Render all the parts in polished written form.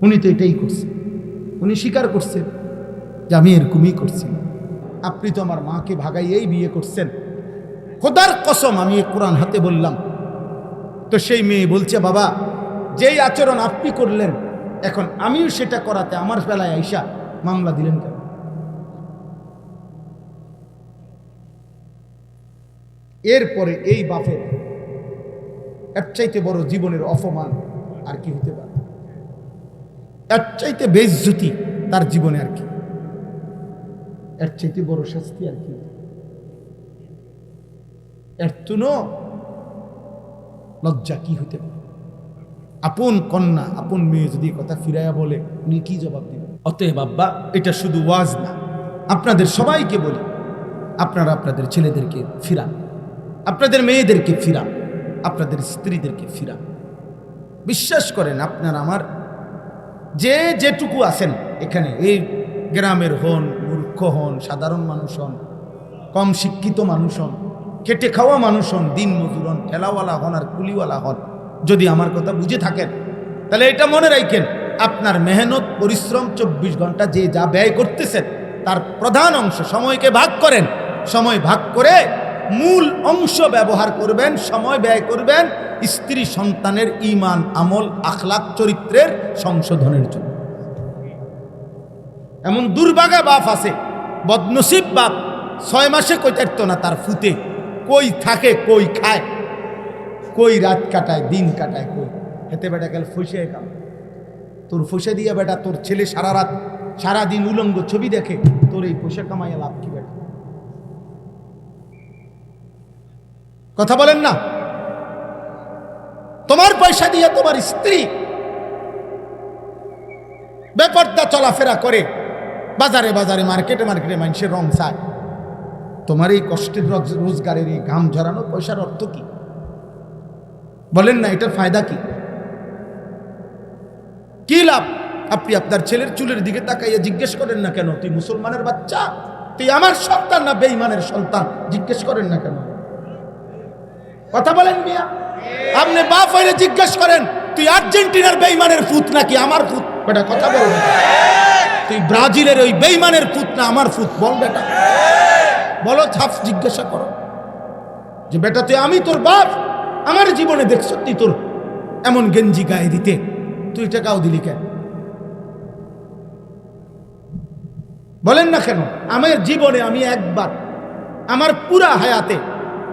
উনি তো এটাই করছেন, উনি স্বীকার করছেন যে আমি এরকমই করছি। আপনি তো আমার মাকে ভাগাইয়েই বিয়ে করছেন, খোদার কসম আমি এই কোরআন হাতে বললাম। তো সেই মেয়ে বলছে, বাবা যেই আচরণ আপনি করলেন এখন আমিও সেটা করাতে আমার বেলায় আইসা মামলা দিলেন কেন? এরপরে এই বাপের এর চাইতে বড় জীবনের অপমান আর কি হতে পারে? এর চাইতে বেইজ্জতি তার জীবনে আর কি? এর চাইতে বড় শাস্তি আর কি? এর তুনো লজ্জা কি হতে পারে? আপন কন্যা আপন মেয়ে যদি কথা ফিরাইয়া বলে উনি কি জবাব দিবেন? অতএব আব্বা, এটা শুধু ওয়াজ না, আপনাদের সবাইকে বলি, আপনারা আপনাদের ছেলেদেরকে ফিরান, আপনাদের মেয়েদেরকে ফিরান, আপনাদের স্ত্রীদেরকে ফিরান। বিশ্বাস করেন আপনারা আমার যে যেটুকু আছেন এখানে, এই গ্রামের হন, মূর্খ হন, সাধারণ মানুষ হন, কম শিক্ষিত মানুষ হন, খেটে খাওয়া মানুষ হন, দিন মজুর হন, ঠেলাওয়ালা হন আর কুলিওয়ালা হন, যদি আমার কথা বুঝে থাকেন তাহলে এটা মনে রাখেন, আপনার মেহনত পরিশ্রম 24 ঘন্টা যে যা ব্যয় করতেছেন তার প্রধান অংশ সময়কে ভাগ করেন, সময় ভাগ করে মূল অংশ ব্যবহার করবেন, সময় ব্যয় করবেন স্ত্রী সন্তানের ঈমান আমল আখলাক চরিত্রের সংশোধনের জন্য। এমন দুর্ভাগা বাপ আছে, বদনসিব বাপ, 6 মাসে কইতারতো না তার ফুতে কই থাকে, কই খায়, কই রাত কাটায়, দিন কাটায়, কই হেতে বেটা গেল ফসে কাম। তোর ফসে দিয়া বেটা তোর ছেলে সারা রাত সারাদিন উলঙ্গ ছবি দেখে, তোর এই পয়সা কামাইয়া লাভ কি বেটা? কথা বলেন না? তোমার পয়সা দিয়ে তোমার স্ত্রী বেপর্দা চলাফেরা করে, বাজারে বাজারে মার্কেটে মার্কেটে মানুষের রং চায়, তোমার এই কষ্টের রোজগারের এই ঘাম ঝরানো পয়সার অর্থ কি? বলেন না, এটার ফায়দা কি? কি লাভ? আপনি আপনার ছেলের চুলের দিকে তাকাইয়া জিজ্ঞেস করেন না কেন তুই মুসলমানের বাচ্চা, তুই আমার সন্তান না বেঈমানের সন্তান? জিজ্ঞেস করেন না কেন? কথা বলেন মিয়া, আপনি বাপ হইলে জিজ্ঞেস করেন তুই আর্জেন্টিনার বেঈমানের পুত নাকি আমার পুত? বেটা কথা বল, তুই ব্রাজিলের ওই বেঈমানের পুত না আমার পুত? বল বেটা, বলো, ছাপ জিজ্ঞাসা করো যে বেটা তুই, আমি তোর বাপ, আমার জীবনে দেখছ তুই তোর এমন গেঞ্জি গায়ে দিতে, তুই টাকাও দিলি কেন? বলেন না কেন? আমার জীবনে আমি একবার, আমার পুরা হায়াতে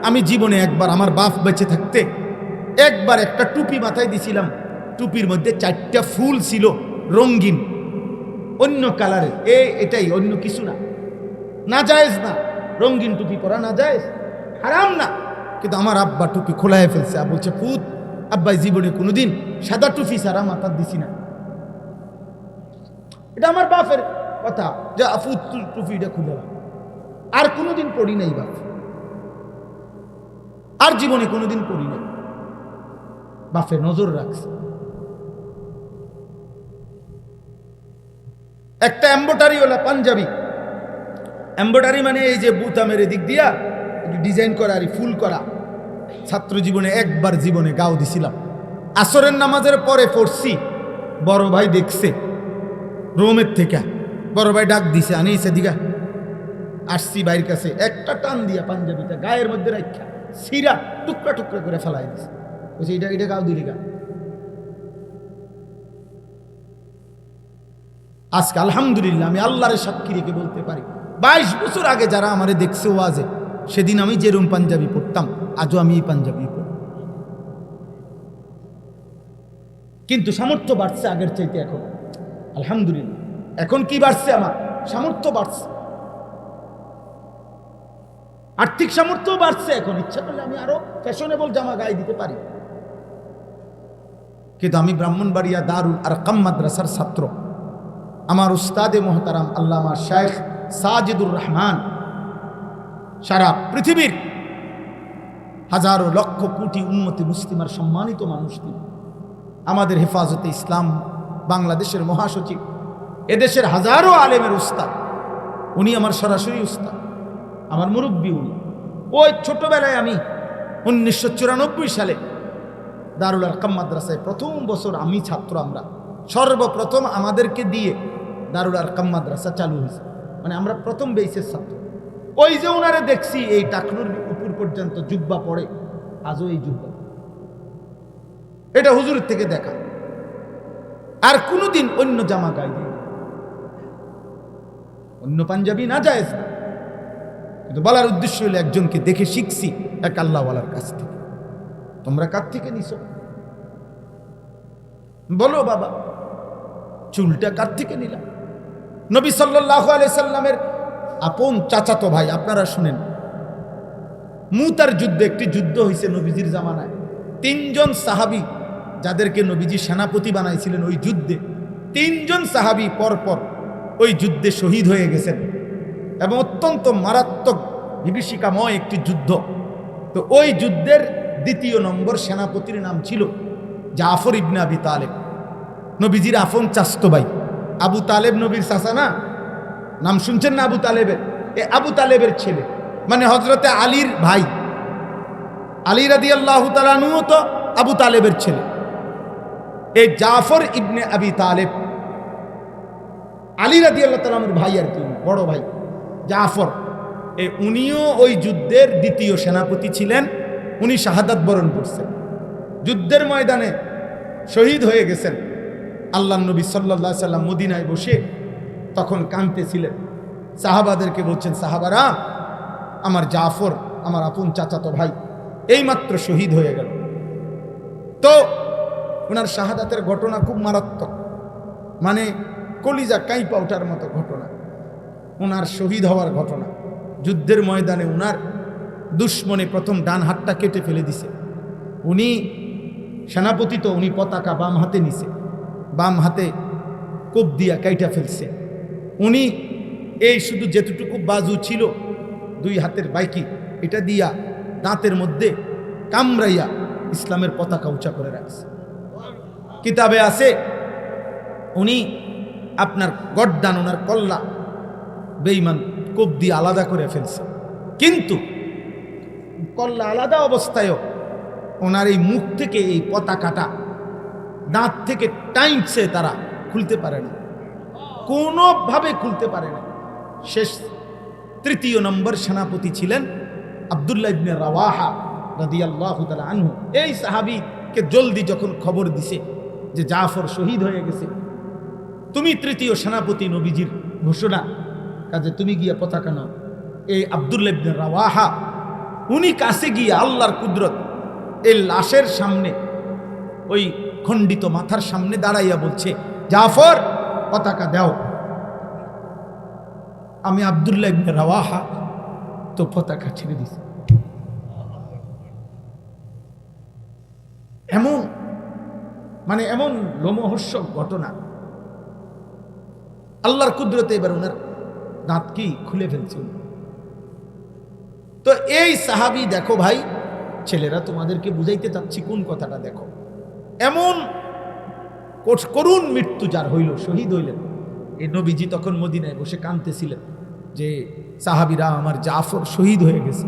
আমি জীবনে একবার, আমার বাপ বেঁচে থাকতে একবার একটা টুপি মাথায় দিছিলাম, টুপির মধ্যে 4টা ফুল ছিল রঙিন, অন্য কালারের, এটাই, অন্য কিছু না। না জায়েজ না, রঙিন টুপি পরা না জায়েজ, হারাম না, কিন্তু আমার আব্বা টুপি খোলায় ফেলছে। বলছে পুত, আব্বাই জীবনে কোনোদিন সাদা টুপি ছাড়া মাথা দিছি না। এটা আমার বাপের কথা যে আফু টুপিটা খুলে, আর কোনোদিন পড়ি নাই বাপ, আর জীবনে কোনোদিন পড়ি নাই। বাপে নজর রাখছে। একটা এম্বোটারিওয়ালা পাঞ্জাবি, এম্বোটারি মানে এই যে বুতামের দিক দিয়া ডিজাইন করা আর ফুল করা, ছাত্র জীবনে একবার জীবনে গাও দিছিলাম। আসরের নামাজের পরে পড়ছি, বড় ভাই দেখছে রোমের থেকে, বড় ভাই ডাক দিছে, আনিছে দিঘা, আসছি ভাইয়ের কাছে, একটা টান দিয়া পাঞ্জাবিটা গায়ের মধ্যে রাখা সিরা টুকরা টুকরা করে ফেলাই দিছে। বলছে এটা এটা গাও দিলি গা। আজকে আলহামদুলিল্লাহ আমি আল্লাহর সাক্ষী রেখে বলতে পারি, 22 বছর আগে যারা আমারে দেখছে ওয়াজে, সেদিন আমি যেরকম পাঞ্জাবি পড়তাম আজও আমি এই পাঞ্জাবি পড়ি। কিন্তু সামর্থ্য বাড়ছে আগের চাইতে এখন, আলহামদুলিল্লাহ। এখন কি বাড়ছে? আমার সামর্থ্য বাড়ছে, আর্থিক সামর্থ্য বাড়ছে। এখন ইচ্ছা করলে আমি আরো ফ্যাশনেবল জামা গায়ে দিতে পারি। কিন্তু আমি ব্রাহ্মণবাড়িয়া দারুল আরকাম মাদ্রাসার ছাত্র। আমার উস্তাদে মোহতারাম আল্লামা শাইখ সাজিদুর রহমান সারা পৃথিবীর হাজারো লক্ষ কোটি উম্মতি মুসলিমার সম্মানিত মানুষ তিনি। আমাদের হেফাজতে ইসলাম বাংলাদেশের মহাসচিব, এদেশের হাজারো আলেমের উস্তাদ, উনি আমার সরাসরি উস্তাদ, আমার মুরব্বী উনি। ওই ছোটবেলায় আমি 1994 সালে দারুল আরকাম মাদ্রাসায় প্রথম বছর আমি ছাত্র, আমরা সর্বপ্রথম আমাদেরকে দিয়ে দারুল আরকাম মাদ্রাসা চালু হয়েছে, মানে আমরা প্রথম বেসের ছাত্র। ওই যে ওনারে দেখছি এই টাকনুর উপর পর্যন্ত জুব্বা পড়ে, আজও এই জুব্বা, এটা হুজুরের থেকে দেখা। আর কোনোদিন অন্য জামা গায়ে দিয়ে, অন্য পাঞ্জাবি না জায়েজ না, কিন্তু বলার উদ্দেশ্য হলো একজনকে দেখে শিখছি এক আল্লাহওয়ালার কাছ থেকে। তোমরা কার থেকে নিছো? বলো বাবা, চুলটা কার থেকে নিলাম? নবী সাল্লাল্লাহু আলাইহি সাল্লামের আপন চাচাতো ভাই, আপনারা শুনেন, মুতার যুদ্ধে, একটি যুদ্ধ হয়েছে নবীজির জামানায়। 3 জন সাহাবী যাদেরকে নবীজি সেনাপতি বানাইছিলেন ওই যুদ্ধে, 3 জন সাহাবী পরপর ওই যুদ্ধে শহীদ হয়ে গেছেন, এবং অত্যন্ত মারাত্মক বিভীষিকাময় একটি যুদ্ধ। তো ওই যুদ্ধের 2 নম্বর সেনাপতির নাম ছিল জাফর ইবনে আবি তালেব, নবীজির আপন চাচতো ভাই। আবু তালেব নবীর চাচা না, নাম শুনছেন না আবু তালেবের? এ আবু তালেবের ছেলে, মানে হযরতে আলীর ভাই। আলী রাদিয়াল্লাহু তাআলা আনহু তো আবু তালেবের ছেলে। এই জাফর ইবনে আবি তালেব আলী রাদিয়াল্লাহু তাআলা আনহুর ভাই, আর কি বড় ভাই জাফর, উনিও ওই যুদ্ধের 2য় সেনাপতি ছিলেন। উনি শাহাদাত বরণ করছেন, যুদ্ধের ময়দানে শহীদ হয়ে গেছেন। আল্লাহর নবী সাল্লাল্লাহু আলাইহি সাল্লাম মদিনায় বসে তখন কাঁদতেছিলেন, সাহাবাদেরকে বলছেন, সাহাবারা, আমার জাফর, আমার আপন চাচাতো ভাই, এইমাত্র শহীদ হয়ে গেল। তো ওনার শাহাদাতের ঘটনা খুব মারাত্মক, মানে কলিজা কাঁইপা ওঠার মতো ঘটনা। ওনার শহীদ হওয়ার ঘটনা, যুদ্ধের ময়দানে ওনার দুশ্মনে প্রথম ডান হাতটা কেটে ফেলে দিছে। উনি সেনাপতি, তো উনি পতাকা বাম হাতে নিছে, বাম হাতে কোপ দিয়া কাইটা ফেলছে। উনি এই শুধু যেটুকু বাজু ছিল 2 হাতের বাইকি, এটা দিয়া দাঁতের মধ্যে কামড়াইয়া ইসলামের পতাকা উঁচা করে রাখছে। কিতাবে আছে উনি আপনার গর্দান, ওনার কল্লা বেঈমান কোপ দিয়ে আলাদা করে ফেলছে, কিন্তু কল্লা আলাদা অবস্থায়ও ওনার এই মুখ থেকে এই পতাকাটা দাঁত থেকে টাইমছে, তারা খুলতে পারে না, কোনোভাবে খুলতে পারে না। শেষ 3য় নম্বর সেনাপতি ছিলেন আব্দুল্লাহ ইবনে রাওয়াহা রাদিয়াল্লাহু তাআলা আনহু। এই সাহাবীকে জলদি যখন খবর দিছে যে জাফর শহীদ হয়ে গেছে, তুমি 3য় সেনাপতি, নবীজির ঘোষণা, কাজে তুমি গিয়া পতাকা নাও। এই আব্দুল্লাহ ইবনে রাওয়াহা উনি কাছে গিয়ে আল্লাহর কুদরত, এই লাশের সামনে, ওই খণ্ডিত মাথার সামনে দাঁড়াইয়া বলছে, জাফর পতাকা দাও। আমি আব্দুল্লাহ ইবনে রাওয়াহা তো পতাকা ছেড়ে দিছি। এমন, মানে এমন লোমহর্ষক ঘটনা, আল্লাহর কুদরতে এবার ওনার দাঁত কি খুলে ফেলছে। তো এই সাহাবী, দেখো ভাই, ছেলেরা তোমাদেরকে বুঝাইতে চাচ্ছি কোন কথাটা, দেখো এমন করুণ মৃত্যু যার হইল, শহীদ হইলেন। এই নবীজি তখন মদিনায় বসে কাঁদতেছিলেন যে সাহাবীরা, আমার জাফর শহীদ হয়ে গেছে,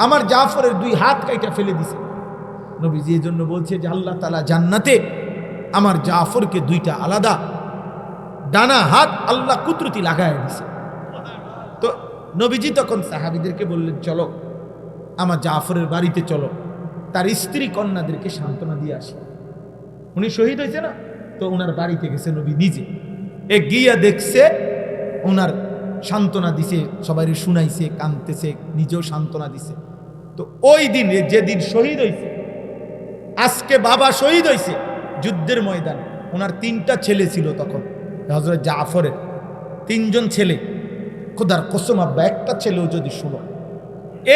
আমার জাফরের 2 হাত কাইটা ফেলে দিছে। নবীজি এই জন্য বলছে যে আল্লাহ তাআলা জান্নাতে আমার জাফরকে 2টা আলাদা ডানা হাত আল্লাহ কুদরতি লাগায় দিছে। তো নবীজি তখন সাহাবীদেরকে বললেন, চলো আমার জাফরের বাড়িতে চলো, তার স্ত্রী কন্যাদেরকে সান্ত্বনা দিয়ে আসি। উনি শহীদ হয়েছে না, তো ওনার বাড়িতে গেছে নবী নিজে, গিয়া দেখছে, ওনার সান্ত্বনা দিছে, সবাই শুনাইছে, কাঁদতেছে, নিজেও সান্ত্বনা দিছে। তো ওই দিন, যেদিন শহীদ হয়েছে, আজকে বাবা শহীদ হয়েছে যুদ্ধের ময়দানে। ওনার 3টা ছেলে ছিল তখন, হযরত জাফরের 3 জন ছেলে। খোদার কসম আব্বা, একটা ছেলেও যদি শুনো,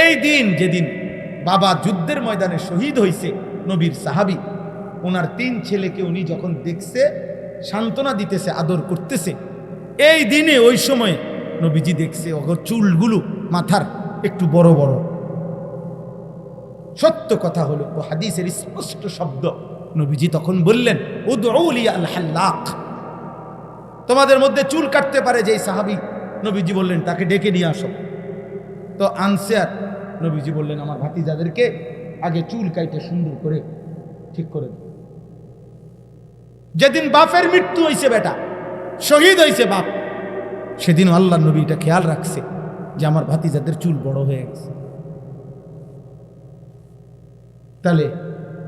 এই দিন যেদিন বাবা যুদ্ধের ময়দানে শহীদ হয়েছে, নবীর সাহাবী, ওনার 3 ছেলেকে উনি যখন দেখছে, সান্ত্বনা দিতেছে, আদর করতেছে, এই দিনে ওই সময়ে নবীজি দেখছে ওগর চুলগুলো মাথার একটু বড় বড়। সত্য কথা হলো, ও হাদিসের স্পষ্ট শব্দ, নবীজি তখন বললেন, উদউ লি আল হাল্লাক, তোমাদের মধ্যে চুল কাটতে পারে যেই সাহাবী, নবীজি বললেন তাকে ডেকে নিয়ে আসো। তো আনছে, আর নবীজি বললেন, আমার ভাতিজাদেরকে আগে চুল কাইটে সুন্দর করে ঠিক করে দাও। যেদিন বাপের মৃত্যু হয়েছে, বেটা শহীদ হয়েছে বাপ, সেদিন আল্লাহ নবী এটা খেয়াল রাখছে যে আমার ভাতিজাদের চুল বড় হয়ে গেছে। তাহলে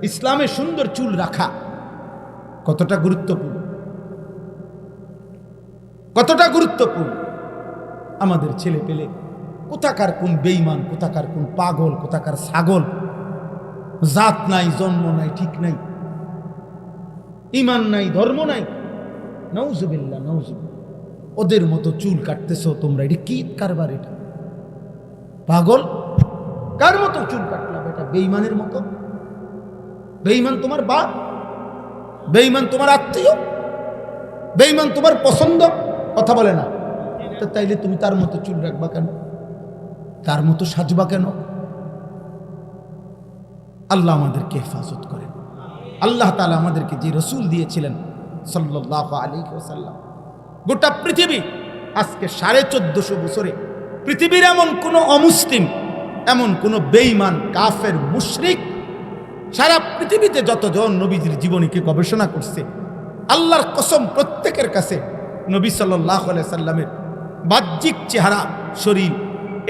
ইসলামে সুন্দর চুল রাখা কতটা গুরুত্বপূর্ণ, কতটা গুরুত্বপূর্ণ। আমাদের ছেলে পেলে কোথাকার কোন বেঈমান, কোথাকার কোন পাগল, কোথাকার ছাগল, জাত নাই, জন্ম নাই, ঠিক নাই, ঈমান নাই, ধর্ম নাই, নাউজুবিল্লাহ নাউজুবিল্লাহ, ওদের মতো চুল কাটতেছো তোমরা। এটা কি কারবার? এটা পাগল। কার মতো চুল কাটলাম? এটা বেঈমানের মতো। বেঈমান তোমার বাপ, বেঈমান তোমার আত্মীয়, বেঈমান তোমার পছন্দ, কথা বলে না। তো তাইলে তুমি তার মতো চুল রাখবা কেন? তার মতো সাজবা কেন? আল্লাহ আমাদেরকে হেফাজত করেন। আল্লাহ তাআলা আমাদেরকে যে রসুল দিয়েছিলেন সাল্লাল্লাহু আলাইহি ওয়াসাল্লাম, গোটা পৃথিবী আজকে 1450 বছরে পৃথিবীর এমন কোন অমুসলিম, এমন কোন বেঈমান, কাফের, মুশরিক, সারা পৃথিবীতে যতজন নবীজির জীবনীকে গবেষণা করছে, আল্লাহর কসম প্রত্যেকের কাছে নবী সাল্লাল্লাহু আলাইহি সাল্লামের বাহ্যিক চেহারা, শরীর,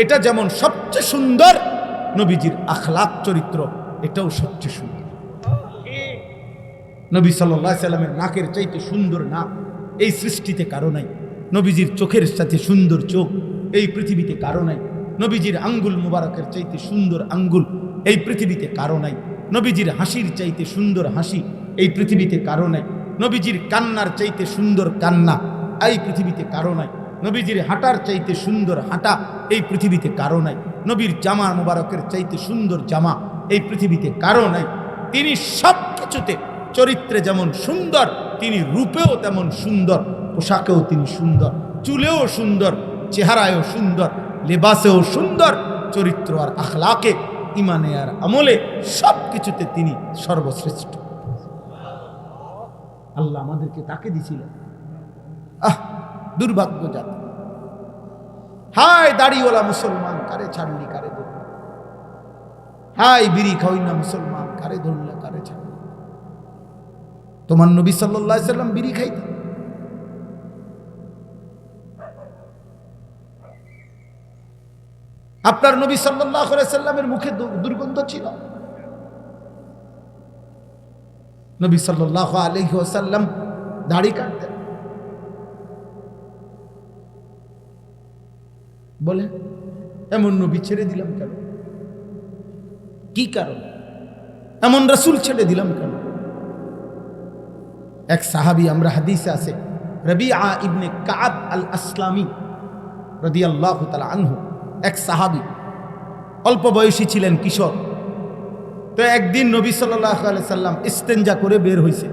এটা যেমন সবচেয়ে সুন্দর, নবীজির আখলাক, চরিত্র এটাও সবচেয়ে সুন্দর। নবী সাল্লাল্লাহু আলাইহি সাল্লামের নাকের চাইতে সুন্দর নাক এই সৃষ্টিতে কারো নাই। নবীজির চোখের সাথে সুন্দর চোখ এই পৃথিবীতে কারো নাই। নবীজির আঙ্গুল মুবারকের চাইতে সুন্দর আঙ্গুল এই পৃথিবীতে কারো নাই। নবীজির হাসির চাইতে সুন্দর হাসি এই পৃথিবীতে কারো নাই। নবীজির কান্নার চাইতে সুন্দর কান্না এই পৃথিবীতে কারো নাই। নবীজির হাঁটার চাইতে সুন্দর হাঁটা এই পৃথিবীতে কারো নাই। নবীর জামা মুবারকের চাইতে সুন্দর জামা এই পৃথিবীতে কারো নাই। তিনি সব কিছুতে, চরিত্রে যেমন সুন্দর, তিনি রূপেও তেমন সুন্দর, পোশাকেও তিনি সুন্দর, চুলেও সুন্দর, চেহারায়ও সুন্দর, লেবাসেও সুন্দর, চরিত্র আর আখলাকে, ইমানে আর আমলে সব কিছুতে তিনি সর্বশ্রেষ্ঠ। আল্লাহ আমাদেরকে তাকে দিছিলেন। দুর্ভাগ্য জাতি। হায় দাড়িওয়ালা মুসলমান, কারে ছাড়লি কারে ধরল? হায় বিড়ি খাওয়াই না মুসলমান, কারে ধরলে কারে ছাড়ল? তোমার নবী সাল্লাল্লাহু আলাইহি সাল্লাম বিড়ি খাইতেন। আপনার নবী সাল্লাল্লাহু আলাইহি সাল্লামের মুখে দুর্গন্ধ ছিল। নবী সাল্লাল্লাহু আলাইহি ওয়াসাল্লাম দাড়ি কাটতেন। বলে এমন নবী ছেড়ে দিলাম কেন? কি কারণ? এমন রাসূল ছেড়ে দিলাম কেন? এক সাহাবী, আমরা হাদিসে আছে, রবিআ ইবনে কাব আল আসলামী রাদিয়াল্লাহু তাআলা আনহু, এক সাহাবী, অল্প বয়সী ছিলেন, কিশোর। তো একদিন নবী সাল্লাল্লাহু আলাইহি সাল্লাম ইস্তেঞ্জা করে বের হইছে।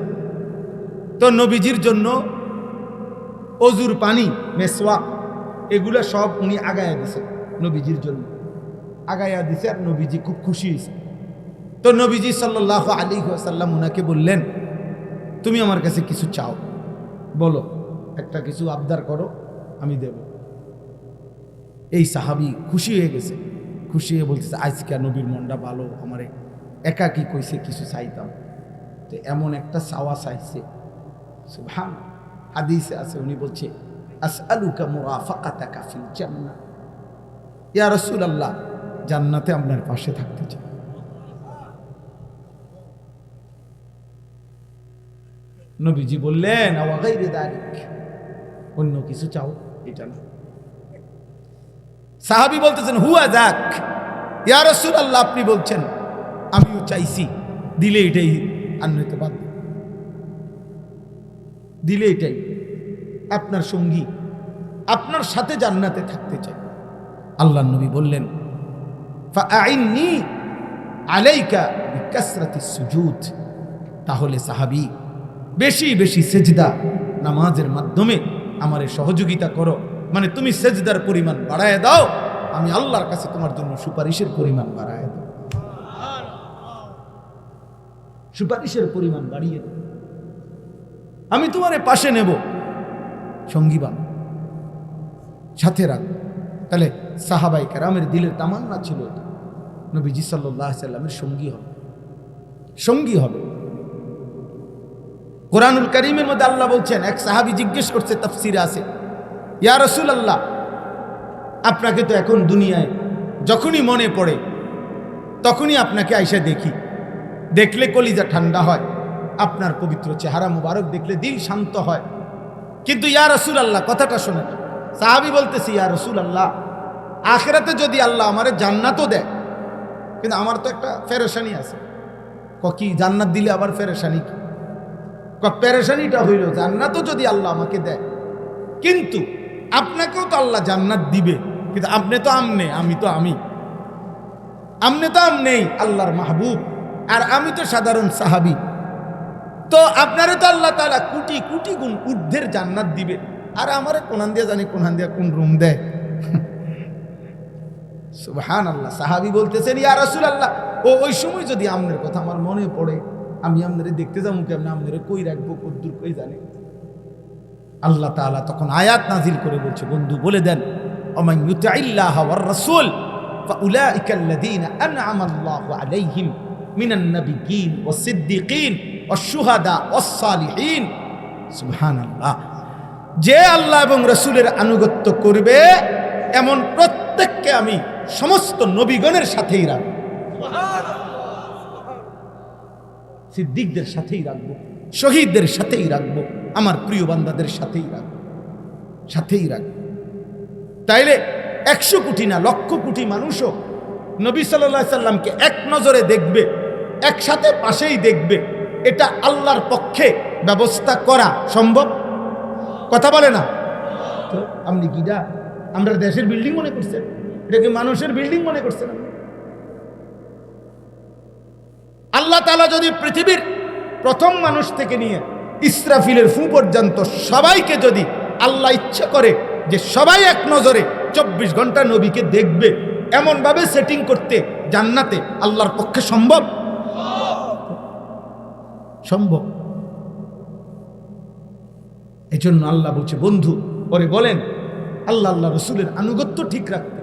তো নবীজির জন্য অজুর পানি, মেসওয়াক, এগুলা সব উনি আগায়া দিছে নবীজির জন্য, আগায়া দিছে। আর নবীজি খুব খুশি হয়েছে। তো নবীজি সাল্লাল্লাহু আলাইহি ওয়াসাল্লাম উনাকে বললেন, তুমি আমার কাছে কিছু চাও, বলো, একটা কিছু আবদার করো, আমি দেব। এই সাহাবী খুশি হয়ে গেছে। খুশি হয়ে বলতেছে, আজকে নবীর মনটা ভালো, আমারে একাকি কইছে কিছু চাইতাম, তো এমন একটা চাওয়া চাইছে। সুবহান, হাদিসে আছে, উনি বলছে, আসআলুকা মুরাফাকাতাকা ফিল জান্নাহ, ইয়া রাসূলুল্লাহ, জান্নাতে আপনার পাশে থাকতে চাই। নবীজি বললেন, আওয়া গায়রি যালিক, অন্য কিছু চাও, এটা না। সাহাবী বলতেছেন, হুয়া যাক, ইয়া রাসূলুল্লাহ, আপনি বলছেন, আমিও চাইছি, দিলে এটাই, আর নয়তো বাদ দিলে এটাই। আপনার সঙ্গী, আপনার সাথে জান্নাতে থাকতে চাই। আল্লাহর নবী বললেন, ফাআইন্নী আলাইকা বিকাসরাতিস সুজুদ, তাহলে সাহাবী বেশি বেশি সেজদা নামাজের মাধ্যমে আমারে সহযোগিতা করো, মানে তুমি সেজদার পরিমাণ বাড়ায় দাও, আমি আল্লাহর কাছে তোমার জন্য সুপারিশের পরিমাণ বাড়ায় দাও, সুপারিশের পরিমাণ বাড়িয়ে দাও, আমি তোমারে পাশে নেব, সঙ্গী বানাও, সাথে রাখবো। তাহলে সাহাবায়ে কেরামের দিলের তামান্না ছিল এটা, নবীজি সাল্লাল্লাহু আলাইহি সাল্লামের সঙ্গী হবে, সঙ্গী হবে। কোরআনুল কারীমের মধ্যে আল্লাহ বলছেন, এক সাহাবী জিজ্ঞেস করছে, তাফসিরে আছে, ইয়া রাসূলুল্লাহ, আপনাকে তো এখন দুনিয়ায় যখনই মনে পড়ে তখনই আপনাকে আইসা দেখি, দেখলে কলিজা ঠান্ডা হয়, আপনার পবিত্র চেহারা মুবারক দেখলে দিল শান্ত হয়, কিন্তু ইয়া রাসূলুল্লাহ কথাটা শোনেন। সাহাবী বলতেছি, ইয়া রাসূলুল্লাহ, আখিরাতে যদি আল্লাহ আমারে জান্নাতও দেয়, কিন্তু আমার তো একটা পেরেশানি আছে। কি জান্নাত দিলে আবার পেরেশানি কি? পেরেশানিটা হইল জান্নাতও যদি আল্লাহ আমাকে দেয়, কিন্তু আপনাকেও তো আল্লাহ জান্নাত দিবে, কিন্তু আপনি তো আমনে, আমি তো আমি, আমনে তো আমনেই আল্লাহর মাহবুব, আর আমি তো সাধারণ সাহাবী, তো আপনারে তো আল্লাহ তাআলা কোটি কোটি গুণ ঊর্ধ্বের জান্নাত দিবে, আর আমারে কোনখান দিয়ে জানি কোনখান দিয়ে কোন রুম দেয়। সুবহানাল্লাহ। সাহাবী বলতেছেন, ইয়া রাসূলুল্লাহ, ওই সময় যদি আপনার কথা আমার মনে পড়ে, আমি আপনারে দেখতে যাবো কেমন, আপনারে কই রাখবো, কদ্দুর কই জানে। আল্লাহ তাআলা তখন আয়াত নাজিল করে বলছে, বন্ধু বলে দেন, ওমান ইউতিইল্লাহ ওয়ার রাসূল ফাউলাইকা আল্লাযীনা আনআমা আল্লাহু আলাইহিম মিনান নাবিয়্যিন ওয়াস সিদ্দীকিন ওয়াশ শুহাদা ওয়াস সালিহিন। সুবহানাল্লাহ। যে আল্লাহ এবং রাসূলের আনুগত্য করবে এমন প্রত্যেককে আমি সমস্ত নবীগণের সাথেই রাখবো, সিদ্দিকদের সাথেই রাখবো, শহীদদের সাথেই রাখবো, আমার প্রিয় বান্দাদের সাথেই রাখবো, সাথেই রাখবো। তাইলে 100 কোটি না, লক্ষ কোটি মানুষও নবী সাল্লাল্লাহু আলাইহি সাল্লামকে এক নজরে দেখবে, একসাথে পাশেই দেখবে, এটা আল্লাহর পক্ষে ব্যবস্থা করা সম্ভব? কথা বলে না তো? আপনি কিডা? আমরা দেশের বিল্ডিং মনে করছেন? এটা কি মানুষের বিল্ডিং মনে করছেন? আল্লাহ তাআলা যদি পৃথিবীর প্রথম মানুষ থেকে নিয়ে ইসরাফিলের ফু পর্যন্ত সবাইকে যদি আল্লাহ ইচ্ছা করে যে সবাই এক নজরে 24 ঘন্টা নবীকে দেখবে, এমন ভাবে সেটিং করতে জান্নাতে আল্লাহর পক্ষে সম্ভব? সম্ভব। এই জন্য আল্লাহ বলছে, বন্ধু পরে বলেন, আল্লাহ আল্লাহ রসুলের আনুগত্য ঠিক রাখতে,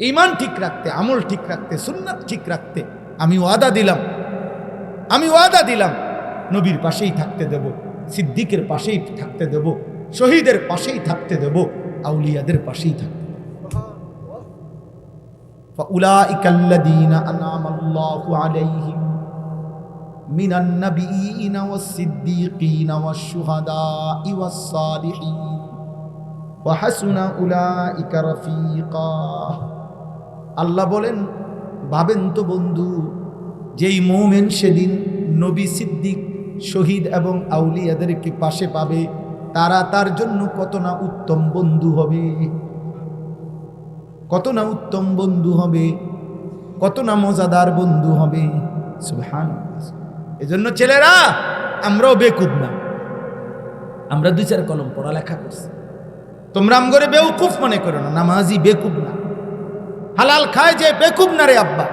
ঈমান ঠিক রাখতে, আমল ঠিক রাখতে, সুন্নাত ঠিক রাখতে আমি ওয়াদা দিলাম নবীর পাশেই থাকতে দেব, সিদ্দিকের পাশেই থাকতে দেব, শহীদের পাশেই থাকতে দেব, আউলিয়াদের পাশেই থাকতে দেব। ফাউলাইকা আল্লাযীনা আনআমা আল্লাহু আলাইহিম মিনান নাবিয়্যিনা ওয়াস সিদ্দীকিনা ওয়াশ শুহাদাই ওয়াস সালিহিন ওয়া হাসুনা উলাইকা রাফীকা। আল্লাহ বলেন, ভাবেন তো বন্ধু, যেই মুমিন সেদিন নবী, সিদ্দিক, শহীদ এবং আউলিয়াদেরকে পাশে পাবে, তারা তার জন্য কত না উত্তম বন্ধু হবে, কত না উত্তম বন্ধু হবে, কত না মজাদার বন্ধু হবে। সুবহানাল্লাহ। এজন্য ছেলেরা, আমরাও বেকুব না, আমরা 2-4 কলম পড়ালেখা করছি, তোমরা আমগরে বেউকুফ মনে করো না, নামাজি বেকুব না, হালাল খায় যে বেকুব না রে আব্বা,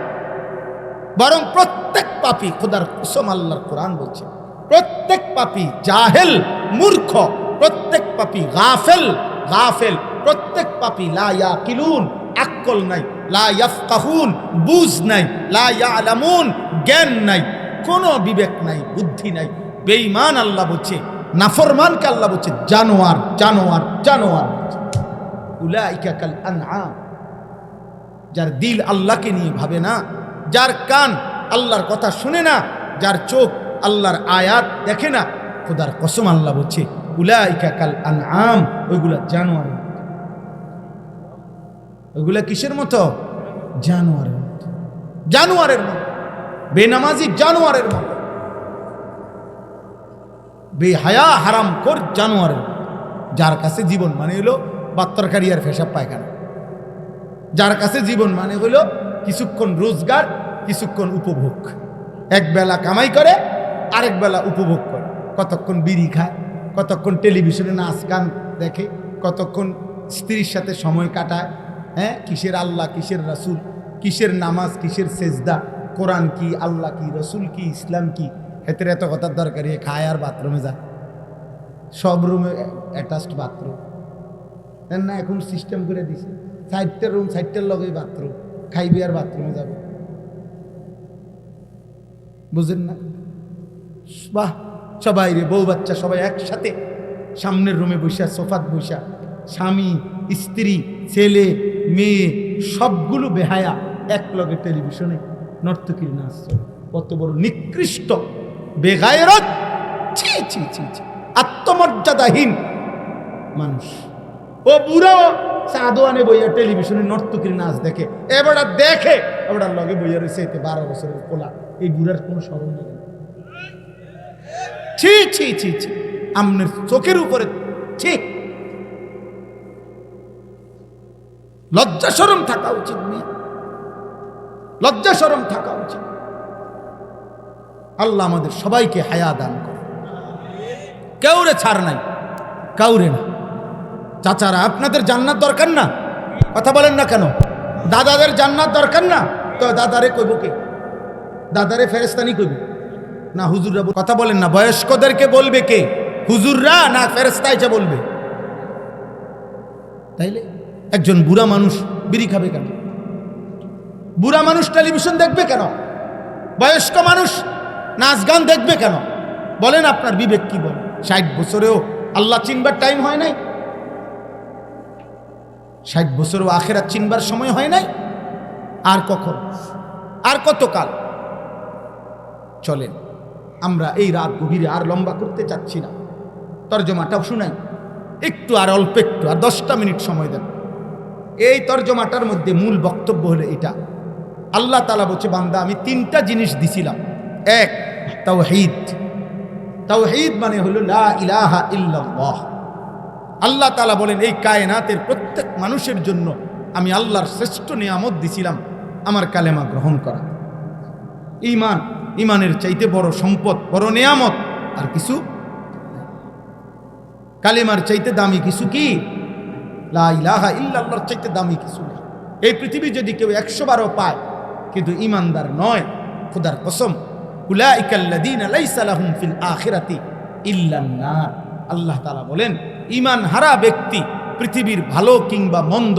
বরং প্রত্যেক পাপী, খোদার কসম আল্লাহর কোরআন বলছে, প্রত্যেক পাপী জাহেল, মূর্খ, প্রত্যেক পাপী গাফেল, প্রত্যেক পাপী লা ইয়াকিলুন, আকল নাই, লা ইয়াফকাহুন, বুঝ নাই, লা ইয়ালামুন, জ্ঞান নাই, কোনো বিবেক নাই, বুদ্ধি নাই, বেঈমান আল্লাহ বলছে, নাফরমানকে আল্লাহ বলছে জানোয়ার, জানোয়ার, জানোয়ার। উলাইকা কাল আনআম। যার দিল আল্লাহকে নিয়ে ভাবে না, যার কান আল্লাহর কথা শুনে না, যার চোখ আল্লাহর আয়াত দেখে না, খোদার কসম আল্লাহ বলছে উলাইকা কাল আনআম, ওইগুলা জানোয়ারের মতো। ওইগুলা কিসের মতো? জানোয়ারের মতো, জানোয়ারের মতো, বেনামাজি জানোয়ারের মতো, বেহায়া হারামখোর জানোয়ারের মতো। যার কাছে জীবন মানে হলো বাত্তরকারি আর পেশাব পায়খানা, যার কাছে জীবন মানে হলো কিছুক্ষণ রোজগার, কিছুক্ষণ উপভোগ, এক বেলা কামাই করে, আরেক বেলা উপভোগ করে, কতক্ষণ বিড়ি খায়, কতক্ষণ টেলিভিশনে নাচ গান দেখে, কতক্ষণ স্ত্রীর সাথে সময় কাটায়, হ্যাঁ, কিসের আল্লাহ, কিসের রাসূল, কিসের নামাজ, কিসের সেজদা, কোরআন কি, আল্লাহ কি, রসুল কি, ইসলাম কি, এতে এত কথার দরকার? খায় আর বাথরুমে যায়, সব রুমে অ্যাটাচড বাথরুম, না এখন সিস্টেম করে দিছে, 4টা রুম, 4টার লগেই বাথরুম, খাইবি আর বাথরুমে যাবে, বুঝেন না? বাহ, সবাই রে বউ বাচ্চা সবাই একসাথে সামনের রুমে বসা, সোফাত বসা, স্বামী স্ত্রী ছেলে মেয়ে সবগুলো বেহায়া এক লগে টেলিভিশনে নর্তকীর নাচ চলে। কত বড় নিকৃষ্ট বেগায়রত, ছি ছি ছি ছি, আত্মমর্যাদাহীন মানুষ। ও বুড়ো সাদোয়ানে বইয়া টেলিভিশনে নর্তকীর নাচ দেখে, এবারে দেখে এবার লগে বইয়া রয়েছে 12 বছরের পোলা। এই বুড়ার কোনো স্মরণ নেই। ছি ছি ছি ছি, আমনের চোখের উপরে ছি। লজ্জা শরম থাকা উচিত, মেয়ে লজ্জা শরম থাকা উচিত। আল্লাহ আমাদের সবাইকে হায়া দান করে। কেউরে ছাড় নাই, কাউরে না। চাচারা আপনাদের জান্নাত দরকার না? কথা বলেন না কেন? দাদাদের জান্নাত দরকার না? তো দাদারে কইব কে? দাদারে ফেরেশতানি কইব না হুজুররা? কথা বলেন না। বয়স্কদেরকে বলবে কে? হুজুররা না ফেরেশতা এসে বলবে? তাইলে একজন বুড়া মানুষ বিড়ি খাবে কেন? বুড়া মানুষ টেলিভিশন দেখবে কেন? বয়স্ক মানুষ নাচ গান দেখবে কেন? বলেন আপনার বিবেক কি বলে? 60 বছরেও আল্লাহ চিনবার টাইম হয় নাই? 60 বছরেও আখিরাত চিনবার সময় হয় নাই? আর কখন, আর কতকাল? চলেন আমরা এই রাত গভীরে আর লম্বা করতে চাচ্ছি না, তর্জমাটাও শুনাই একটু, আর অল্প একটু, আর 10টা মিনিট সময় দেন। এই তর্জমাটার মধ্যে মূল বক্তব্য হলো এটা। আল্লাহ তাআলা বলছে, বান্দা আমি 3টা জিনিস দিছিলাম। এক, তাওহীদ। তাওহীদ মানে হলো লা ইলাহা ইল্লাল্লাহ। আল্লাহ তাআলা বলেন, এই কায়নাতের প্রত্যেক মানুষের জন্য আমি আল্লাহর শ্রেষ্ঠ নিয়ামত দিছিলাম আমার কালেমা গ্রহণ করা। ঈমান, ঈমানের চাইতে বড় সম্পদ, বড় নিয়ামত আর কিছু? কালেমার চাইতে দামি কিছু কি? লা ইলাহা ইল্লাল্লাহর চাইতে দামি কিছু নেই। এই পৃথিবী যদি কেউ 100 বারও পায় কিন্তু ঈমানদার নয়, খোদার কসম, উলাইকাল্লাযীনা লাইসা লাহুম ফিল আখিরাতি ইল্লান নার। আল্লাহ তাআলা বলেন, ঈমান হারা ব্যক্তি পৃথিবীর ভালো কিংবা মন্দ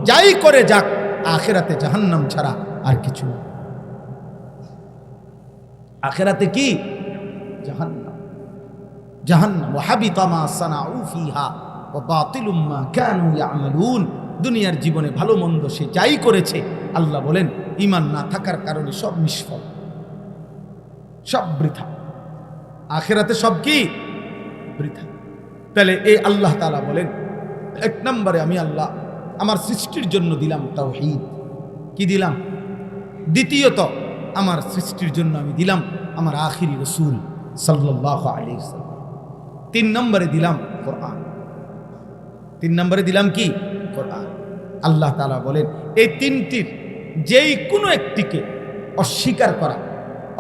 যাই করে যাক, আখিরাতে জাহান্নাম ছাড়া আর কিছু না। আখিরাতে কি? জাহান্নাম। জাহান্নাম। ওয়া হাবিতা মা সানাউ ফিহা ওয়া বাতিলুম মা কানু ইয়ামালুন। দুনিয়ার জীবনে ভালো মন্দ সে যাই করেছে, আল্লাহ বলেন ঈমান না থাকার কারণে সব নিষ্ফল, সব বৃথা। আখিরাতে সব কি? বৃথা। তাহলে এই আল্লাহ তাআলা বলেন, 1 নম্বরে আমি আল্লাহ আমার সৃষ্টির জন্য দিলাম তাওহীদ। কি দিলাম? দ্বিতীয়ত আমার সৃষ্টির জন্য আমি দিলাম আমার আখিরি রাসূল সাল্লাল্লাহু আলাইহি ওয়াসাল্লাম। 3 নম্বরে দিলাম কোরআন। 3 নম্বরে দিলাম কি? কোরআন। আল্লাহ তাআলা বলেন, এই 3টির যেই কোনো একটিকে অস্বীকার করা,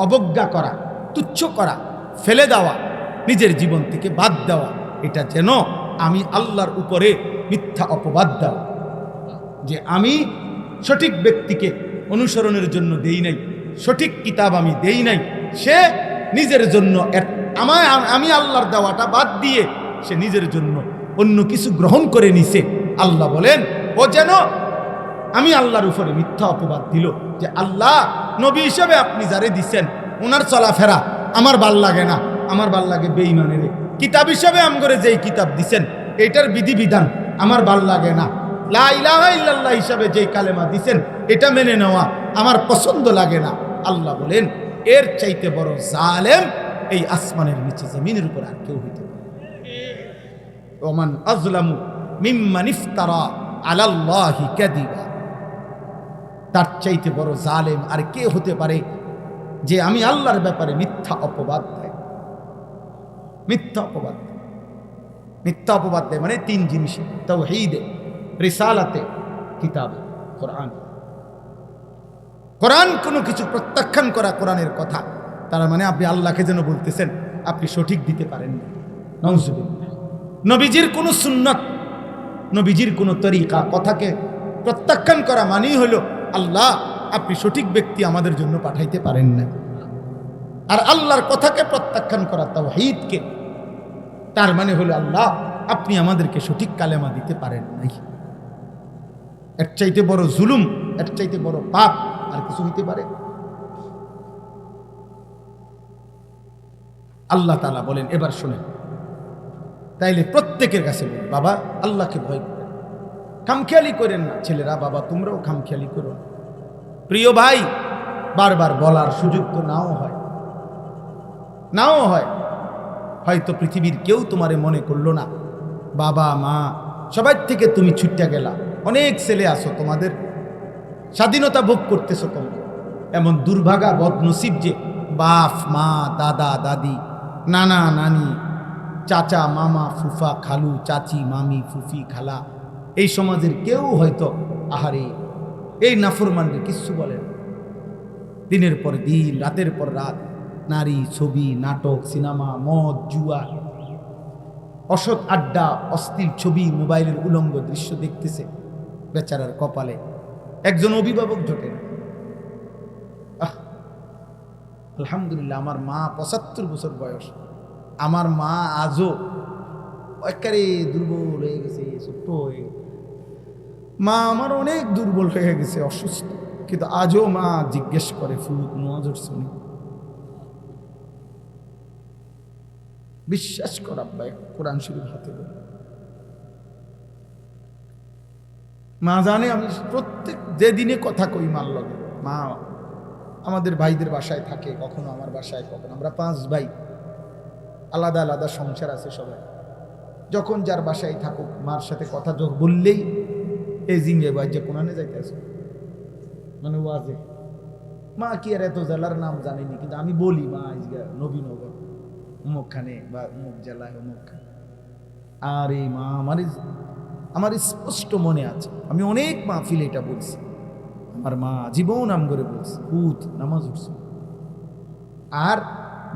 অবজ্ঞা করা, তুচ্ছ করা, ফেলে দেওয়া, নিজের জীবন থেকে বাদ দেওয়া, এটা যেন আমি আল্লাহর উপরে মিথ্যা অপবাদ দেওয়া, যে আমি সঠিক ব্যক্তিকে অনুসরণের জন্য দেই নাই, সঠিক কিতাব আমি দেই নাই, সে নিজের জন্য আমি আল্লাহর দেওয়াটা বাদ দিয়ে সে নিজের জন্য অন্য কিছু গ্রহণ করে নিছে। আল্লাহ বলেন, ও যেন আমি আল্লাহর উপরে মিথ্যা অপবাদ দিল, যে আল্লাহ নবী হিসেবে আপনি যারে দিচ্ছেন ওনার চলাফেরা আমার ভাল লাগে না, আমার ভাল লাগে বেঈমানের। কিতাব হিসেবে আমগরে যেই কিতাব দিছেন এটার বিধিবিধান আমার ভাল লাগে না। লা ইলাহা ইল্লাল্লাহ হিসাবে যেই কালেমা দিছেন এটা মেনে নেওয়া আমার পছন্দ লাগে না। আল্লাহ বলেন, এর চাইতে বড় জালেম এই আসমানের নিচে জমিনের উপর আর কেউ হইতে পারে। ওমান আযলামু মিম্মান ইফতারা আলাল্লাহি কাযিবা। তার চাইতে বড় জালেম আর কে হতে পারে যে আমি আল্লাহর ব্যাপারে মিথ্যা অপবাদ দেয়। মিথ্যা অপবাদ, মিথ্যা অপবাদ দেয় মানে 3 জিনিসে, তাওহীদে, রিসালাতে, কিতাবে, কোরআন। কোরআন কোনো কিছু প্রত্যাখ্যান করা কোরআনের কথা, তার মানে আপনি আল্লাহকে যেন বলতেছেন আপনি সঠিক দিতে পারেন না। নাউজুবিল্লাহ। নবীজির কোনো সুন্নাত, নবীজির কোনো তরিকা, কথাকে প্রত্যাখ্যান করা মানেই হলো আল্লাহ আপনি সঠিক ব্যক্তি আমাদের জন্য পাঠাইতে পারেন না। আর আল্লাহর কথাকে প্রত্যাখ্যান করা, তাওহীদকে, তার মানে হলো আল্লাহ আপনি আমাদেরকে সঠিক কালেমা দিতে পারেন নাই। এর চাইতে বড় জুলুম, এর চাইতে বড় পাপ আর কিছু হইতে পারে? আল্লাহ তাআলা বলেন, এবার শোনেন, তাইলে প্রত্যেকের কাছে বলুন, বাবা আল্লাহকে ভয় করেন, খামখেয়ালি করেন না। ছেলেরা, বাবা তোমরাও খামখেয়ালি করো না। প্রিয় ভাই, বারবার বলার সুযোগ তো নাও হয়, হয়তো পৃথিবীর কেউ তোমারে মনে করলো না, বাবা মা সবার থেকে তুমি ছুট্টা গেলা। অনেক ছেলে আছো, তোমাদের স্বাধীনতা ভোগ করতেছো তোমরা। এমন দুর্ভাগা বদনসিব যে বাপ মা দাদা দাদি নানা নানি চাচা মামা ফুফা খালু চাচি মামি ফুফি খালা এই সমাজের কেউ হয়তো আহারে এই নাফরমানকে কিচ্ছু বলেন। দিনের পর দিন রাতের পর রাত নারী ছবি নাটক সিনেমা মদ জুয়া অসৎ আড্ডা অশ্লীল ছবি মোবাইলের উলঙ্গ দৃশ্য দেখতেছে। বেচারার কপালে একজন অভিভাবক জোটে না। আলহামদুলিল্লাহ, আমার মা ৭৫ বছর বয়স, আমার মা আজও একেবারে দুর্বল হয়ে গেছে, ছোট্ট হয়ে গেছে। মা আমার অনেক দুর্বল হয়ে গেছে, অসুস্থ, কিন্তু আজও মা জিজ্ঞেস করে ফুট নজর শুনি। বিশ্বাস কর আব্বা, কোরআন শরীফ হাতে বলি, মা জানে আমি প্রত্যেক যে দিনে কথা কই মার লগে। মা আমাদের ভাইদের বাসায় থাকে, কখনো আমার বাসায়, কখনো আমরা 5 ভাই, আলাদা আলাদা সংসার আছে সবাই। যখন যার বাসায় থাকুক মার সাথে কথা বললেই এই জিঙ্গে ভাই যে কোরআনে যাইতেছে মানে ওয়াজে, মা কি আর এত জেলার নাম জানেনি, কিন্তু আমি বলি মা আজকে নবীনগর অমুকখানে বা অমুক জেলায় অমুকখানে। আর এই মা আমার স্পষ্ট মনে আছে, আমি অনেক মাহফিলে এটা বলছি। আমার মা জীবন আম করে বলছে ফুত নামাজ উঠছে, আর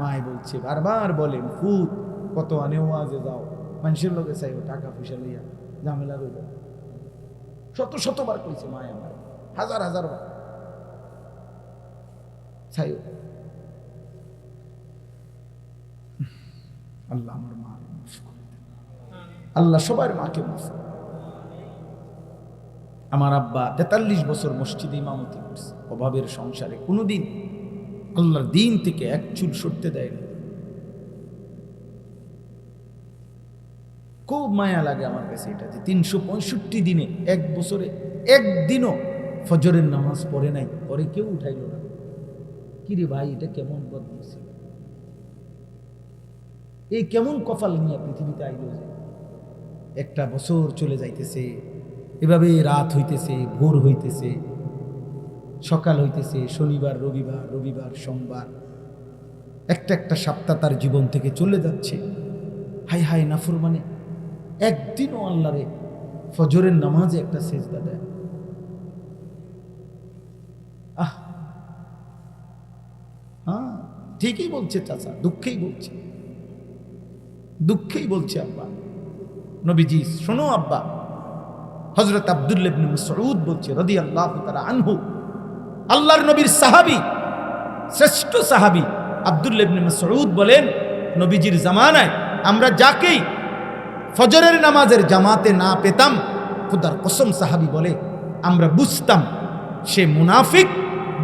মায় বলছে বারবার বলেন ফুত কত আনে ওয়াজে যাও, মানুষের লোকে চাইব টাকা পয়সা লইয়া ঝামেলা রইল। শতবার কইছে মায় আমার, হাজার বার চাইও। আল্লাহ আমার মা মাফ করে দেন, আল্লাহ সবার মাকে মাফ করে। আমার আব্বা 43 বছর মসজিদে ইমামতি করছে, অভাবের সংসারে কোনোদিন আল্লাহর দিন থেকে এক চুল সরতে দেয় না। খুব মায়া লাগে আমার কাছে এটা, যে 365 দিনে এক বছরে একদিনও ফজরের নামাজ পড়ে নাই, পরে কেউ উঠাইল না। কিরে ভাই, এটা কেমন বদনসিব, এই কেমন কপাল নিয়ে পৃথিবীতে আইল যে একটা বছর চলে যাইতেছে, এভাবে রাত হইতেছে, ভোর হইতেছে, সকাল হইতেছে, শনিবার রবিবার, রবিবার সোমবার, একটা সপ্তাহ তার জীবন থেকে চলে যাচ্ছে। হাই হাই নাফরমানে একদিনও আল্লাহরে ফজরের নামাজে একটা সেজদা দেয়। হ্যাঁ ঠিকই বলছে চাচা, দুঃখেই বলছে আব্বা। নবীজি শোনো আব্বা, হযরত আব্দুল্লাহ ইবনে মাসউদ বলছে রাদিয়াল্লাহু তাআলা আনহু, আল্লাহর নবীর সাহাবী, শ্রেষ্ঠ সাহাবী আব্দুল্লাহ ইবনে মাসউদ বলেন, নবীজির জামানায় আমরা যাকেই ফজরের নামাজের জামাতে না পেতাম, খোদার কসম সাহাবী বলে আমরা বুঝতাম সে মুনাফিক,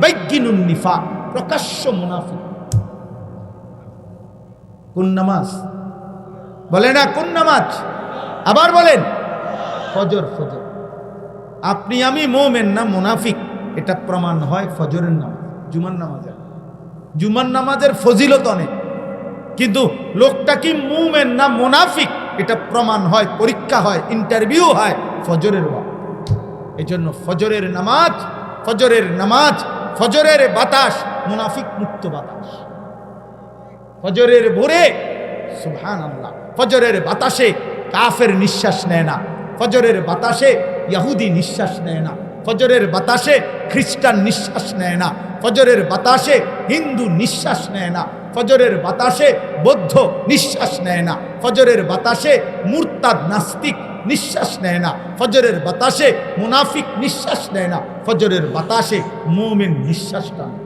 বাইয়িনুন নিফাক, প্রকাশ্য মুনাফিক। কোন নামাজ বলে না, কোন নামাজ আবার বলেন, ফজর। আপনি আমি মুমিন না মুনাফিক, এটা প্রমাণ হয় ফজরের নামাজ, জুমার নামাজের ফজিলত অনেক, কিন্তু লোকটা কি মুমিন না মুনাফিক এটা প্রমাণ হয়, পরীক্ষা হয়, ইন্টারভিউ হয় ফজরের ওয়াক্ত। এই জন্য ফজরের নামাজ, ফজরের বাতাস মুনাফিক মুক্ত বাতাস। ফজরের ভোরে সুবহানাল্লাহ, ফজরের বাতাসে কাফের নিঃশ্বাস নেয় না, ফজরের বাতাসে ইহুদি নিঃশ্বাস নেয় না, ফজরের বাতাসে খ্রিস্টান নিঃশ্বাস নেয় না, ফজরের বাতাসে হিন্দু নিঃশ্বাস নেয় না, ফজরের বাতাসে বৌদ্ধ নিঃশ্বাস নেয় না, ফজরের বাতাসে মুরতাদ নাস্তিক নিঃশ্বাস নেয় না, ফজরের বাতাসে মুনাফিক নিঃশ্বাস নেয় না, ফজরের বাতাসে মুমিন নিঃশ্বাস টানে।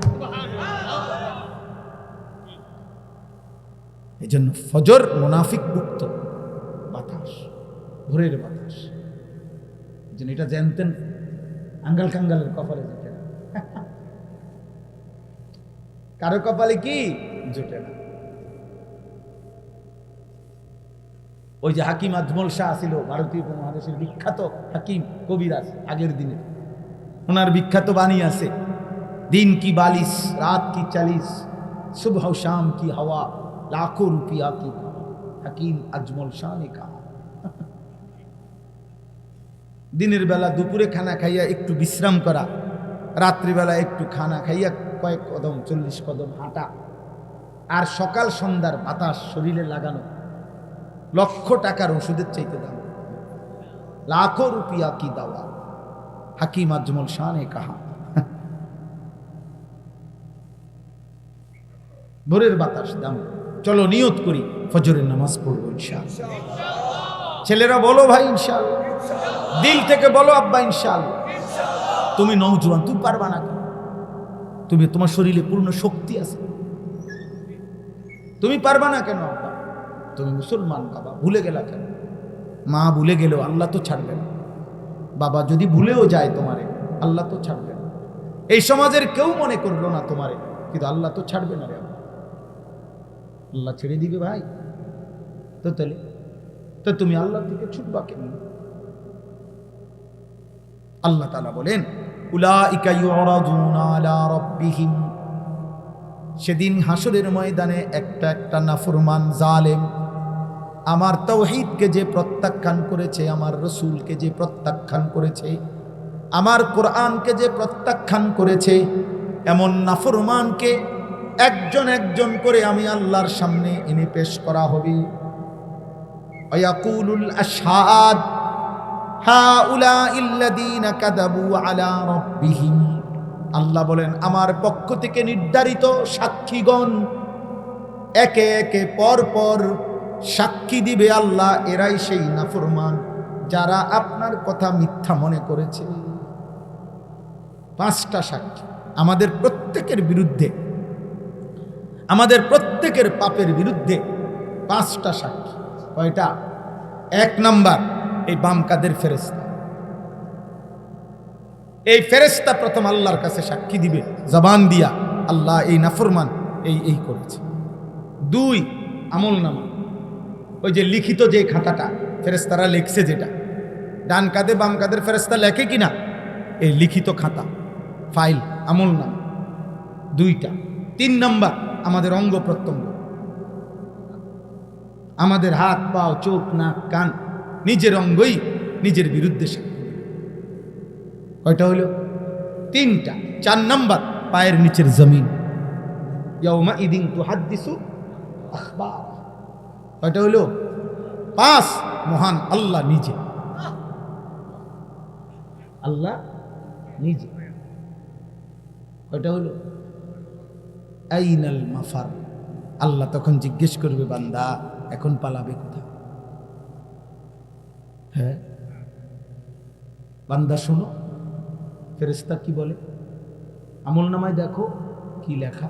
এই জন্য ফজর মুনাফিক মুক্ত বাতাস, ভোরের বাতাস। এটা জানতেন আঙ্গাল কাঙ্গালের কপালে জোটে না, কারো কপালে কি জোটে না। ওই যে হাকিম আজমল শাহ ছিল ভারতীয় উপমহাদেশের বিখ্যাত হাকিম কবিরাজ আগের দিনে, ওনার বিখ্যাত বাণী আছে, দিন কি বালিশ রাত কি চালিশ, সুবহ শাম কি হাওয়া লাখো রুপিয়া কি, হাকিম আজমল শাহ নে কাহা। দিনের বেলা দুপুরে খানা খাইয়া একটু বিশ্রাম করা, রাত্রিবেলা একটু খানা খাইয়া কয়েক কদম 40 কদম হাঁটা, আর সকাল সন্ধ্যার বাতাস শরীরে লাগানো লক্ষ টাকার ওষুধের চাইতে দাম, লাখো রুপিয়া কি দাওয়া, হাকিম আজমল শাহ নে কাহা। ভোরের বাতাস দাম। চলো নিয়ত করি ফজরের নামাজ পড়বো ইনশাআল্লাহ। ছেলেরা বলো ভাই ইনশাআল্লাহ, দিল থেকে বলো আব্বা ইনশাআল্লাহ। তুমি নওজোয়ান, তুমি পারবা না কেন? তুমি, তোমার শরীরে পূর্ণ শক্তি আছে, তুমি পারবা না কেন আব্বা? তুমি মুসলমান বাবা, ভুলে গেলা কেন? মা ভুলে গেলেও আল্লাহ তো ছাড়বে না। বাবা যদি ভুলেও যায় তোমারে, আল্লাহ তো ছাড়বে না। এই সমাজের কেউ মনে করলো না তোমারে, কিন্তু আল্লাহ তো ছাড়বে না রে আব্বা। আল্লাহ ছেড়ে দিবে ভাই? তো তাহলে তো তুমি আল্লাহ থেকে ছুটবা কেন? আল্লাহ তাআলা বলেন উলাইকা ইউরাদুনা আলা রাব্বিহিম, সেদিন হাসরের ময়দানে একটা একটা নাফরমান জালেম আমার তাওহীদকে যে প্রত্যাখ্যান করেছে, আমার রসুলকে যে প্রত্যাখ্যান করেছে, আমার কোরআনকে যে প্রত্যাখ্যান করেছে, এমন নাফরমানকে একজন একজন করে আমি আল্লাহর সামনে এনে পেশ করা হবে। ওয়ায়াকুলুল আশহাদ হাউলাইল্লাযীনা কাযাবু আলা রাব্বিহিম, আল্লাহ বলেন আমার পক্ষ থেকে নির্ধারিত সাক্ষীগণ একে একে পর পর সাক্ষী দিবে আল্লাহ, এরাই সেই নাফরমান যারা আপনার কথা মিথ্যা মনে করেছে। 5টা সাক্ষী আমাদের প্রত্যেকের বিরুদ্ধে, আমাদের প্রত্যেকের পাপের বিরুদ্ধে 5টা সাক্ষী। কয়টা? 1 নাম্বার এই বাম কাদের ফেরেশতা। এই ফেরেশতা প্রথম আল্লাহর কাছে সাক্ষী দিবে জবান দিয়া, আল্লাহ এই নাফরমান এই করেছে। 2 আমলনামা, ওই যে লিখিত যে খাতাটা ফেরেশতারা লিখছে, যেটা ডান কাঁধে বাম কাঁধের ফেরেশতা লেখে কিনা, এই লিখিত খাতা ফাইল আমলনামা 2টা। 3 নাম্বার আমাদের অঙ্গ প্রত্যঙ্গ, আমাদের হাত পাও চোখ নাক কান, নিজের অঙ্গই নিজের বিরুদ্ধে সাক্ষী। কয়টা হইল? 3টা। 4 নাম্বার পায়ের নিচের জমিন, ইয়াউমা ইদিন তুহাদ্দিসু আখবার। কয়টা হইল? 5। মহান আল্লাহ নিজে, আল্লাহ নিজে। কয়টা হইল? আইনাল মাফার, আল্লাহ তখন জিজ্ঞেস করবে বান্দা এখন পালাবে কোথায়? হ্যাঁ বান্দা শোনো, ফেরেশতা কি বলে, আমলনামায় দেখো কি লেখা,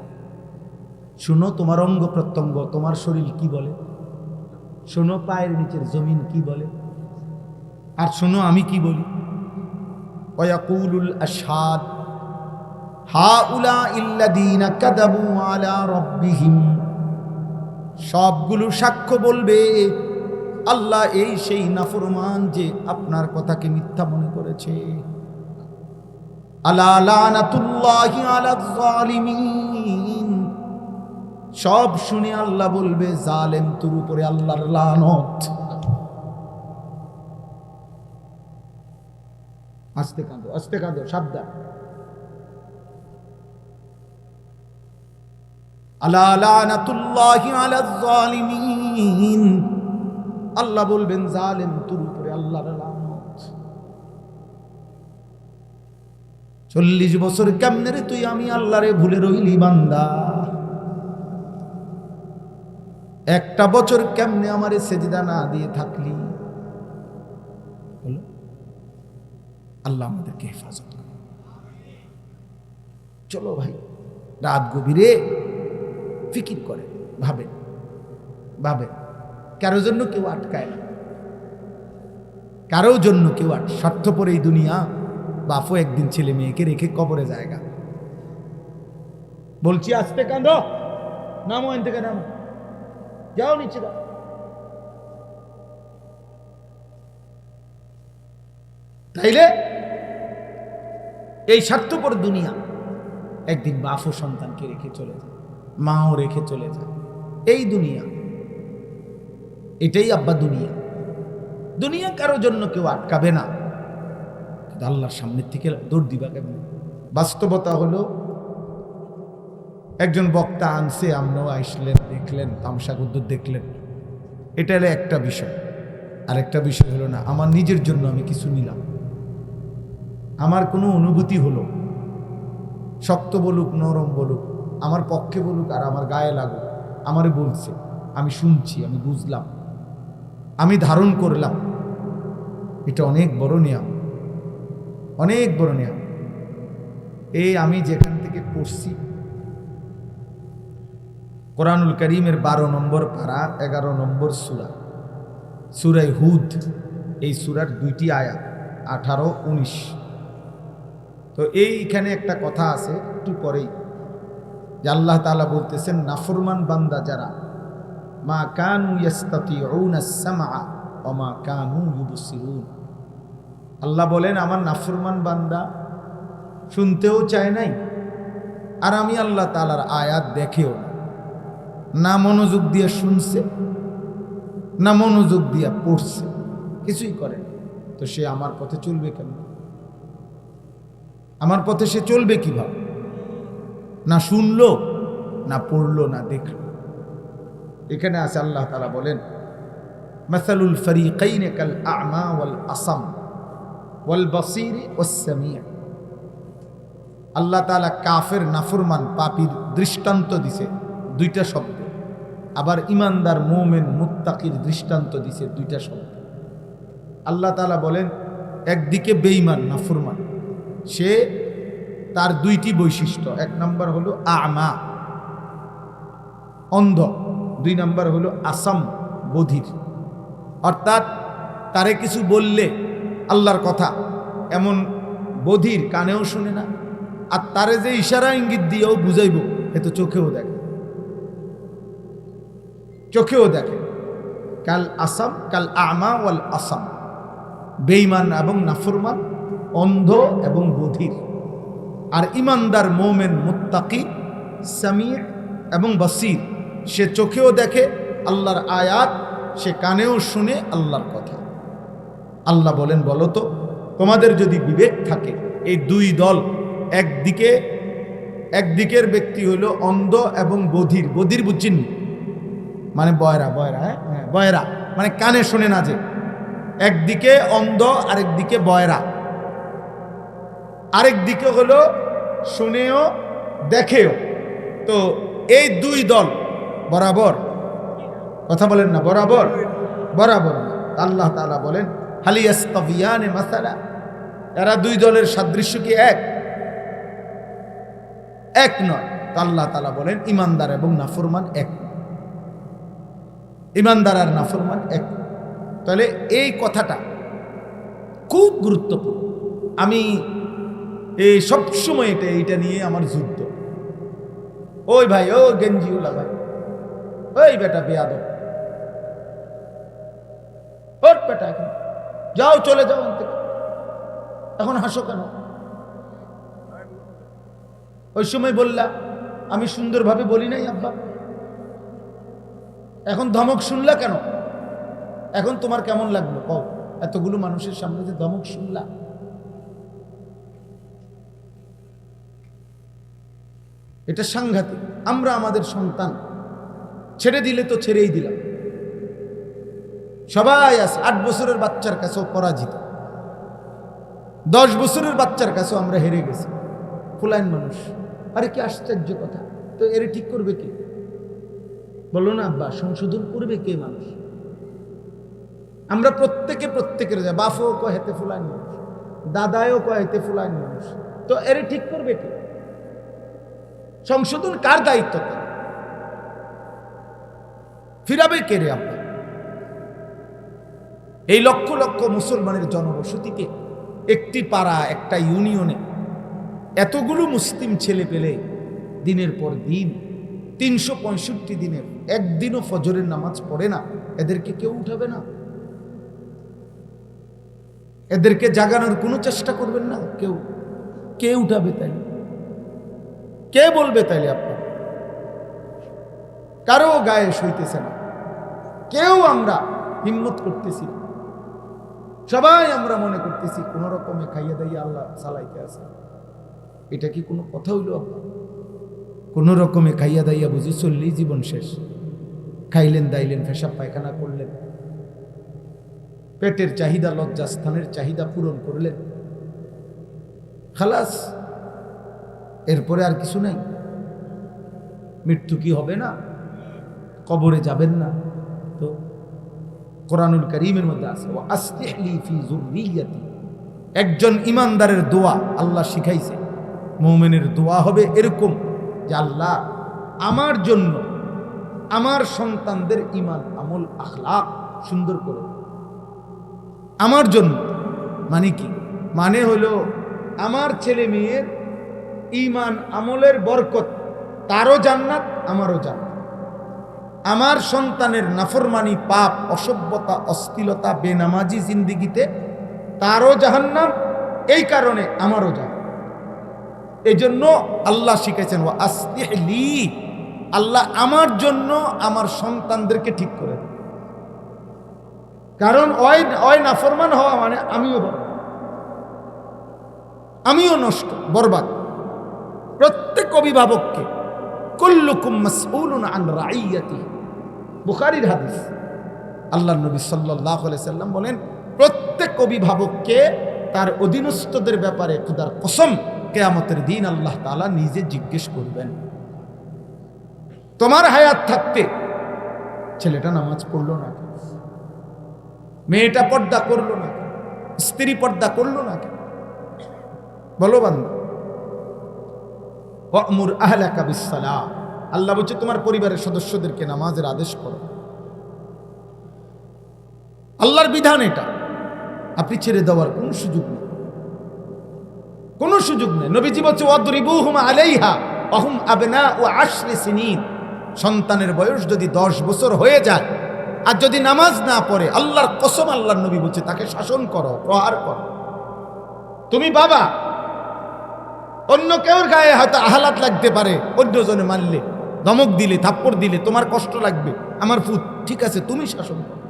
শোনো তোমার অঙ্গ প্রত্যঙ্গ, তোমার শরীর কি বলে, শোনো পায়ের নিচের জমিন কি বলে, আর শোনো আমি কি বলি। ওয়ায়াকুলুল আশহাদ হাউলাইল্লাযীনা কাযাবু আলা রাব্বিহিম, সবগুলো সাক্ষ্য বলবে আল্লাহ এই সেই নাফরমান যে আপনার কথাকে মিথ্যা মনে করেছে। আলা লানাতুল্লাহি আলায যালিমিন, সব শুনে আল্লাহ বলবে জালেম তোর উপরে আল্লাহর লানত। আস্তে কাঁদো, আস্তে কাঁদো, সাবধান। আলা লানাতুল্লাহি আলায যালিমিন, আল্লাহ বলবেন জালেম তোর উপরে আল্লাহর লানত। 40 বছর কেমনে রে তুই আমি আল্লাহরে ভুলে রইলি বান্দা, 1টা বছর কেমনে আমারে সেজদা না দিয়ে থাকলি। বলো, আল্লাহ আমাদেরকে হেফাজত করে। চলো ভাই, রাত গভীরে ফিকির করে, ভাবে ভাবে, কারো জন্য কেউ আটকায় না, কারো জন্য কেউ স্বার্থপর এই দুনিয়া। বাপও একদিন ছেলে মেয়েকে রেখে কবরে জায়গা। বলছি আস্তে কাঁদো, নামো এন থেকে, নামো, যাও নিচে যাও। তাইলে এই স্বার্থপর দুনিয়া একদিন বাপও সন্তানকে রেখে চলে যায়, মাও রেখে চলে যায়। এই দুনিয়া, এটাই আব্বা দুনিয়া। দুনিয়া কারো জন্য কেউ আটকাবে না, আল্লাহর সামনের থেকে দৌড় দিবা কেমন? বাস্তবতা হলো একজন বক্তা আনছে, আমরাও আসলেন, দেখলেন, তামসাগদ্দ দেখলেন, এটা হলো একটা বিষয়। আর একটা বিষয় হলো না আমার নিজের জন্য আমি কিছু নিলাম, আমার কোনো অনুভূতি হলো, শক্ত বলুক নরম বলুক, আমার পক্ষে বলুক আর আমার গায়ে লাগুক, আমারে বলছে, আমি শুনছি, আমি বুঝলাম, আমি ধারণ করলাম, এটা অনেক বড় নিয়ম, অনেক বড় নিয়ম। এই আমি যেখান থেকে পড়ছি কোরআনুল কারীমের 12 নম্বর পারা 11 নম্বর সূরা, সূরা হুদ। এই সূরার 2টি আয়াত 18-19। তো এইখানে একটা কথা আছে একটু পরেই, যে আল্লাহ তাআলা বলতেছেন নাফরমান বান্দা যারা, মা কানু ইয়াস্তাতিউনা আস-সামআ ওয়া মা কানু ইউবসিরুন। আল্লাহ বলেন আমার নাফরমান বান্দা শুনতেও চায় নাই, আর আমি আল্লাহ তাআলার আয়াত দেখেও না, মনোযোগ দিয়ে শুনছে না মনোযোগ দিয়ে পড়ছে, কিছুই করে। তো সে আমার পথে চলবে কেন? আমার পথে সে চলবে কিভাবে? না শুনলো, না পড়লো, না দেখলো। এখানে আছে আল্লাহ তাআলা বলেন মাসালুল ফরিকাইন কাল আ'মা ওয়াল আসাম ওয়াল বাসীর ওয়াস সামি'। আল্লাহ তাআলা কাফের, নাফরমান, পাপীর দৃষ্টান্ত দিছে 2টা শব্দ, আবার ইমানদার, মুমিন, মুত্তাকির দৃষ্টান্ত দিছে 2টা শব্দ। আল্লাহ তাআলা বলেন একদিকে বেঈমান, নাফরমান, সে তার 2টি বৈশিষ্ট্য, 1 নাম্বার হলো আ'মা, অন্ধ, 2 নাম্বার হলো আসাম, বধির। অর্থাৎ তারে কিছু বললে আল্লাহর কথা, এমন বধির, কানেও শুনে না, আর তারে যে ইশারা ইঙ্গিত দিয়েও বুঝাইব, এ তো চোখেও দেখে, চোখেও দেখে। কাল আসাম, কাল আ'মা ওয়াল আসাম, বেঈমান এবং নাফরমান, অন্ধ এবং বধির। আর ইমানদার, মুমিন, মুত্তাকি, সামি' এবং বাসীর, সে চোখেও দেখে আল্লাহর আয়াত, সে কানেও শুনে আল্লাহর কথা। আল্লাহ বলেন বলো তো তোমাদের যদি বিবেক থাকে, এই 2 দল, একদিকের ব্যক্তি হলো অন্ধ এবং বধির। বধির বুঝছেন মানে বয়রা, হ্যাঁ, বয়রা মানে কানে শোনে না, যে একদিকে অন্ধ আরেকদিকে বয়রা, আরেকদিকে হলো শুনেও দেখেও। তো এই 2 দল বরাবর, কথা বলেন না, বরাবর, বরাবর। আল্লাহ তাআলা বলেন হাল ইয়াস্তাবিয়ানে মাসালা, এরা 2 দলের সাদৃশ্য কি এক নয়। আল্লাহ তাআলা বলেন ইমানদার এবং নাফরমান এক, ইমানদার আর নাফরমান এক। তাহলে এই কথাটা খুব গুরুত্বপূর্ণ। আমি এই সবসময় এইটা নিয়ে আমার যুদ্ধ। ওই ভাই, ও গেঞ্জিওলা ভাই, ওই বেটা বেয়াদব, ওর বেটা, এখন যাও, চলে যাও থেকে, এখন হাসো কেন? ওই সময় বললা আমি সুন্দরভাবে বলি নাই আব্বা, এখন ধমক শুনলা কেন? এখন তোমার কেমন লাগলো কও? এতগুলো মানুষের সামনে যে ধমক শুনলা। এটা সাংঘাতিক। আমরা আমাদের সন্তান ছেড়ে দিলে তো ছেড়েই দিলাম, সবাই আছে। 8 বছরের বাচ্চার কাছেও পরাজিত, 10 বছরের বাচ্চার কাছেও আমরা হেরে গেছি। ফুলাইন মানুষ, আরে কি আশ্চর্য কথা! তো এর ঠিক করবে কে? বলো না আব্বা, সংশোধন করবে কে? মানুষ। আমরা প্রত্যেকের যায়, বাপও কয় হেতে ফুলাইন মানুষ, দাদায়ও কয় হেতে ফুলাইন মানুষ, তো এর ঠিক করবে কে? সংশোধন কার দায়িত্ব? ফিরাবে কে রে আব্বা? এই লক্ষ লক্ষ মুসলমানের জনবসতিতে, একটি পাড়া, একটা ইউনিয়নে এতগুলো মুসলিম ছেলে পেলে দিনের পর দিন 365 দিনের একদিনও ফজরের নামাজ পড়ে না, এদেরকে কেউ উঠাবে না? এদেরকে জাগানোর কোনো চেষ্টা করবেন না। কেউ কে উঠাবে তাইলে? কে বলবে তাইলে? আপনার কারো গায়ে সইতেছে না, কেউ আমরা হিম্মত করতেছি না। সবাই আমরা মনে করতেছি কোন রকমে খাইয়া দাইয়া আল্লাহ চালাইতে আছে। এটা কি কোনো কথা হইল? আপনার কোন রকমে খাইয়া দাইয়া বুঝি চললেই জীবন শেষ। খাইলেন দাইলেন, পেশাব পায়খানা করলেন, পেটের চাহিদা, লজ্জাস্থানের চাহিদা পূরণ করলেন, খালাস, এরপরে আর কিছু নাই। মৃত্যু কি হবে না? কবরে যাবেন না তো? কোরআনুল কারীমের মধ্যে আছে, ওয়া আসলিহলি ফি যুররিয়াতি। একজন ইমানদারের দোয়া আল্লাহ শিখাইছে। মুমিনের দোয়া হবে এরকম যে, আল্লাহ আমার জন্য আমার সন্তানদের ঈমান, আমল, আখলাক সুন্দর করে। আমার জন্য মানে কি? মানে হলো আমার ছেলে মেয়ের ঈমান আমলের বরকত, তারও জান্নাত, আমারও জান্নাত। আমার সন্তানের নাফরমানি, পাপ, অসভ্যতা, অশ্লীলতা, বেনামাজি জিন্দিগিতে তারও জাহান্নাম, এই কারণে আমারও জাহান্নাম। এই জন্য আল্লাহ শিখেছেন, ওয়া আসলিহলি, আল্লাহ আমার জন্য আমার সন্তানদেরকে ঠিক করে। কারণ ওই নাফরমান হওয়া মানে আমিও নষ্ট, বরবাদ। প্রত্যেক অভিভাবককে, কুল্লুকুম মাসউলুন আন রাইয়াতিহি, বুখারীর হাদিস। আল্লাহর নবী সাল্লাল্লাহু আলাইহি সাল্লাম বলেন, প্রত্যেক অভিভাবককে তার অধীনস্থদের ব্যাপারে খোদার কসম কিয়ামতের দিন আল্লাহ তাআলা নিজে জিজ্ঞেস করবেন। তোমার হায়াত থাকতে ছেলেটা নামাজ পড়লো না, মেয়েটা পর্দা করলো না, স্ত্রী পর্দা করলো না, বলো বান্দা। ওয়া'মুর আহলাকা বিস-সালাহ, আল্লাহ বলছে তোমার পরিবারের সদস্যদেরকে নামাজের আদেশ করো। আল্লাহর বিধান এটা, আপনি ছেড়ে দেওয়ার কোনো সুযোগ নেই, কোনো সুযোগ নেই। নবীজি বলছে, ওয়াদরিবুহুম আলাইহা ওয়া হুম আবনাউ 10 সিনিন। সন্তানের বয়স যদি 10 বছর হয়ে যায় আর যদি নামাজ না পড়ে, আল্লাহর কসম, আল্লাহর নবী বলছে তাকে শাসন করো, প্রহার করো। তুমি বাবা, অন্য কেউর গায়ে হয়তো আহলাত লাগতে পারে, অন্যজনে মারলে, ধমক দিলে, থাপ্পড় দিলে তোমার কষ্ট লাগবে, আমার ফুট, ঠিক আছে, তুমি শাসন করো।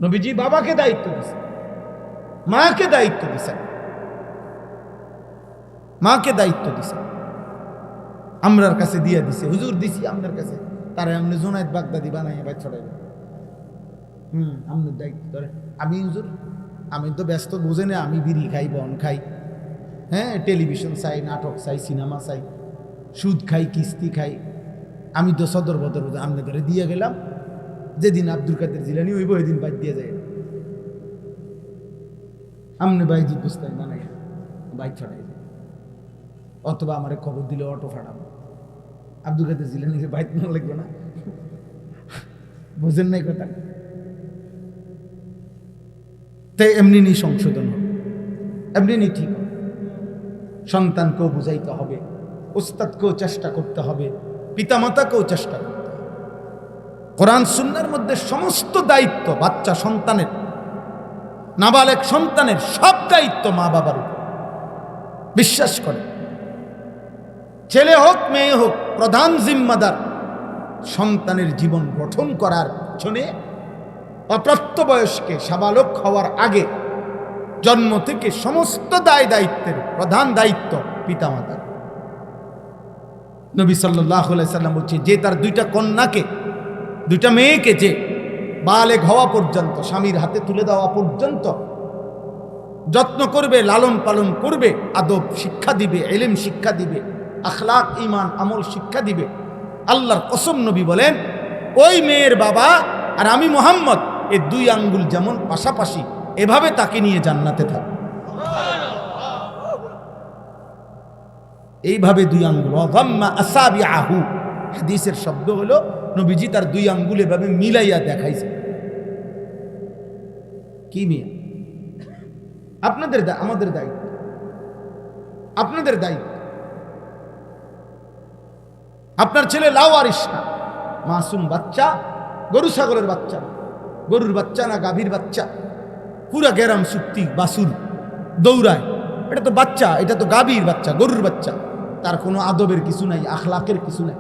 নবীজি বাবাকে দায়িত্ব দিছে, মাকে দায়িত্ব দিছে, মাকে দায়িত্ব দিছে, আমরার কাছে দিয়ে দিছে। হুজুর দিছি আপনার কাছে, তারা এমনি জুনায়েদ বাগদাদি বানাইয়া বাইর ছড়াইবে। আপনার দায়িত্ব ধরে। আমি হুজুর, আমি তো ব্যস্ত, বুঝে না, আমি বিড়ি খাই, বন খাই, হ্যাঁ, টেলিভিশন চাই, নাটক চাই, সিনেমা চাই, সুদ খাই, কিস্তি খাই। আমি তো সদর বদর আমনে ধরে দিয়ে গেলাম, যেদিন আব্দুল কাদের জিলানী হইব ওই দিন বাদ দিয়ে যায়। আমনে বাইজি বুঝতাই বানাই বাইক ছড়াই, অথবা আমারে খবর দিলে অটো ফাটাবো। আব্দুল কাদের জিলানীকে বাইক না লাগবে না, বুঝেন নাই কথা? তাই এমনি নি সংশোধন হবে, এমনি নি ঠিক হবে। সন্তানকেও বুঝাইতে হবে, উস্তাদকেও চেষ্টা করতে হবে, পিতামাতাকেও চেষ্টা করতে হবে। কোরআন সুন্নাহর মধ্যে সমস্ত দায়িত্ব বাচ্চা সন্তানের, নাবালেগ সন্তানের সব দায়িত্ব মা বাবার উপর। বিশ্বাস করে, ছেলে হোক মেয়ে হোক, প্রধান জিম্মাদার সন্তানের জীবন গঠন করার পিছনে অপ্রাপ্তবয়স্কে সাবালক হওয়ার আগে জন্ম থেকে সমস্ত দায় দায়িত্বের প্রধান দায়িত্ব পিতামাতার। নবী সাল্লাল্লাহু আলাইহি সাল্লাম বলছে, যে তার দুইটা কন্যাকে, দুইটা মেয়েকে যে বালেগ হওয়া পর্যন্ত, স্বামীর হাতে তুলে দেওয়া পর্যন্ত যত্ন করবে, লালন পালন করবে, আদব শিক্ষা দিবে, ইলম শিক্ষা দিবে, আখলাক, ঈমান, আমল শিক্ষা দিবে, আল্লাহর কসম নবী বলেন, ওই মেয়ের বাবা আর আমি মুহাম্মদ এই দুই আঙ্গুল যেমন পাশাপাশি, এভাবে তাকে নিয়ে জান্নাতে থাকবে। এইভাবে দুই আঙ্গুল, ওয়াযাম্মা আসাবিআহু, হাদিসের শব্দ হলো নবীজি তার দুই আঙ্গুল এভাবে মিলাইয়া দেখাইছে। কি মিয়া? আপনাদের আমাদের দায়িত্ব, আপনাদের দায়িত্ব। আপনার ছেলে লাওয়ারিস না, মাসুম বাচ্চা, গরু ছাগলের বাচ্চা, গরুর বাচ্চা না, গাভীর বাচ্চা, পুরা গ্যারাম চুক্তি বাসুর দৌড়ায়, এটা তো বাচ্চা, এটা তো গাভীর বাচ্চা, গরুর বাচ্চা, তার কোনো আদবের কিছু নাই, আখলাকের কিছু নাই,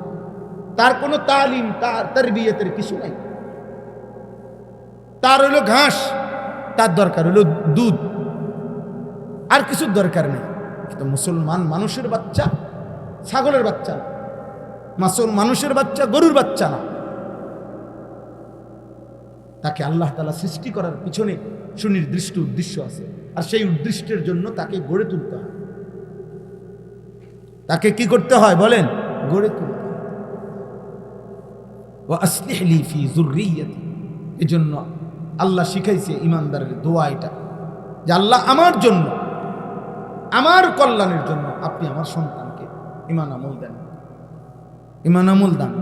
তার কোনো তালিম তার তারবিয়তের কিছু নাই। তার হইলো ঘাস, তার দরকার হইলো দুধ, আর কিছুর দরকার নেই। কিন্তু মুসলমান মানুষের বাচ্চা ছাগলের বাচ্চা না, মানুষের বাচ্চা গরুর বাচ্চা না। তাকে আল্লাহ তাআলা সৃষ্টি করার পিছনে সুনির্দিষ্ট উদ্দেশ্য আছে, আর সেই উদ্দেশ্যের জন্য তাকে গড়ে তুলতে হয়। তাকে কি করতে হয় বলেন? গড়ে তুলতে হয়। ওয়া আসলিহ লি ফি যুররিয়্যাতি, এজন্য আল্লাহ শিখাইছে ইমানদারের দোয়া এটা, যে আল্লাহ আমার জন্য, আমার কল্যাণের জন্য আপনি আমার সন্তানকে ঈমান আমল দেন, ঈমান আমল দান।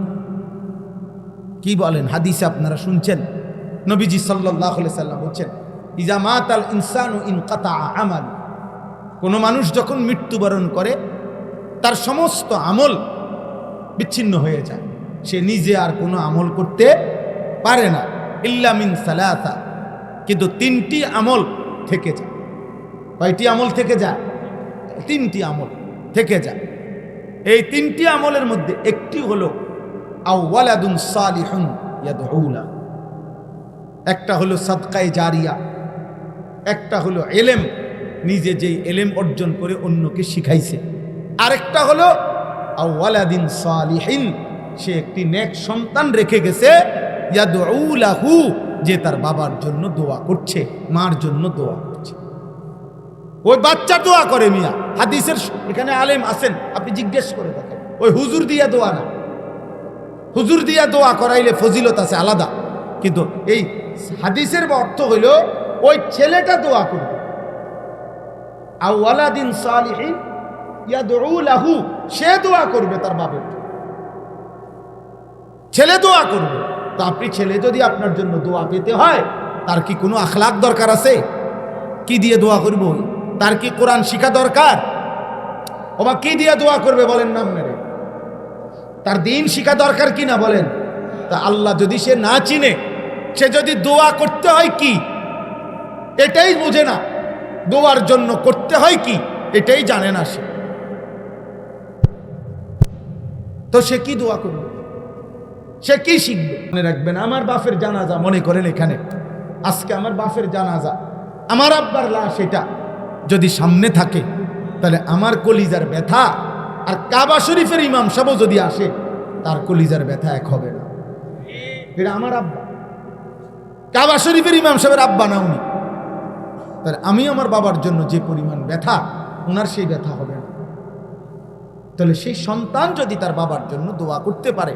কি বলেন? হাদিসে আপনারা শুনছেন, নবীজি সাল্লাল্লাহু আলাইহি সাল্লাম বলেন, ইজা মাতাল ইনসানু ইনকাতা আমালু, কোন মানুষ যখন মৃত্যুবরণ করে তার সমস্ত আমল বিচ্ছিন্ন হয়ে যায়, সে নিজে আর কোনো আমল করতে পারে না। ইল্লা মিন সালাসা, কিন্তু তিনটি আমল থেকে যায়। কয়টি আমল থেকে যায়? তিনটি আমল থেকে যায়। এই তিনটি আমলের মধ্যে একটি হলো আও ওয়ালাদুন সালিহুন ইয়াদউ লাহু, একটা হলো সাদকায়ে জারিয়া, একটা হলো ইলম, নিজে যেই ইলম অর্জন করে অন্যকে শিখাইছে, আরেকটা হলো আও ওয়ালাদিন সালিহিন, সে একটি নেক সন্তান রেখে গেছে, ইয়াদউ লাহু, যে তার বাবার জন্য দোয়া করছে, মার জন্য দোয়া করছে। ওই বাচ্চা দোয়া করে মিয়া, হাদিসের এখানে আলেম আছেন, আপনি জিজ্ঞেস করে দেখেন, ওই হুজুর দিয়া দোয়া না। হুজুর দিয়া দোয়া করাইলে ফজিলত আছে আলাদা, কিন্তু এই হাদিসের অর্থ হইল ওই ছেলেটা দোয়া করবে। আও ওয়ালাদিন সালিহিন ইয়াদউ লাহু, সে দোয়া করবে তার বাবার জন্য, ছেলে দোয়া করবে। তো আপনি ছেলে যদি আপনার জন্য দোয়া পেতে হয়, তার কি কোনো আখলাক দরকার আছে? কি দিয়ে দোয়া করব? তার কি কোরআন শিখা দরকার? ওবা কি দিয়ে দোয়া করবে বলেন না আপনারে? তার দিন শিখা দরকার কি না বলেন? তা আল্লাহ যদি সে না চিনে, সে যদি দোয়া করতে হয় কি এটাই বোঝে না, দোয়ার জন্য করতে হয় কি এটাই জানে না সে, তো সে কি দোয়া করবে? সে কি শিখবে? মনে রাখবেন, আমার বাপের জানাজা, মনে করেন এখানে আজকে আমার বাপের জানাজা, আমার আব্বার লাশ, এটা যদি সামনে থাকে, তাহলে আমার কলিজার ব্যথা আর কাবা শরীফের ইমাম সাহেব যদি আসে, তার কলিজার ব্যথা এক হবে না। এটা আমার আব্বা, কাবা শরীফের ইমাম সাহেবের আব্বা না উনি, তাহলে আমি আমার বাবার জন্য যে পরিমাণ ব্যথা, ওনার সেই ব্যথা হবে না। তাহলে সেই সন্তান যদি তার বাবার জন্য দোয়া করতে পারে,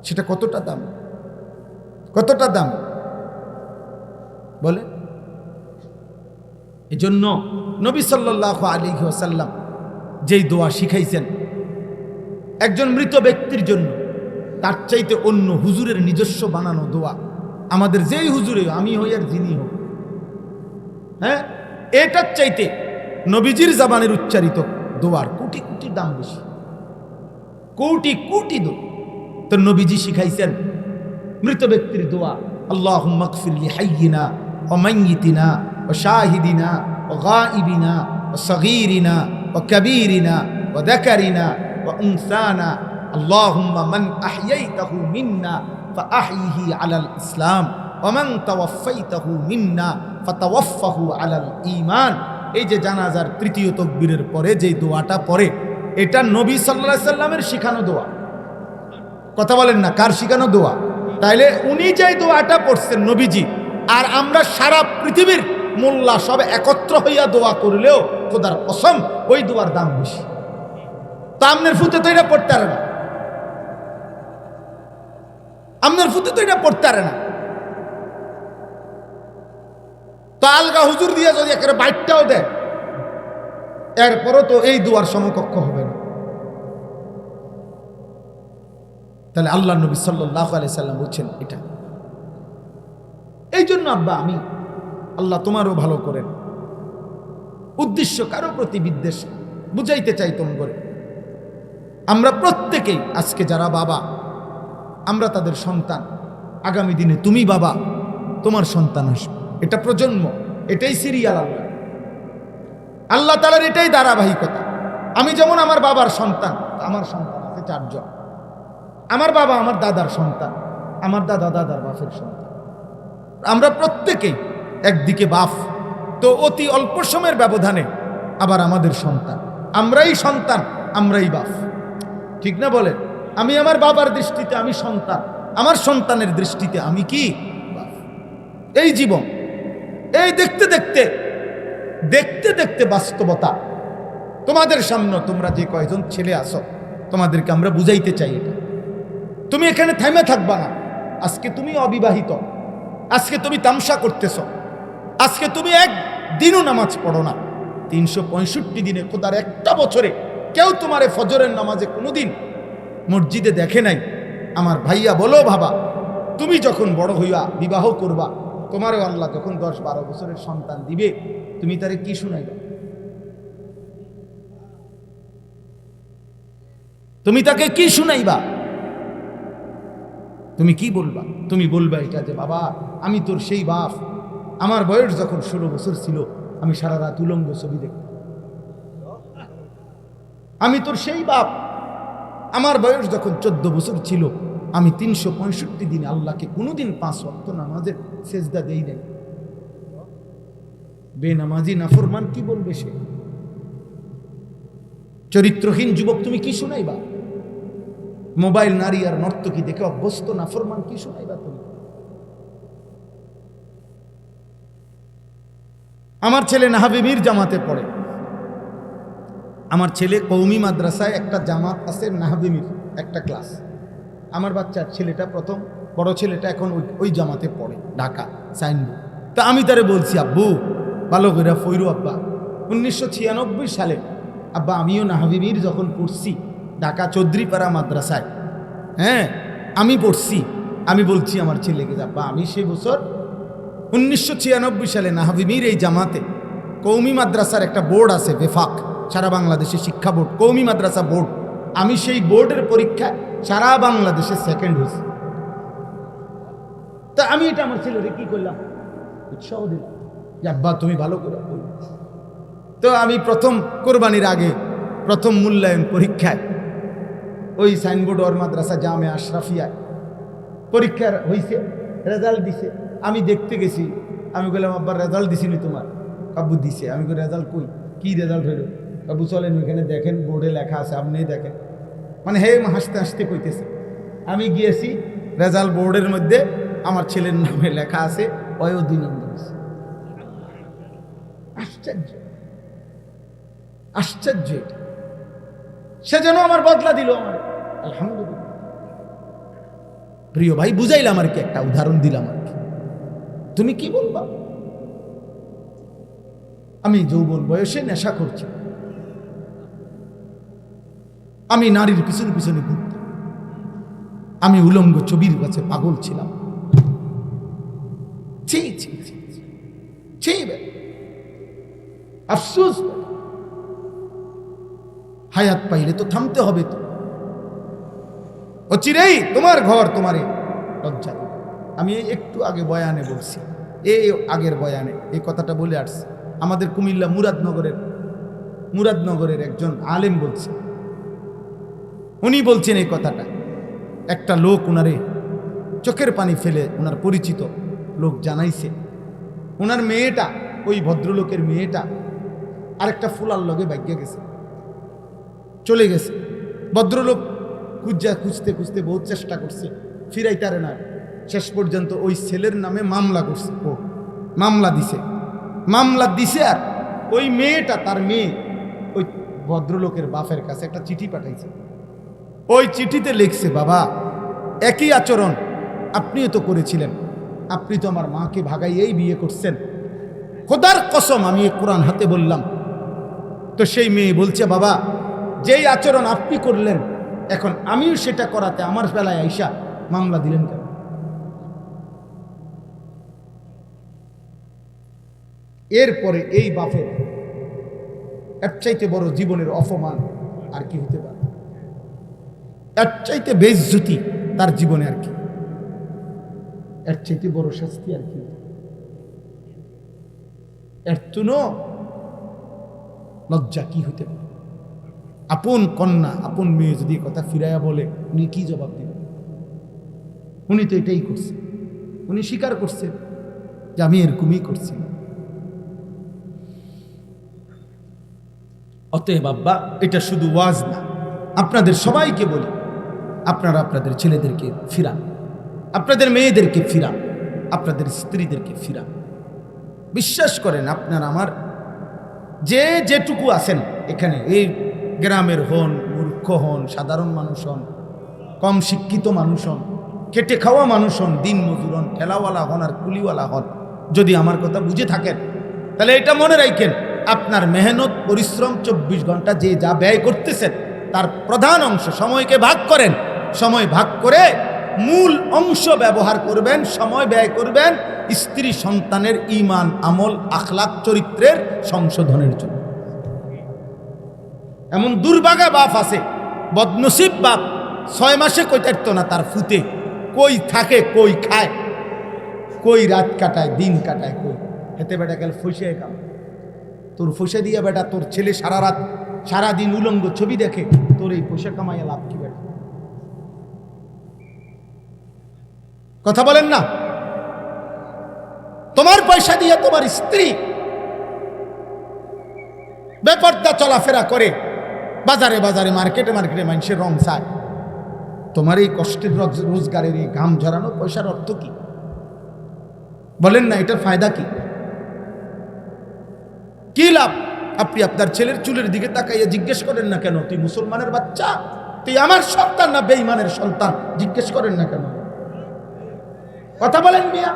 সেটা কতটা দাম, কতটা দাম বলে। এই জন্য নবী সাল্লাল্লাহু আলাইহি ওয়াসাল্লাম যেই দোয়া শিখাইছেন একজন মৃত ব্যক্তির জন্য, তার চাইতে অন্য হুজুরের নিজস্ব বানানো দোয়া, আমাদের যেই হুজুরে, আমি হই আর যিনি হোক, হ্যাঁ, এটার চাইতে নবীজির জবানের উচ্চারিত দোয়ার কোটি কোটি দাম বেশি, কোটি কোটি দোয়া। তো নবীজি শিখাইছেন মৃত ব্যক্তির দোয়া, আল্লাহুম্মা গফির লি হাইয়িনা ওয়া মাইয়িতিনা ওয়া শাহিদিনা ওয়া গায়িবিনা ওয়া সগীরিনা ওয়া কাবীরিনা ওয়া যাকারিনা ওয়া উনসানা, আল্লাহুম্মা মান আহইয়াইতাহু মিন্না ফাআহইহি আলাল ইসলাম ওয়া মান তাওয়াফাইতাহু মিন্না ফাতাওয়াফাহু আলাল ঈমান। এই যে জানাজার তৃতীয় তাকবীরের পরে যে দোয়াটা পড়ে, এটা নবী সাল্লাল্লাহু আলাইহি সাল্লামের শিখানো দোয়া। কথা বলেন না, কার শিখানো দোয়া? তাইলে উনি যে দোয়াটা পড়ছেন নবীজি, আর আমরা সারা পৃথিবীর মোল্লা সব একত্র হইয়া দোয়া করলেও খোদার কসম ওই দোয়ার দাম বেশি। তা আমনের ফুতে তো এটা পড়তে পারে না, আমনের ফুতে তো এটা পড়তে পারে না। তো আলগা হুজুর দিয়া যদি একেবারে বাইকটাও দেয়, এরপরও তো এই দোয়ার সমকক্ষ হবে না। তাহলে আল্লাহ নবী সাল্লাল্লাহু আলাইহি সাল্লাম বলছেন এটা। এই জন্য আব্বা, আমি আল্লাহ তোমারও ভালো করেন, উদ্দেশ্য কারো প্রতি বিদ্বেষ বুঝাইতে চাইতাম করে, আমরা প্রত্যেকেই আজকে যারা বাবা, আমরা তাদের সন্তান, আগামী দিনে তুমি বাবা, তোমার সন্তান আসবে। এটা প্রজন্ম, এটাই সিরিয়াল। আল্লাহ আল্লাহ তাআলার এটাই ধারাবাহিকতা। আমি যেমন আমার বাবার সন্তান, আমার সন্তান আছে 4 জন। আমার বাবা আমার দাদার সন্তান, আমার দাদা দাদার বাপের সন্তান। আমরা প্রত্যেকেই একদিকে বাপ, তো অতি অল্প সময়ের ব্যবধানে আবার আমাদের সন্তান। আমরাই সন্তান, আমরাই বাপ, ঠিক না বলেন? আমি আমার বাবার দৃষ্টিতে আমি সন্তান, আমার সন্তানের দৃষ্টিতে আমি কি বাপ। এই জীবন, এই দেখতে দেখতে দেখতে দেখতে বাস্তবতা তোমাদের সামনে। তোমরা যে কয়জন ছেলে আসো, তোমাদেরকে আমরা বুঝাইতে চাই এটা। তুমি এখানে থেমে থাকবা না। আজকে তুমি অবিবাহিত, আজকে তুমি তামসা করতেছ, আজকে তুমি একদিনও নামাজ পড়ো না। 365 দিনে, খোদার একটা বছরে কেউ তোমারে ফজরের নামাজে কোনোদিন মসজিদে দেখে নাই। আমার ভাইয়া বলো বাবা, তুমি যখন বড় হইয়া বিবাহ করবা, তোমারও আল্লাহ যখন 10-12 বছরের সন্তান দিবে, তুমি তারে কি শুনাইবা? তুমি তাকে কি শুনাইবা? তুমি কি বলবা? তুমি বলবা এটা যে বাবা, আমি তোর সেই বাপ, আমার বয়স যখন 16 বছর ছিল আমি সারা রাত উলঙ্গ ছবি দেখতাম। আমি তোর সেই বাপ, আমার বয়স যখন 14 বছর ছিল আমি 365 দিন আল্লাহকে কোনোদিন 5 ওয়াক্ত নামাজের সেজদা দেই নাই। বেনামাজি নাফরমান কি বলবে সে? চরিত্রহীন যুবক তুমি কি শুনাইবা? মোবাইল, নারী আর নর্তকী দেখে অভ্যস্ত নাফরমান কি শুনাইবা তুমি? আমার ছেলে নাহাবিমির জামাতে পড়ে। আমার ছেলে কওমি মাদ্রাসায় একটা জামাত আছে, নাহাবিমির একটা ক্লাস। আমার বাচ্চার ছেলেটা প্রথম, বড় ছেলেটা এখন ওই জামাতে পড়ে, ঢাকা সাইনবোর্ড। তা আমি তারে বলছি, আব্বু ভালো করে ফইরু আব্বা। 1996 সালে আব্বা আমিও নাহাবিমির যখন পড়ছি ঢাকা চৌধুরীপাড়া মাদ্রাসায়, হ্যাঁ আমি পড়ছি। আমি বলছি আমার ছেলেকে, আব্বা আমি সেই বছর 1996 সালে নাহাবিমির এই জামাতে, কওমি মাদ্রাসার একটা বোর্ড আছে বেফাক, সারা বাংলাদেশে শিক্ষা বোর্ড, কওমি মাদ্রাসা বোর্ড, আমি সেই বোর্ডের পরীক্ষায় সারা বাংলাদেশে সেকেন্ড হয়েছি। তা আমি এটা আমার ছেলেরে কি করলাম, উৎসাহ দিলাম যে আব্বা তুমি ভালো করে পড়ো। তো আমি প্রথম কোরবানির আগে প্রথম মূল্যায়ন পরীক্ষায় ওই সাইনবোর্ড ওর মাদ্রাসা জামে আশরাফিয়ায় পরীক্ষার হয়েছে, রেজাল্ট দিছে। আমি দেখতে গেছি, আমি বললাম আব্বা রেজাল্ট দিছিনি তোমার? আব্বু দিছে। আমি বলি রেজাল্ট কই, কি রেজাল্ট হইল? আব্বু চলেন ওইখানে দেখেন, বোর্ডে লেখা আছে, আপনি দেখেন। মানে হে হাসতে হাসতে কইতেছে। আমি গিয়েছি, রেজাল্ট বোর্ডের মধ্যে আমার ছেলের নামে লেখা আছে অয় 2 নম্বর। আশ্চর্য, আশ্চর্য। সে যেন আমার বদলা দিল আমার, আলহামদুলিল্লাহ। প্রিয় ভাই, বুঝাইলাম আর কি, একটা উদাহরণ দিলাম আর কি। তুমি কি বলবা? আমি যৌবন বয়সে নেশা করছি, আমি নারীর পিছনে পিছনে ঘুরতাম, আমি উলঙ্গ ছবির কাছে পাগল ছিলাম। ছি ছি ছি ছি, আফসোস। হায়াত পাইলে তো থামতে হবে, তো অচিরেই তোমার ঘর তোমারে লজ্জা দিবে। আমি একটু আগে বয়ানে বলছি, এই আগের বয়ানে এই কথাটা বলে আসছি। আমাদের কুমিল্লা মুরাদনগরের একজন আলেম বলছে, উনি বলছেন এই কথাটা। একটা লোক উনারে চোখের পানি ফেলে, ওনার পরিচিত লোক জানাইছে, ওনার মেয়েটা, ওই ভদ্রলোকের মেয়েটা আরেকটা ফুলার লগে ভাগ্যে গেছে, চলে গেছে। ভদ্রলোক খুঁজতে খুঁজতে বহুত চেষ্টা করছে, ফিরাইতারে না। শেষ পর্যন্ত ওই ছেলের নামে মামলা করছে, ও মামলা দিছে। আর ওই মেয়েটা, তার মেয়ে, ওই ভদ্রলোকের বাপের কাছে একটা চিঠি পাঠাইছে। ওই চিঠিতে লিখছে, বাবা একই আচরণ আপনিও তো করেছিলেন, আপনি তো আমার মাকে ভাগাইয়েই বিয়ে করছেন, খোদার কসম আমি কোরআন হাতে বললাম। তো সেই মেয়ে বলছে, বাবা যেই আচরণ আপনি করলেন, এখন আমিও সেটা করাতে আমার বেলায় আইসা মামলা দিলেন কেন? এরপরে এই বাপের এর চাইতে বড় জীবনের অপমান আর কি হতে পারে? এর চাইতে বেইজ্জতি তার জীবনে আর কি? এর চাইতে বড় শাস্তি আর কি? এর তুনো লজ্জা কি হইতে পারে? আপন কন্যা আপন মেয়ে যদি কথা ফিরাইয়া বলে উনি কি জবাব দিবেন? উনি তো এটাই করছে, উনি স্বীকার করছে যে আমি এরকমই করছি। অতএব আব্বা, এটা শুধু ওয়াজ না, আপনাদের সবাইকে বলি, আপনারা আপনাদের ছেলেদেরকে ফিরান, আপনাদের মেয়েদেরকে ফিরান, আপনাদের স্ত্রীদেরকে ফিরান। বিশ্বাস করেন, আপনারা আমার যে যেটুকু আছেন এখানে, এই গ্রামের হন, মূর্খ হন, সাধারণ মানুষ হন, কম শিক্ষিত মানুষ হন, খেটে খাওয়া মানুষ হন, দিন মজুর হন, ঠেলাওয়ালা হন আর কুলিওয়ালা হন, যদি আমার কথা বুঝে থাকেন তাহলে এটা মনে রাখেন, আপনার মেহনত পরিশ্রম 24 ঘন্টা যে যা ব্যয় করতেছেন তার প্রধান অংশ সময়কে ভাগ করেন, সময় ভাগ করে মূল অংশ ব্যবহার করবেন, সময় ব্যয় করবেন স্ত্রী সন্তানের ঈমান আমল আখলাক চরিত্রের সংশোধনের জন্য। এমন দুর্ভাগা বাপ আছে, বদনসিব বাপ, 6 মাসে কইতারতো না তার ফুতে কই থাকে, কই খায়, কই রাত কাটায়, দিন কাটায়, কই হেতে বেটা গেল ফসে কাম। তোর ফসে দিয়া বেটা তোর ছেলে সারা রাত সারাদিন উলঙ্গ ছবি দেখে, তোর এই পয়সা কামাইয়া লাভ কি বেটা? কথা বলেন না? তোমার পয়সা দিয়ে তোমার স্ত্রী বেপর্দা চলাফেরা করে, বাজারে বাজারে মার্কেটে মার্কেটে মানুষের রং চায়, তোমার এই কষ্টের রোজগারের এই ঘাম ঝরানো পয়সার অর্থ কি? বলেন না, এটার ফায়দা কি? কি লাভ? আপনি আপনার ছেলের চুলের দিকে তাকাইয়া জিজ্ঞেস করেন না কেন তুই মুসলমানের বাচ্চা, তুই আমার সন্তান না বেঈমানের সন্তান? জিজ্ঞেস করেন না কেন? কথা বলেন মিয়া,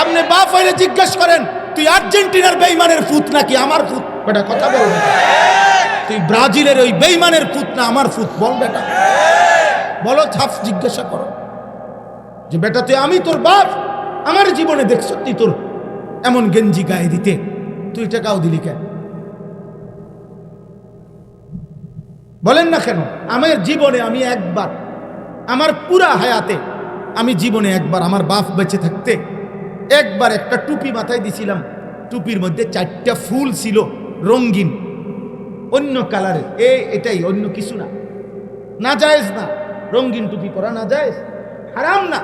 আপনি বাপ হইলে জিজ্ঞেস করেন তুই আর্জেন্টিনার বেঈমানের ফুত নাকি আমার ফুত? বেটা কথা বল, তুই ব্রাজিলের ওই বেঈমানের ফুত না আমার ফুত? বল বেটা, বলো, ছাপ জিজ্ঞাসা করো যে বেটা তুই, আমি তোর বাপ, আমার জীবনে দেখছ তুই তোর এমন গেঞ্জি গায়ে দিতে, তুই টাকাও দিলি কেন? বলেন না কেন? আমার জীবনে আমি একবার, আমার পুরা হায়াতে আমি জীবনে একবার আমার বাপ বেঁচে থাকতে একবার একটা টুপি মাথায় দিছিলাম, টুপির মধ্যে 4টা ফুল ছিল রঙিন, অন্য কালারের, এটাই, অন্য কিছু না। না জায়েজ না, রঙিন টুপি পরা না জায়েজ, হারাম না,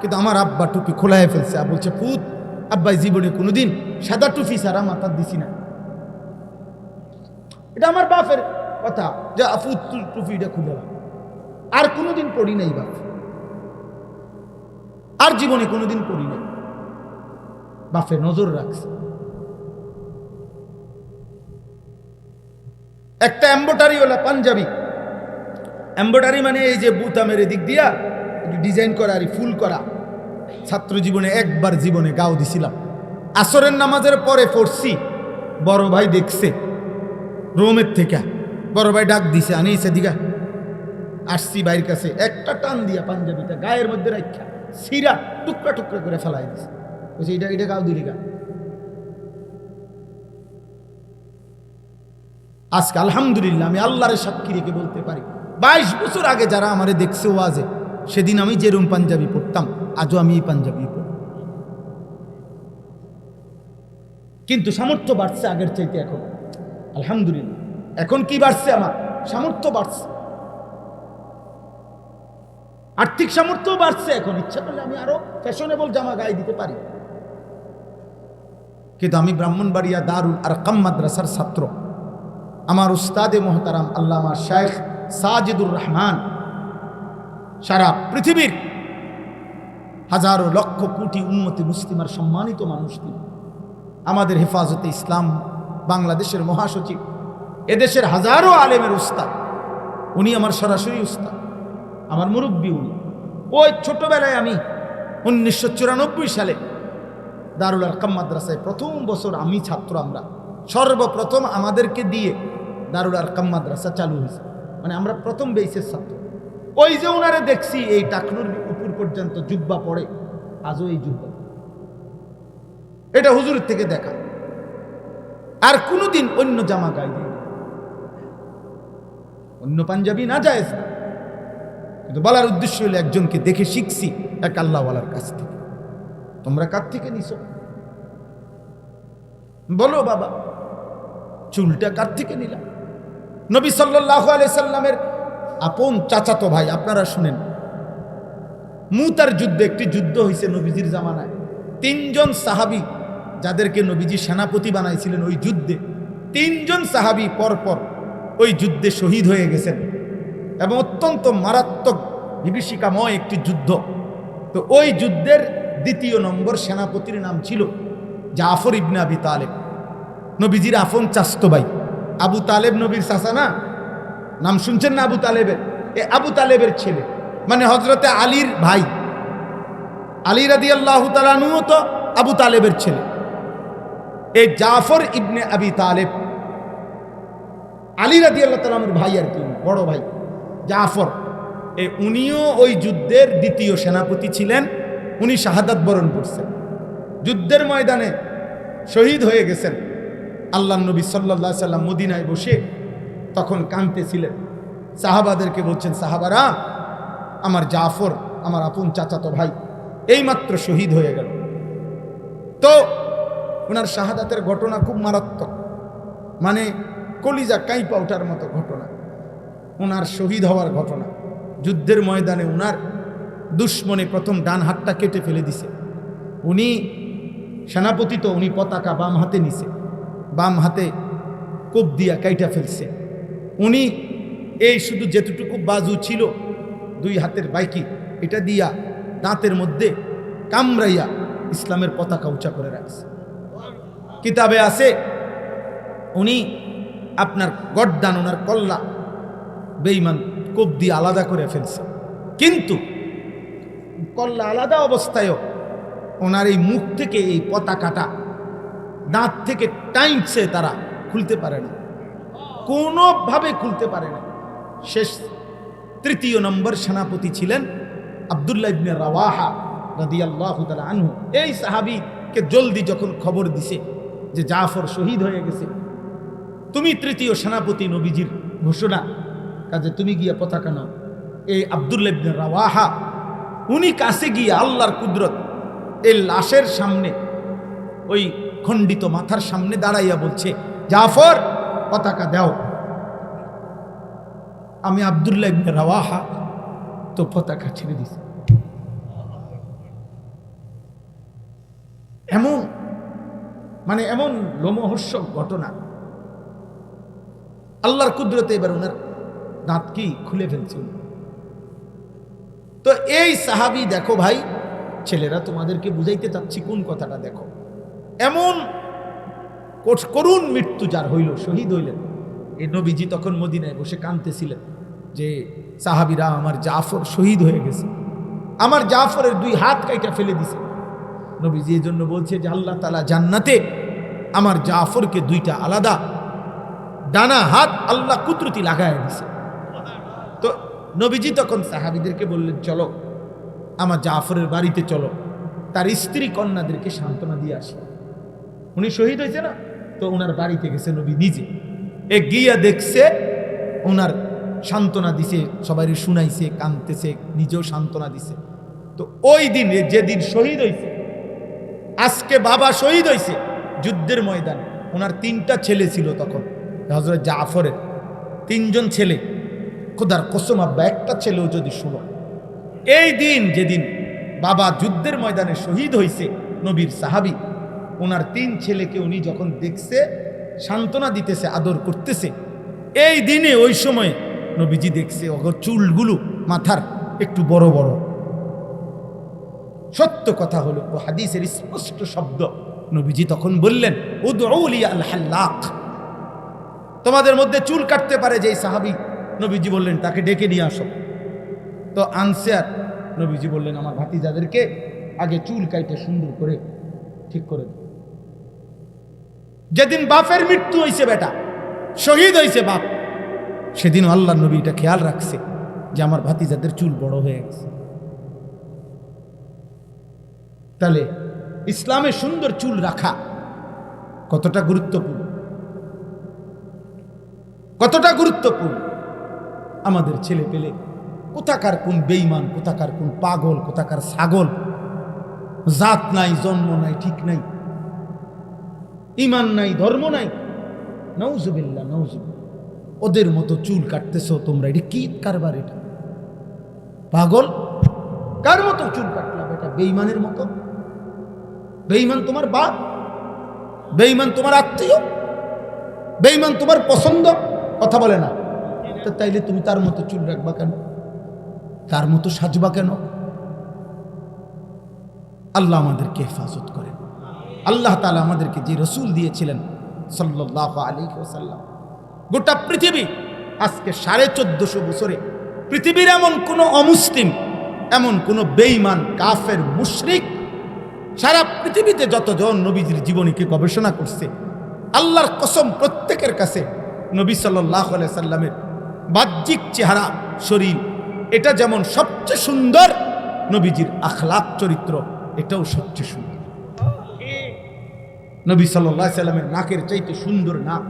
কিন্তু আমার আব্বা টুপি খোলায় ফেলছে। বলছে পুত, আব্বাই জীবনে কোনোদিন সাদা টুপি ছাড়া মাথা দিছি না। এটা আমার বাপের কথা যে আপু টুপিটা খুলে, আর কোনোদিন পড়ি নাই বাপ, আর জীবনে কোনোদিন পড়ি নাই। বাপে নজর রাখছে। একটা এম্বোটারিওয়ালা পাঞ্জাবি, এম্বোটারি মানে এই যে বুতামের দিক দিয়া ডিজাইন করা আর ফুল করা, ছাত্র জীবনে একবার জীবনে গাও দিছিলাম। আসরের নামাজের পরে পড়ছি, বড় ভাই দেখছে রোমের থেকে, বড় ভাই ডাক দিছে, আনিছে দিঘা, আসছি ভাইয়ের কাছে, একটা টান দিয়া পাঞ্জাবিটা গায়ের মধ্যে রাখা সিরা টুকরা টুকরা করে ফেলাই দিছে। বলছে এটা এটা গাও দিলি গা। আজকে আলহামদুলিল্লাহ আমি আল্লাহর সাক্ষী রেখে বলতে পারি, 22 বছর আগে যারা আমারে দেখছে ওয়াজে, সেদিন আমি যেরকম পাঞ্জাবি পড়তাম আজও আমি এই পাঞ্জাবি পড়ি। কিন্তু সামর্থ্য বাড়ছে আগের চাইতে এখন, আলহামদুলিল্লাহ। এখন কি বাড়ছে? আমার সামর্থ্য বাড়ছে, আর্থিক সামর্থ্য বাড়ছে। এখন ইচ্ছা করলে আমি আরো ফ্যাশনেবল জামা গায়ে দিতে পারি। কিন্তু আমি ব্রাহ্মণবাড়িয়া দারুল আরকাম মাদ্রাসার ছাত্র। আমার উস্তাদে মোহতারাম আল্লামা শেখ সাজিদুর রহমান সারা পৃথিবীর হাজারো লক্ষ কোটি উম্মতে মুসলিমার সম্মানিত মানুষ তিনি। আমাদের হেফাজতে ইসলাম বাংলাদেশের মহাসচিব, এদেশের হাজারো আলেমের উস্তাদ, উনি আমার সরাসরি উস্তাদ, আমার মুরব্বী উনি। ওই ছোটবেলায় আমি 1994 সালে দারুল আরকাম মাদ্রাসায় প্রথম বছর আমি ছাত্র, আমরা সর্বপ্রথম আমাদেরকে দিয়ে দারুল আরকাম মাদ্রাসা চালু হয়েছে, মানে আমরা প্রথম বেসের ছাত্র। ওই যে ওনারে দেখছি এই টাকনুর উপর পর্যন্ত জুব্বা পড়ে, আজও এই জুব্বা, এটা হুজুরের থেকে দেখা, আর কোনোদিন অন্য জামা গায়ে দিই, অন্য পাঞ্জাবি না জায়েজ না। কিন্তু বলার উদ্দেশ্য হলো একজনকে দেখে শিখছি, এক আল্লাহওয়ালার কাছ থেকে। তোমরা কার থেকে নিছো? বলো বাবা, চুলটা কার থেকে নিলাম? নবী সাল্লাল্লাহু আলাইহি সাল্লামের আপন চাচাতো ভাই, আপনারা শুনেন, মুতার যুদ্ধে, একটি যুদ্ধ হয়েছে নবীজির জামানায়। 3 জন সাহাবী যাদেরকে নবীজি সেনাপতি বানাইছিলেন ওই যুদ্ধে, 3 জন সাহাবী পরপর ওই যুদ্ধে শহীদ হয়ে গেছেন এবং অত্যন্ত মারাত্মক বিভীষিকাময় একটি যুদ্ধ। তো ওই যুদ্ধের 2 নম্বর সেনাপতির নাম ছিল জাফর ইবনে আবি তালেব, নবীজির আপন চাচতো ভাই। আবু তালেব নবীর চাচা না, নাম শুনছেন না আবু তালেবের? এ আবু তালেবের ছেলে, মানে হযরতে আলীর ভাই। আলী রাদিয়াল্লাহু তাআলা আনহু তো আবু তালেবের ছেলে। এই জাফর ইবনে আবি তালেব আলী রাদিয়াল্লাহু তাআলা আনহুর ভাই, আর কি বড় ভাই জাফর। উনিও ওই যুদ্ধের 2য় সেনাপতি ছিলেন। উনি শাহাদাত বরণ করছেন, যুদ্ধের ময়দানে শহীদ হয়ে গেছেন। আল্লাহর নবী সাল্লাল্লাহু আলাইহি সাল্লাম মদিনায় বসে তখন কাঁদতেছিলেন, সাহাবাদেরকে বলছেন, সাহাবারা, আমার জাফর, আমার আপন চাচাতো ভাই, এইমাত্র শহীদ হয়ে গেল। তো ওনার শাহাদাতের ঘটনা খুব মারাত্মক, মানে কলিজা কাঁইপা ওঠার মতো ঘটনা। ওনার শহীদ হওয়ার ঘটনা, যুদ্ধের ময়দানে ওনার দুশ্মনে প্রথম ডান হাতটা কেটে ফেলে দিছে। উনি সেনাপতি, তো উনি পতাকা বাম হাতে নিছে, বাম হাতে কোপ দিয়া কাইটা ফেলছে। উনি এই শুধু যেটুকু বাজু ছিল 2 হাতের বাইকি, এটা দিয়া দাঁতের মধ্যে কামড়াইয়া ইসলামের পতাকা উঁচা করে রাখছে। কিতাবে আছে উনি আপনার গর্দান, ওনার কল্লা বেঈমান কোপ দিয়ে আলাদা করে ফেলছে, কিন্তু কল্লা আলাদা অবস্থায়ও ওনার এই মুখ থেকে এই পতাকাটা দাঁত থেকে টাইমছে, তারা খুলতে পারে না, কোনোভাবে খুলতে পারে না। শেষ 3য় নম্বর সেনাপতি ছিলেন আব্দুল্লাহ ইবনে রাওয়াহা রাদিয়াল্লাহু তাআলা আনহু। এই সাহাবীকে জলদি যখন খবর দিছে যে জাফর শহীদ হয়ে গেছে, তুমি 3য় সেনাপতি, নবীজির ঘোষণা, কাজে তুমি গিয়া পতাকা নাও। এই আব্দুল্লাহ ইবনে রাওয়াহা উনি কাছে গিয়ে আল্লাহর কুদরত, এই লাশের সামনে, ওই খণ্ডিত মাথার সামনে দাঁড়াইয়া বলছে, জাফর পতাকা দাও। আমি আব্দুল্লাহ ইবনে রাওয়াহা তো পতাকা ছেড়ে দিছি। এমন মানে এমন লোমহর্ষক ঘটনা, আল্লাহর কুদরতে এবার ওনার দাঁত কি খুলে ফেলছে। তো এই সাহাবী, দেখো ভাই, ছেলেরা তোমাদেরকে বুঝাইতে চাচ্ছি কোন কথাটা, দেখো এমন করুণ মৃত্যু যার হইল, শহীদ হইলেন। এই নবীজি তখন মদিনায় বসে কাঁদতেছিলেন যে সাহাবীরা, আমার জাফর শহীদ হয়ে গেছে, আমার জাফরের 2 হাত কাইটা ফেলে দিছে। নবীজি এই জন্য বলছে যে আল্লাহ তাআলা জান্নাতে আমার জাফরকে 2টা আলাদা ডানা হাত আল্লাহ কুদরতি লাগায় দিছে। তো নবীজি তখন সাহাবীদেরকে বললেন, চলো আমার জাফরের বাড়িতে চলো, তার স্ত্রী কন্যাদেরকে সান্ত্বনা দিয়ে আসি। উনি শহীদ হয়েছে না, তো ওনার বাড়িতে গেছে নবী নিজে। গিয়া দেখছে ওনার সান্ত্বনা দিছে, সবাই শুনাইছে, কাঁদতেছে, নিজেও সান্ত্বনা দিছে। তো ওই দিন, যেদিন শহীদ হয়েছে, আজকে বাবা শহীদ হয়েছে যুদ্ধের ময়দানে। ওনার 3টা ছেলে ছিল তখন, হযরত জাফরের 3 জন ছেলে। খোদার কসম আব্বা, একটা ছেলেও যদি শুনো, এই দিন যেদিন বাবা যুদ্ধের ময়দানে শহীদ হয়েছে, নবীর সাহাবী, ওনার 3 ছেলেকে উনি যখন দেখছে, সান্ত্বনা দিতেছে, আদর করতেছে, এই দিনে ওই সময় নবীজি দেখছে ওগর চুলগুলো মাথার একটু বড় বড়। সত্য কথা হলো, ও হাদিসের স্পষ্ট শব্দ, নবীজি তখন বললেন, উদউ লি আল হাল্লাক, তোমাদের মধ্যে চুল কাটতে পারে যেই সাহাবী, নবীজি বললেন তাকে ডেকে নিয়ে আসো। তো আনছে, আর নবীজি বললেন, আমার ভাতিজাদেরকে আগে চুল কাইটে সুন্দর করে ঠিক করে দাও। যেদিন বাপের মৃত্যু হয়েছে, বেটা শহীদ হয়েছে বাপ, সেদিন আল্লাহর নবী এটা খেয়াল রাখছে যে আমার ভাতিজাদের চুল বড় হয়ে গেছে। তাহলে ইসলামে সুন্দর চুল রাখা কতটা গুরুত্বপূর্ণ, কতটা গুরুত্বপূর্ণ। আমাদের ছেলে পেলে কোথাকার কোন বেঈমান, কোথাকার কোন পাগল, কোথাকার ছাগল, জাত নাই, জন্ম নাই, ঠিক নাই, ইমান নাই, ধর্ম নাই। নাউজুবিল্লাহ, নাউজুবিল্লাহ। ওদের মতো চুল কাটতেছো তোমরা, এটা কি কারবার? এটা পাগল। কার মতো চুল কাটলাম? এটা বেঈমানের মতো। বেঈমান তোমার বাপ, বেঈমান তোমার আত্মীয়, বেঈমান তোমার পছন্দ, কথা বলে না। তো তাইলে তুমি তার মতো চুল রাখবা কেন? তার মতো সাজবা কেন? আল্লাহ আমাদেরকে হেফাজত করেন। আল্লাহ তাআলা আমাদেরকে যে রসুল দিয়েছিলেন সাল্লাল্লাহু আলাইহি ওয়াসাল্লাম, গোটা পৃথিবী আজকে 1450 বছরে পৃথিবীর এমন কোন অমুসলিম, এমন কোন বেঈমান, কাফের, মুশরিক, সারা পৃথিবীতে যতজন নবীজির জীবনীকে গবেষণা করছে, আল্লাহর কসম প্রত্যেকের কাছে নবী সাল্লাল্লাহু আলাইহি সাল্লামের বাহ্যিক চেহারা, শরীর, এটা যেমন সবচেয়ে সুন্দর, নবীজির আখলাক, চরিত্র এটাও সবচেয়ে সুন্দর। নবী সাল্লাল্লাহু আলাইহি সাল্লামের নাকের চাইতে সুন্দর নাক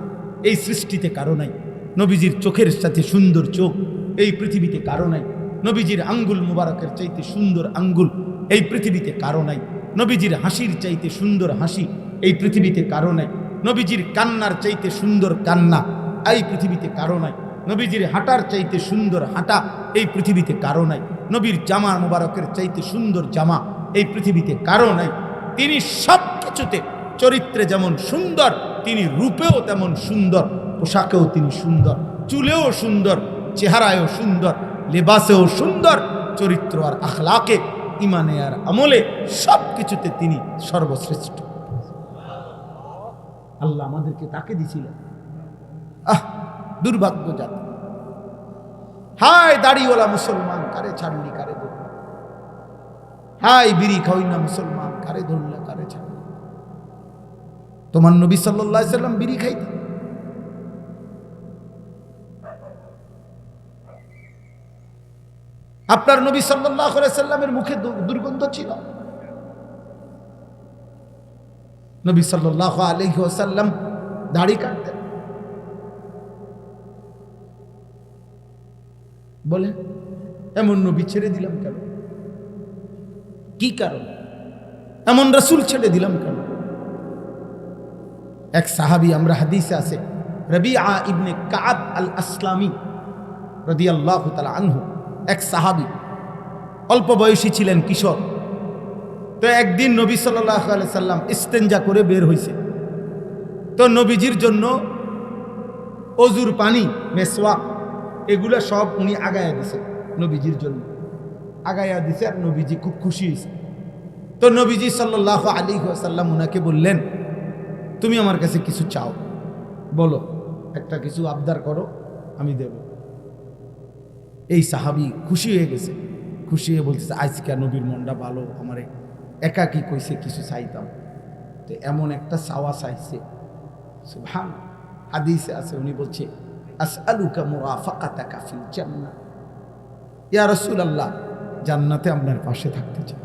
এই সৃষ্টিতে কারো নাই। নবীজির চোখের সাথে সুন্দর চোখ এই পৃথিবীতে কারো নাই। নবীজির আঙ্গুল মুবারকের চাইতে সুন্দর আঙ্গুল এই পৃথিবীতে কারো নাই। নবীজির হাসির চাইতে সুন্দর হাসি এই পৃথিবীতে কারো নাই। নবীজির কান্নার চাইতে সুন্দর কান্না এই পৃথিবীতে কারো নাই। নবীজির হাঁটার চাইতে সুন্দর হাঁটা এই পৃথিবীতে কারো নাই। নবীর জামা মুবারকের চাইতে সুন্দর জামা এই পৃথিবীতে কারো নাই। তিনি সব কিছুতে, চরিত্রে যেমন সুন্দর, তিনি রূপেও তেমন সুন্দর, পোশাকেও তিনি সুন্দর, চুলেও সুন্দর, চেহারায়ও সুন্দর, লেবাসেও সুন্দর, চরিত্র আর আখলাকে, ইমানে আর আমলে সব কিছুতে তিনি সর্বশ্রেষ্ঠ। আল্লাহ আমাদেরকে তাকে দিছিলেন। দুর্ভাগ্য জাতি। হায় দাড়িওয়ালা মুসলমান, কারে ছাড়লি কারে ধরলি। হায় বিড়ি খাওয়াই না মুসলমান, কারে ধরলে কারে ছাড়লি। তোমার নবী সাল্লাল্লাহু আলাইহি সাল্লাম বিড়ি খাইতেন। আপনার নবী সাল্লাল্লাহু আলাইহি সাল্লামের মুখে দুর্গন্ধ ছিল। নবী সাল্লাল্লাহু আলাইহি ওয়াসাল্লাম দাড়ি কাটতেন। বলে এমন নবী ছেড়ে দিলাম কেন? কি কারণ? এমন রাসূল ছেড়ে দিলাম কেন? এক সাহাবী, আমরা হাদিসে আছে, রবিআ ইবনে কাব আল আসলামী রাদিয়াল্লাহু তাআলা আনহু, এক সাহাবী, অল্প বয়সী ছিলেন, কিশোর। তো একদিন নবী সাল্লাল্লাহু আলাইহি সাল্লাম ইস্তেঞ্জা করে বের হইছে। তো নবীজির জন্য অজুর পানি, মেসওয়াক, এগুলা সব উনি আগায়া দিছে নবীজির জন্য, আগায়া দিছে। আর নবীজি খুব খুশি হয়েছে। তো নবীজি সাল্লাল্লাহু আলাইহি ওয়াসাল্লাম উনাকে বললেন, তুমি আমার কাছে কিছু চাও, বলো, একটা কিছু আবদার করো, আমি দেব। এই সাহাবী খুশি হয়ে গেছে। খুশি হয়ে বলতেছে, আজকে নবীর মনটা ভালো, আমারে একাকি কইছে কিছু চাইতাম, তো এমন একটা চাওয়া চাইছে। সুবহান, হাদিসে আছে, উনি বলছে, আসআলুকা মুরাফাকাতাকা ফিল জান্নাহ, ইয়া রাসূলুল্লাহ, জান্নাতে আপনার পাশে থাকতে চাই।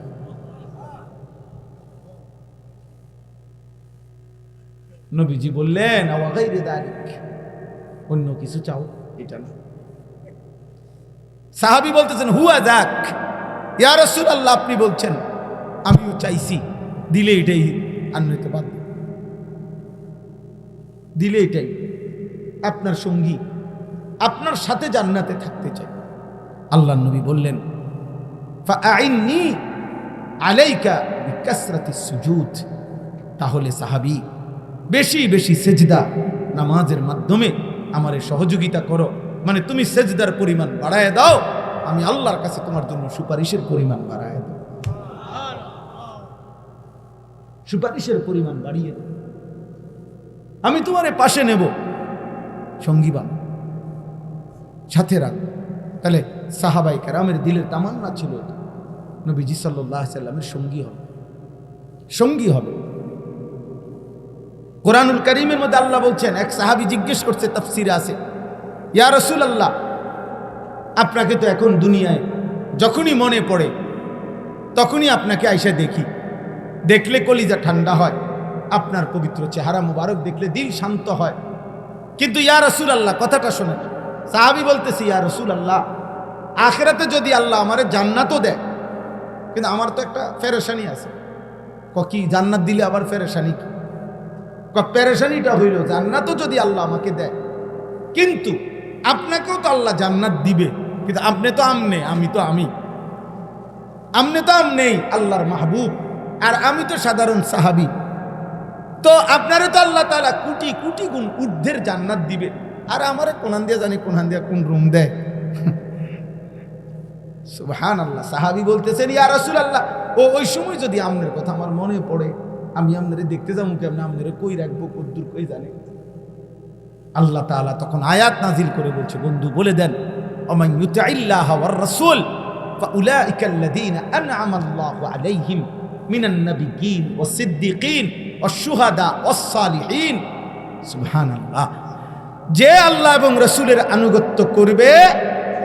নবীজি বললেন, আওয়া গায়রি যালিক, অন্য কিছু চাও, এটা না। সাহাবী বলতেছেন, হুয়া যাক, ইয়া রাসূলুল্লাহ, আপনি বলছেন, আমিও চাইছি, দিলে এটাই, আর নইতে বাদ দিলে এটাই। আপনার সঙ্গী, আপনার সাথে জান্নাতে থাকতে চাই। আল্লাহর নবী বললেন, ফাআইন্নি আলাইকা বিকাসরাতিস সুজুদ, তাহলে সাহাবী বেশি বেশি সেজদা নামাজের মাধ্যমে আমারে সহযোগিতা করো, মানে তুমি সেজদার পরিমাণ বাড়ায় দাও, আমি আল্লাহর কাছে তোমার জন্য সুপারিশের পরিমাণ বাড়ায় দেব, সুপারিশের পরিমাণ বাড়িয়ে দেব, আমি তোমারে পাশে নেব, সঙ্গী বান সাথে রাখ। তাহলে সাহাবাই কেরামের দিলের তামান্না ছিল নবীজি সাল্লাল্লাহু আলাইহি সাল্লামের সঙ্গী হবে, সঙ্গী হবে। কোরআনুল কারীমের মধ্যে আল্লাহ বলছেন, এক সাহাবী জিজ্ঞেস করছে, তাফসীরে আছে, ইয়া রাসূলুল্লাহ, আপনাকে তো এখন দুনিয়ায় যখনই মনে পড়ে তখনই আপনাকে আইসা দেখি, দেখলে কলিজা ঠান্ডা হয়, আপনার পবিত্র চেহারা মুবারক দেখলে দিল শান্ত হয়, কিন্তু ইয়া রাসূলুল্লাহ, কথাটা শোনেন। সাহাবী বলতেছে, ইয়া রাসূলুল্লাহ, আখিরাতে যদি আল্লাহ আমারে জান্নাতও দেয়, কিন্তু আমার তো একটা পেরেশানি আছে। কি জান্নাত দিলে আবার পেরেশানি কি? পেরেশানিটা হইল জান্নাতও যদি আল্লাহ আমাকে দেয়, কিন্তু আপনাকেও তো আল্লাহ জান্নাত দিবে, কিন্তু আপনি তো আমনে, আমি তো আমি, আমনে তো আমনেই আল্লাহর মাহবুব, আর আমি তো সাধারণ সাহাবী। তো আপনারে তো আল্লাহ তাআলা কোটি কোটি গুণ ঊর্ধ্বের জান্নাত দিবে, আর আমারে কোনহান দিয়ে জানি কোনহান দিয়ে কোন রুম দেয়। সুবহানাল্লাহ। সাহাবী বলতেছেন, ইয়া রাসূলুল্লাহ, ওই সময় যদি আমনের কথা আমার মনে পড়ে, আমি আপনারে দেখতে যাবো কেমন, আপনারে কই রাখবো, কদ্দুর কই জানে। আল্লাহ তাআলা তখন আয়াত নাজিল করে বলছে, বন্ধু বলে দেন, ওমান ইউতিইল্লাহ ওয়ার রাসূল ফাউলাইকা আল্লাযীনা আনআমা আল্লাহু আলাইহিম মিনান নাবিয়্যিন ওয়াস সিদ্দীকিন ওয়াশ শুহাদা ওয়াস সালিহিন। সুবহানাল্লাহ। যে আল্লাহ এবং রাসূলের আনুগত্য করবে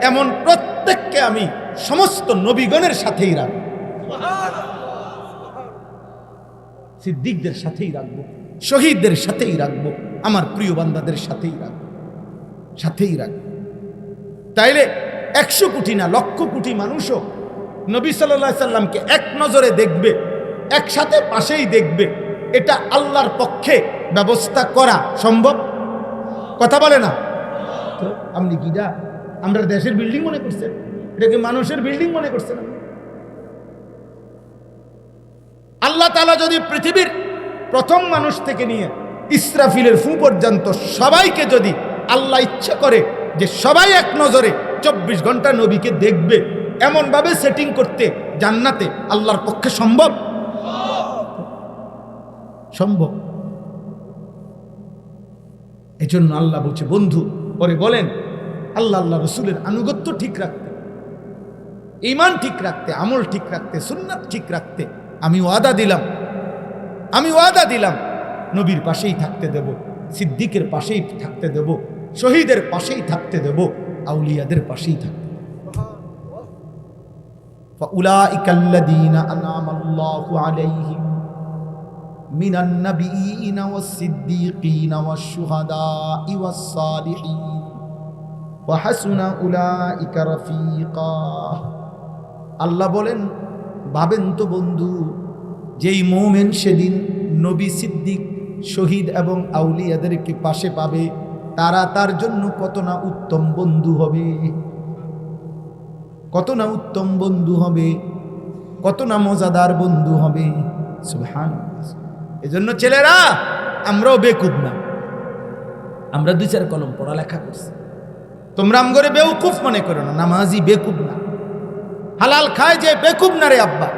এমন প্রত্যেককে আমি সমস্ত নবীগণের সাথেই রাখবো, সিদ্দিকদের সাথেই রাখবো, শহীদদের সাথেই রাখবো, আমার প্রিয় বান্দাদের সাথেই রাখবো, সাথেই রাখবো। তাইলে 100 কোটি না লক্ষ কোটি মানুষও নবী সাল্লাল্লাহু আলাইহি সাল্লামকে এক নজরে দেখবে, একসাথে পাশেই দেখবে, এটা আল্লাহর পক্ষে ব্যবস্থা করা সম্ভব? কথা বলে না তো? আপনি কিটা আমরা দেশের বিল্ডিং মনে করছেন? এটাকে মানুষের বিল্ডিং মনে করছেন? আল্লাহ তাআলা যদি পৃথিবীর প্রথম মানুষ থেকে নিয়ে ইসরাফিলের ফু পর্যন্ত সবাইকে যদি আল্লাহ ইচ্ছা করে যে সবাই এক নজরে 24 ঘন্টা নবীকে দেখবে, এমন ভাবে সেটিং করতে জান্নাতে আল্লাহর পক্ষে সম্ভব? সম্ভব। এজন্য আল্লাহ বলছে, বন্ধু পরে বলেন আল্লাহ আল্লাহ রসুলের আনুগত্য ঠিক রাখতে, ঈমান ঠিক রাখতে, আমল ঠিক রাখতে, সুন্নাত ঠিক রাখতে আমি ওয়াদা দিলাম নবীর পাশেই থাকতে দেব, সিদ্দিকের পাশেই থাকতে দেব, শহীদের পাশেই থাকতে দেব, আউলিয়াদের পাশেই থাকতে দেব। ফাউলাইকা আল্লাযীনা আনআমা আল্লাহু আলাইহিম মিনান নাবিয়্যিনা ওয়াস সিদ্দীকিনা ওয়াশ শুহাদাই ওয়াস সালিহিন ওয়া হাসুনা উলাইকা রাফীকা। আল্লাহ বলেন, ভাবেন তো বন্ধু, যেই মুমিন সেদিন নবী, সিদ্দিক, শহীদ এবং আউলিয়াদেরকে পাশে পাবে, তারা তার জন্য কত না উত্তম বন্ধু হবে, কত না উত্তম বন্ধু হবে, কত না মজাদার বন্ধু হবে। সুবহানাল্লাহ। এজন্য ছেলেরা, আমরাও বেকুব না, আমরা 2-4 কলম পড়ালেখা করছি, তোমরা আমগরে বেউকুফ মনে করো না, নামাজি বেকুব না, হালাল খায় যে বেকুব না রে আব্বা,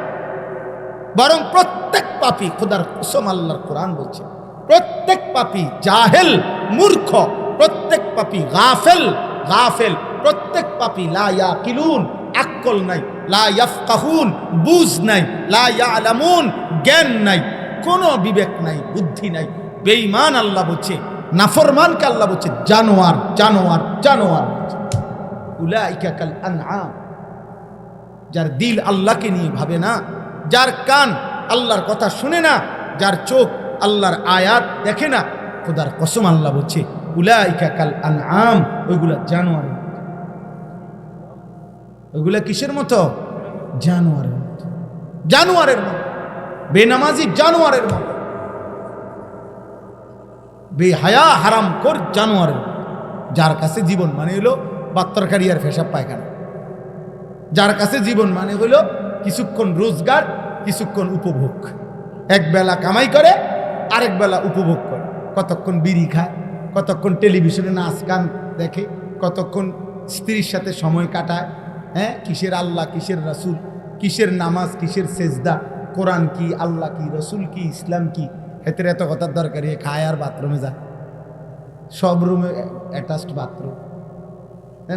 বরং প্রত্যেক পাপী, খোদার কসম আল্লাহর কোরআন বলছে, প্রত্যেক পাপী জাহেল, মূর্খ, প্রত্যেক পাপী গাফেল, প্রত্যেক পাপী লা ইয়াকিলুন, আকল নাই, লা ইয়াফকাহুন, বুঝ নাই, লা ইয়ালামুন, জ্ঞান নাই, কোনো বিবেক নাই, বুদ্ধি নাই, বেঈমান আল্লাহ বলছে, নাফরমানকে আল্লাহ বলছে জানোয়ার, জানোয়ার, জানোয়ার। উলাইকা কাল আনআম। যার দিল আল্লাহকে নিয়ে ভাবে না, যার কান আল্লাহর কথা শুনে না, যার চোখ আল্লাহর আয়াত দেখে না, খোদার কসম আল্লাহ বলছে উলাইকা কাল আনআম, ওইগুলা জানোয়ারের মতো। ওইগুলা কিসের মতো? জানোয়ারের মতো, জানোয়ারের মতো, বেনামাজি জানোয়ারের মতো, বেহায়া হারামখোর জানোয়ারের মতো। যার কাছে জীবন মানে হলো বাত্তরকারি আর পেশাব পায়খানা, যার কাছে জীবন মানে হলো কিছুক্ষণ রোজগার, কিছুক্ষণ উপভোগ, এক বেলা কামাই করে, আরেক বেলা উপভোগ করে, কতক্ষণ বিড়ি খায়, কতক্ষণ টেলিভিশনে নাচ গান দেখে, কতক্ষণ স্ত্রীর সাথে সময় কাটায়, হ্যাঁ, কিসের আল্লাহ, কিসের রাসূল, কিসের নামাজ, কিসের সেজদা, কোরআন কি, আল্লাহ কি, রসুল কি, ইসলাম কি, এতে এত কথার দরকারি, খায় আর বাথরুমে যায়, সব রুমে অ্যাটাচড বাথরুম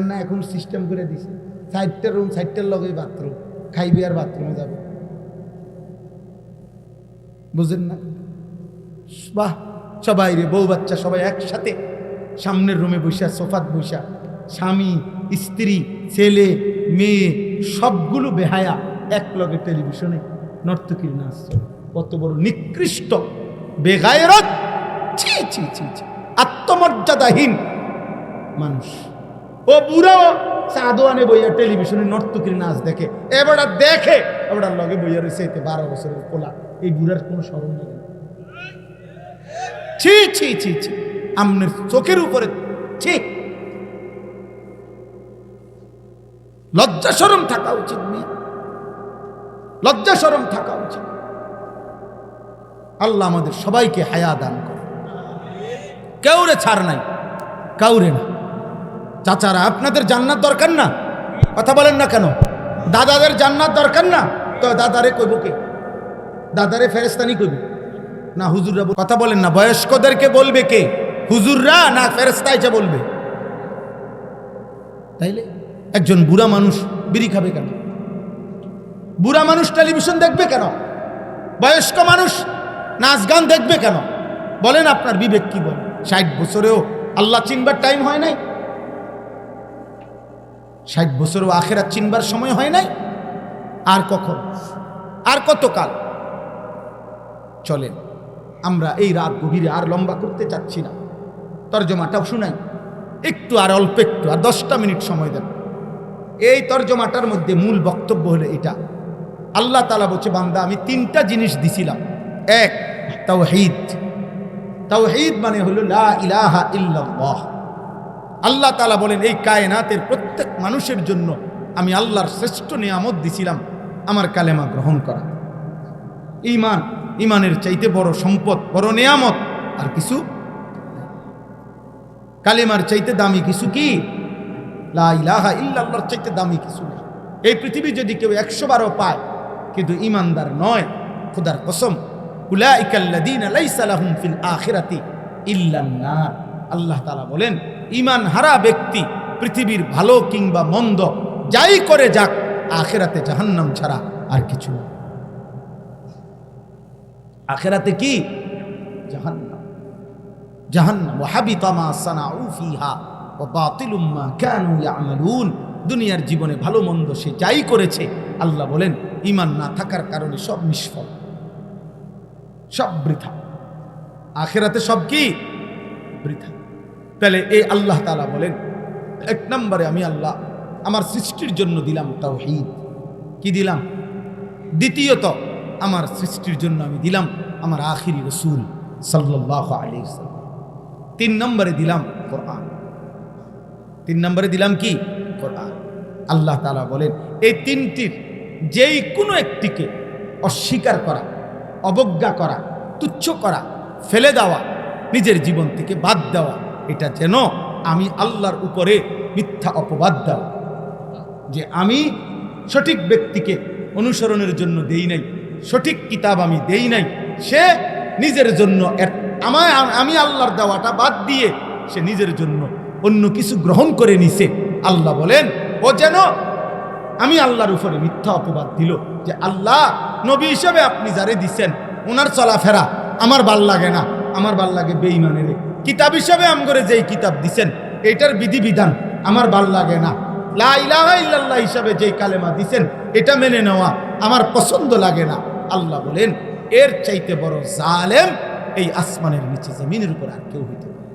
না, এখন সিস্টেম করে দিছে 4টা রুম, 4টার লগেই বাথরুম, খাইবে আর বাথরুমে যাবে, বুঝেন না? বাহ, সবাই রে, বউ বাচ্চা সবাই একসাথে সামনের রুমে বসা, সোফাত বসা, স্বামী, স্ত্রী, ছেলে, মেয়ে সবগুলো বেহায়া এক লগে টেলিভিশনে নর্তকীর নাচ চলে। কত বড় নিকৃষ্ট, বেগায়রত, ছি ছি ছি ছি, আত্মমর্যাদাহীন মানুষ। ও বুড়ো সাদোয়ানে বইয়া টেলিভিশনে নর্তকীর নাচ দেখে, এবারটা দেখে, এবারটার লগে বইয়া রয়েছে 12 বছরের পোলা, এই বুড়ার কোনো স্মরণ নেই, ছি ছি ছি ছি, আমনের চোখের উপরে ছি। লজ্জা শরম থাকা উচিত মেয়ে, লজ্জা শরম থাকা উচিত। আল্লাহ আমাদের সবাইকে হায়া দান করে। কেউরে ছাড় নাই, কাউরে না। চাচারা, আপনাদের জান্নাত দরকার না? কথা বলেন না কেন? দাদাদের জান্নাত দরকার না? তো দাদারে কইব কে? দাদারে ফেরেশতানি কইব না হুজুররা? কথা বলেন না। বয়স্কদেরকে বলবে কে? হুজুররা না ফেরেশতা এসে বলবে? তাইলে একজন বুড়া মানুষ বিড়ি খাবে কেন? বুড়া মানুষ টেলিভিশন দেখবে কেন? বয়স্ক মানুষ নাচ গান দেখবে কেন? বলেন, আপনার বিবেক কি বলে? 60 বছরেও আল্লাহ চিনবার টাইম হয় নাই? 60 বছরেও আখিরাত চিনবার সময় হয় নাই? আর কখন, আর কতকাল? চলেন, আমরা এই রাত গভীরে আর লম্বা করতে চাচ্ছি না। তর্জমাটাও শুনাই একটু, আর অল্প একটু, আর 10টা মিনিট সময় দেন। এই তর্জমাটার মধ্যে মূল বক্তব্য হলো এটা। আল্লাহ তাআলা বলছে, বান্দা আমি 3টা জিনিস দিছিলাম। এক, তাওহীদ। তাওহীদ মানে হলো লা ইলাহা ইল্লাল্লাহ। আল্লাহ তাআলা বলেন, এই কায়নাতের প্রত্যেক মানুষের জন্য আমি আল্লাহর শ্রেষ্ঠ নিয়ামত দিছিলাম আমার কালেমা গ্রহণ করা। ঈমান, ঈমানের চাইতে বড় সম্পদ, বড় নিয়ামত আর কিছু? কালেমার চাইতে দামি কিছু কি? লা ইলাহা ইল্লাল্লাহর চাইতে দামি কিছু নেই। এই পৃথিবী যদি কেউ 100 বারও পায় কিন্তু ঈমানদার নয়, খোদার কসম, উলাইকাল্লাযীনা লাইসা লাহুম ফিল আখিরাতি ইল্লান নার। আল্লাহ তাআলা বলেন, ঈমান হারা ব্যক্তি পৃথিবীর ভালো কিংবা মন্দ যাই করে যাক, আখিরাতে জাহান্নাম ছাড়া আর কিছু না। আখিরাতে কি? জাহান্নাম। জাহান্নাম। ওয়া হাবিতা মা সানাউ ফিহা ওয়া বাতিলুম মা কানু ইয়ামালুন। দুনিয়ার জীবনে ভালো মন্দ সে যাই করেছে, আল্লাহ বলেন ঈমান না থাকার কারণে সব নিষ্ফল, সব বৃথা। আখিরাতে সব কি? বৃথা। তাহলে এই আল্লাহ তাআলা বলেন, 1 নম্বরে আমি আল্লাহ আমার সৃষ্টির জন্য দিলাম তাওহীদ। কি দিলাম? দ্বিতীয়ত আমার সৃষ্টির জন্য আমি দিলাম আমার আখিরি রাসূল সাল্লাল্লাহু আলাইহি ওয়াসাল্লাম। 3 নম্বরে দিলাম কোরআন। 3 নম্বরে দিলাম কি? কোরআন। আল্লাহ তাআলা বলেন, এই 3টির যেই কোনো একটিকে অস্বীকার করা, অবজ্ঞা করা, তুচ্ছ করা, ফেলে দেওয়া, নিজের জীবন থেকে বাদ দেওয়া, এটা যেন আমি আল্লাহর উপরে মিথ্যা অপবাদ দেওয়া, যে আমি সঠিক ব্যক্তিকে অনুসরণের জন্য দেই নাই, সঠিক কিতাব আমি দেই নাই, সে নিজের জন্য আমি আল্লাহর দেওয়াটা বাদ দিয়ে সে নিজের জন্য অন্য কিছু গ্রহণ করে নিছে। আল্লাহ বলেন, ও যেন আমি আল্লাহর উপরে মিথ্যা অপবাদ দিল, যে আল্লাহ নবী হিসেবে আপনি যারে দিচ্ছেন ওনার চলাফেরা আমার ভাল লাগে না, আমার ভাল লাগে বেঈমানের। কিতাব হিসাবে আমগরে যেই কিতাব দিছেন এটার বিধিবিধান আমার ভাল লাগে না। লা ইলাহা ইল্লাল্লাহ হিসাবে যেই কালেমা দিছেন এটা মেনে নেওয়া আমার পছন্দ লাগে না। আল্লাহ বলেন, এর চাইতে বড় জালেম এই আসমানের নিচে জমিনের উপর আর কেউ হইতে পারে।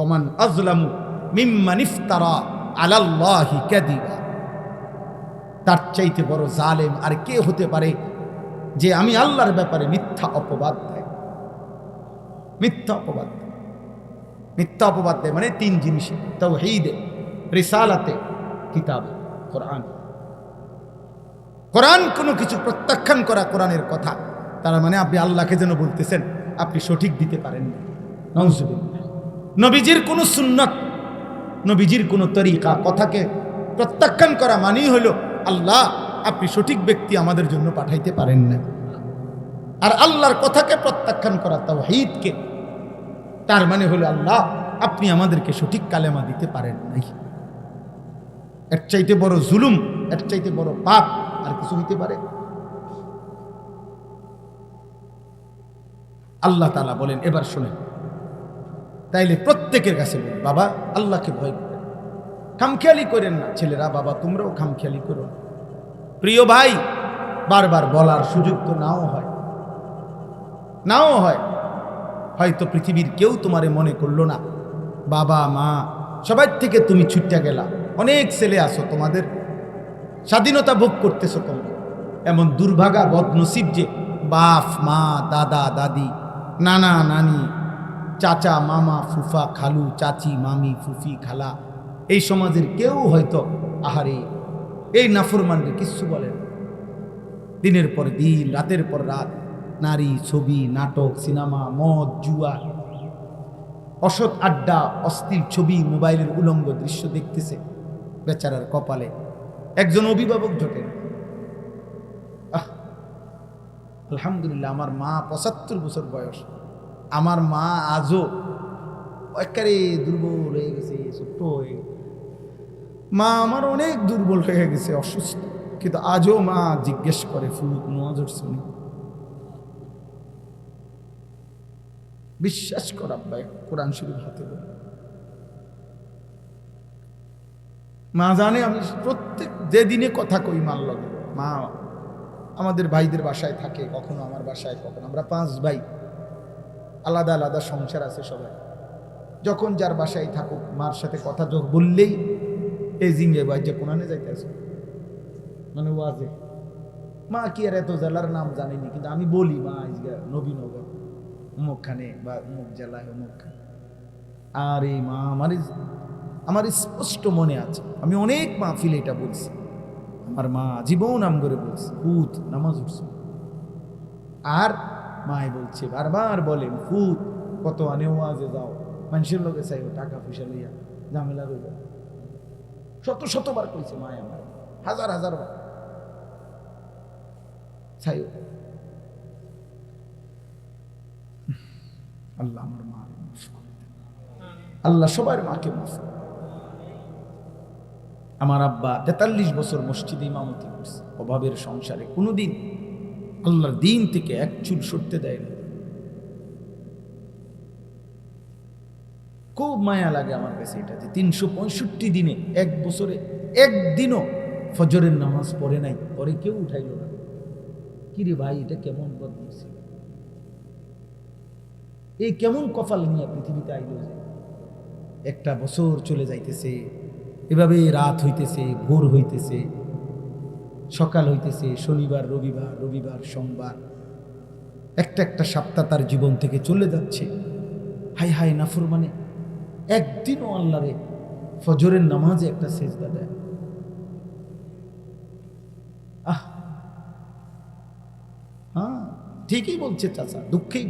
ওমান আযলামু মিম্মান ইফতারা আলাল্লাহি কাযিবা। তার চাইতে বড় জালেম আর কে হতে পারে যে আমি আল্লাহর ব্যাপারে মিথ্যা অপবাদ দেয়। মিথ্যা অপবাদ, মিথ্যা অপবাদ দেয় মানে 3 জিনিসে, তাওহীদে, রিসালাতে, কিতাবে, কোরআন। কোরআন কোনো কিছু প্রত্যাখ্যান করা, কোরআনের কথা, তার মানে আপনি আল্লাহকে যেন বলতেছেন আপনি সঠিক দিতে পারেন না। নাউজুবিল্লাহ। নবীজির কোনো সুন্নত, নবীজির কোনো তরিকা, কথাকে প্রত্যাখ্যান করা মানেই হলো আল্লাহ আপনি সঠিক ব্যক্তি আমাদের জন্য পাঠাইতে পারেন না। আর আল্লাহর কথাকে প্রত্যাখ্যান করা, তাওহীদকে, তার মানে হলো আল্লাহ আপনি আমাদেরকে সঠিক কালেমা দিতে পারেন নাই। এর চাইতে বড় জুলুম, এর চাইতে বড় পাপ আর কিছু হইতে পারে? আল্লাহ তাআলা বলেন, এবার শুনেন, তাইলে প্রত্যেকের কাছে বলেন, বাবা আল্লাহকে ভয় করেন, খামখেয়ালি করেন না। ছেলেরা, বাবা তোমরাও খামখেয়ালি করো না। প্রিয় ভাই, বারবার বলার সুযোগ তো নাও হয়, নাও হয়। হয়তো পৃথিবীর কেউ তোমারে মনে করলো না, বাবা মা সবার থেকে তুমি ছুটে গেলা। অনেক ছেলে আসো, তোমাদের স্বাধীনতা ভোগ করতেছো তোমরা। এমন দুর্ভাগা বদনসিব যে বাপ মা দাদা দাদি নানা নানি, চাচা মামা ফুফা খালু চাচি মামি ফুফি খালা, এই সমাজের কেউ হয়তো আহারে এই নাফরমানকে কিচ্ছু বলেন। দিনের পর দিন, রাতের পর রাত নারী, ছবি, নাটক, সিনেমা, মদ, জুয়া, অসৎ আড্ডা, অশ্লীল ছবি, মোবাইলের উলঙ্গ দৃশ্য দেখতেছে। বেচারার কপালে একজন অভিভাবক জোটে না। আলহামদুলিল্লাহ, আমার মা 75 বছর বয়স, আমার মা আজও একেবারে দুর্বল হয়ে গেছে, ছোট্ট হয়ে গেছে। মা আমার অনেক দুর্বল হয়ে গেছে, অসুস্থ, কিন্তু আজও মা জিজ্ঞেস করে ফুট নজর শুনি। বিশ্বাস কর আব্বা, কোরআন শরীফ হাতে বলে মা জানে আমি প্রত্যেক যেদিনে কথা কই মার লগে। মা আমাদের ভাইদের বাসায় থাকে, কখনো আমার বাসায়, কখনো আমরা 5 ভাই, আলাদা আলাদা সংসার আছে সবাই। যখন যার বাসায় থাকুক, মার সাথে কথা বললেই এই জিঙ্গে ভাই যে কোরআনে যাইতে আসে, মানে ওয়াজে। মা কি আর এত জেলার নাম জানেনি, কিন্তু আমি বলি মা আজকে নবীনগর অমুকখানে বা অমুক জেলায় অমুকখানে। আর এই মা আমার স্পষ্ট মনে আছে, আমি অনেক মাহফিলে এটা বলছি। আমার মা জীবন আম করে বলছে ফুত নামাজ উঠছে, আর মায় বলছে বারবার বলেন ফুত কত আনে ওয়াজে যাও, মানুষের লোকে চাইব টাকা পয়সা লইয়া ঝামেলা রইল। শতবার কইছে মায় আমার, হাজার বার চাইও। আল্লাহ আমার মা মাফ করে দেন, আল্লাহ সবার মাকে মাফ করে। আমার আব্বা 43 বছর মসজিদে ইমামতি করছে, অভাবের সংসারে কোনোদিন আল্লাহর দিন থেকে এক চুল সরতে দেয় না। খুব মায়া লাগে আমার কাছে এটা, যে 365 দিনে এক বছরে একদিনও ফজরের নামাজ পড়ে নাই, পরে কেউ উঠাইল না। কিরে ভাই, এটা কেমন বদমাইশি, এই কেমন কপাল নিয়ে পৃথিবীতে আইল যে একটা বছর চলে যাইতেছে, এভাবে রাত হইতেছে, ভোর হইতেছে, সকাল হইতেছে, শনিবার রবিবার, রবিবার সোমবার, একটা সপ্তাহ তার জীবন থেকে চলে যাচ্ছে। হাই হাই নাফরমানে একদিনও আল্লাহরে ফজরের নামাজে একটা সেজদা দেয়। হ্যাঁ ঠিকই বলছে চাচা, দুঃখেই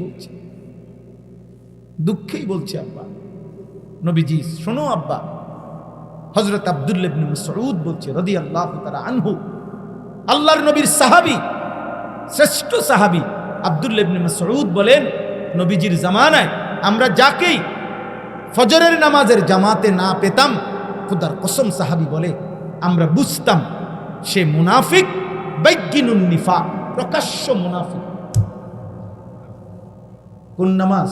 বলছে আব্বা। নবীজি শোনো আব্বা, হযরত আব্দুল্লাহ ইবনে মাসউদ বলছে রাদিয়াল্লাহু তাআলা আনহু, আল্লাহর নবীর সাহাবী, শ্রেষ্ঠ সাহাবী আব্দুল্লাহ ইবনে মাসউদ বলেন, নবীজির জামানায় আমরা যাকেই ফজরের নামাজের জামাতে না পেতাম, খোদার কসম সাহাবী বলে আমরা বুঝতাম সে মুনাফিক, বাইয়িনুন নিফাক, প্রকাশ্য মুনাফিক। কোন নামাজ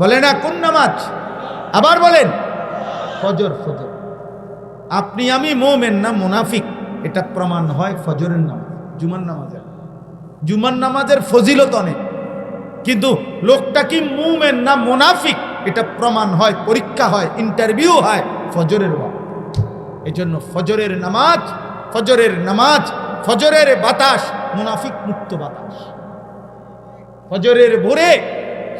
বলে না, কোন নামাজ আবার বলেন, ফজর। আপনি আমি মুমিন না মুনাফিক, এটা প্রমাণ হয় ফজরের নামাজ, জুমার নামাজের ফজিলত অনেক, কিন্তু লোকটা কি মুমিন না মুনাফিক এটা প্রমাণ হয়, পরীক্ষা হয়, ইন্টারভিউ হয় ফজরের ওয়াক্ত। এজন্য ফজরের নামাজ, ফজরের বাতাস মুনাফিক মুক্ত বাতাস। ফজরের ভোরে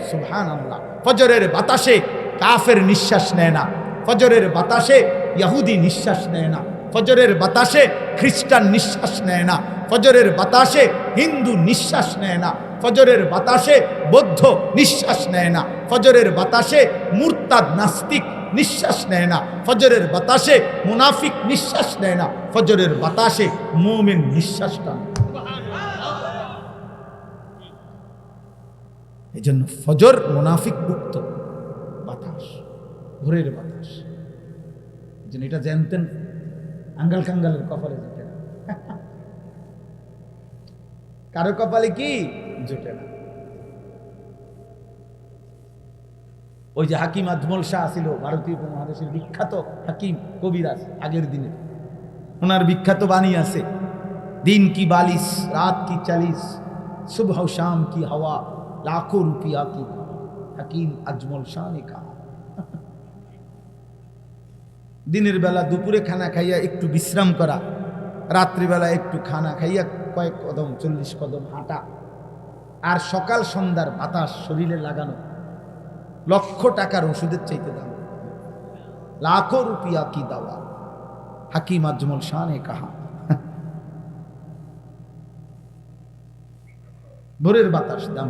সুবহানাল্লাহ, ফজরের বাতাসে কাফের নিঃশ্বাস নেয় না, ফজরের বাতাসে ইহুদি নিঃশ্বাস নেয় না, ফজরের বাতাসে খ্রিস্টান নিঃশ্বাস নেয় না, ফজরের বাতাসে হিন্দু নিঃশ্বাস নেয় না, ফজরের বাতাসে বৌদ্ধ নিঃশ্বাস নেয় না, ফজরের বাতাসে মুরতাদ নাস্তিক নিঃশ্বাস নেয় না, ফজরের বাতাসে মুনাফিক নিঃশ্বাস নেয় না, ফজরের বাতাসে মুমিন নিঃশ্বাস টানে। এই জন্য ফজর মুনাফিক মুক্ত বাতাস, ভোরের বাতাস। এটা জানতেন আঙ্গাল কাঙ্গালের কপালে জোটে না, কারো কপালে কি জোটে না। ওই যে হাকিম আজমল শাহ ছিল ভারতীয় উপমহাদেশের বিখ্যাত হাকিম কবিরাজ, আগের দিনে ওনার বিখ্যাত বাণী আছে, দিন কি 42 রাত কি 40, সুবহ শাম কি হাওয়া লাখো রুপিয়া কি, হাকিম আজমল শাহ ने कहा। দিনের বেলা দুপুরে খানা খাইয়া একটু বিশ্রাম করা, রাত্রিবেলা একটু খানা খাইয়া কয়েক কদম 40 কদম হাঁটা, আর সকাল সন্ধ্যার বাতাস শরীরে লাগানো লক্ষ টাকার ওষুধের চাইতে দাম। লাখো রুপিয়া কি দাওয়া, হাকিম আজমল শাহ ने कहा। ভোরের বাতাস দাম।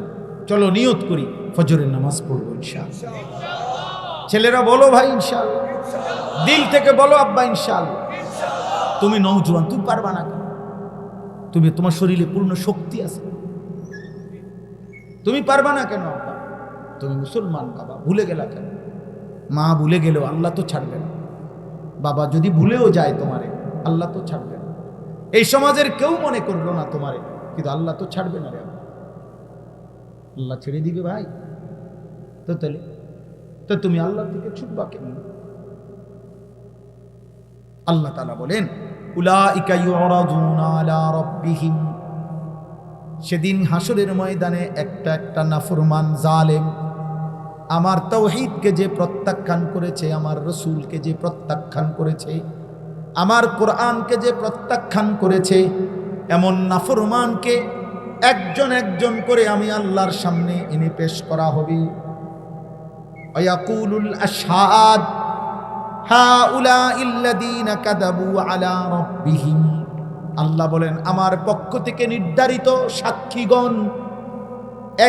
চলো নিয়ত করি ফজরের নামাজ পড়বো ইনশাআল্লাহ। ছেলেরা বলো ভাই ইনশাআল্লাহ, দিল থেকে বলো আব্বা ইনশাআল্লাহ। তুমি নওজোয়ান, তুমি পারবা না কেন? তুমি, তোমার শরীরে পূর্ণ শক্তি আছে, তুমি পারবা না কেন আব্বা? তুমি মুসলমান বাবা, ভুলে গেলা কেন? মা ভুলে গেলেও আল্লাহ তো ছাড়বে না। বাবা যদি ভুলেও যায় তোমারে, আল্লাহ তো ছাড়বে না। এই সমাজের কেউ মনে করলো না তোমারে, কিন্তু আল্লাহ তো ছাড়বে না রে আব্বা। আল্লাহ ছেড়ে দিবে ভাই? তো তাহলে তো তুমি আল্লাহ থেকে ছুটবা কেন? আল্লাহ তাআলা বলেন উলাইকা ইউরাদুনা আলা রাব্বিহিম, সেদিন হাসরের ময়দানে একটা একটা নাফরমান জালেম আমার তাওহীদকে যে প্রত্যাখ্যান করেছে, আমার রসুলকে যে প্রত্যাখ্যান করেছে, আমার কোরআনকে যে প্রত্যাখ্যান করেছে, এমন নাফরমানকে একজন একজন করে আমি আল্লাহর সামনে এনে পেশ করা হবে। ওয়ায়াকুলুল আশহাদ হাউলাইল্লাযীনা কাযাবু আলা রাব্বিহিম, আল্লাহ বলেন আমার পক্ষ থেকে নির্ধারিত সাক্ষীগণ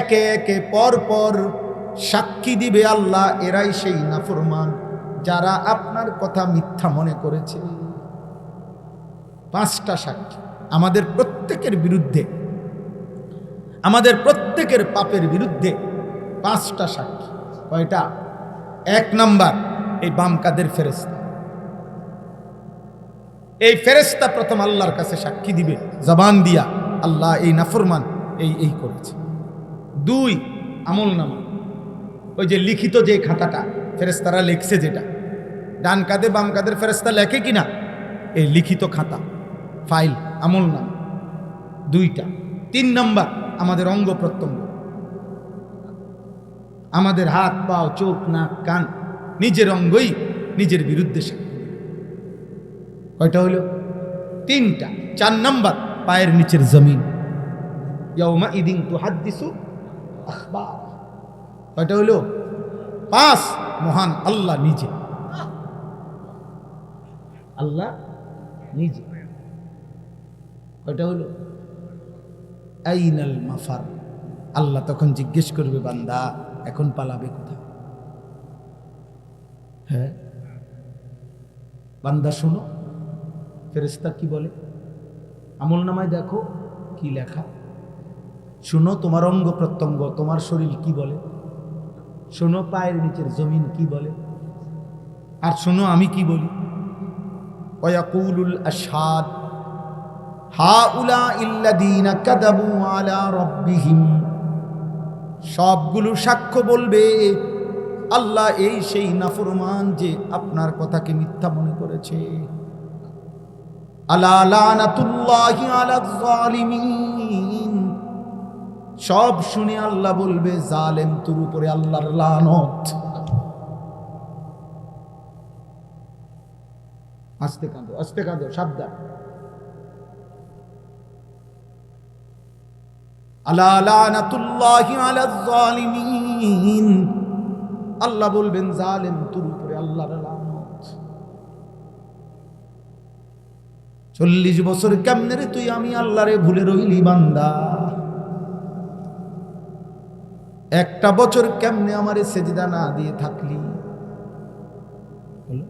একে একে পর পর সাক্ষী দিবে আল্লাহ, এরাই সেই নাফরমান যারা আপনার কথা মিথ্যা মনে করেছে। 5টা সাক্ষী আমাদের প্রত্যেকের বিরুদ্ধে, আমাদের প্রত্যেকের পাপের বিরুদ্ধে 5টা সাক্ষী। কয়টা? 1 নাম্বার এই বাম কাদের ফেরেশতা। এই ফেরেশতা প্রথম আল্লাহর কাছে সাক্ষী দিবে জবান দিয়া, আল্লাহ এই নাফরমান এই করেছে। 2 আমলনামা, ওই যে লিখিত যে খাতাটা ফেরেশতারা লিখছে, যেটা ডান কাঁধে বাম কাঁধের ফেরেশতা লেখে কিনা, এই লিখিত খাতা ফাইল আমলনামা 2টা। 3 নাম্বার আমাদের অঙ্গ প্রত্যঙ্গ, আমাদের হাত পাও চোখ নাক কান, নিজের অঙ্গই নিজের বিরুদ্ধে সাক্ষী। কয়টা হইল? 3টা। 4 নাম্বার পায়ের নিচের জমিন, ইয়াউমা ইদিন তুহাদ্দিসু আখবার। কয়টা হইল? 5। মহান আল্লাহ নিজে, আল্লাহ নিজে। কয়টা হইল? আইনাল মাফার, আল্লাহ তখন জিজ্ঞেস করবে বান্দা এখন পালাবে কোথায়? হ্যাঁ বান্দা শোনো, ফেরেশতা কি বলে, আমলনামায় দেখো কি লেখা। শোনো তোমার অঙ্গ প্রত্যঙ্গ, তোমার শরীর কি বলে। শোনো পায়ের নিচের জমিন কি বলে। আর শোনো আমি কি বলি। ওয়ায়াকুলুল আশহাদ হাউলাইল্লাযীনা কাযাবু আলা রাব্বিহিম, সবগুলো সাক্ষ্য বলবে আল্লাহ এই সেই নাফরমান যে আপনার কথাকে মিথ্যা মনে করেছে। আলা লানাতুল্লাহি আলায যালিমিন, সব শুনে আল্লাহ বলবে জালেম তোর উপরে আল্লাহর লানত। আস্তে কাঁদো, আস্তে কাঁদো, সাবধান। আলা লানাতুল্লাহি আলায যালিমিন, আল্লাহ বলবেন জালেম তোর উপরে আল্লাহর লানত। 40 বছর কেমনে রে তুই আমি আল্লাহরে ভুলে রইলি বান্দা। 1টা বছর কেমনে আমারে সেজদা না দিয়ে থাকলি। বলো,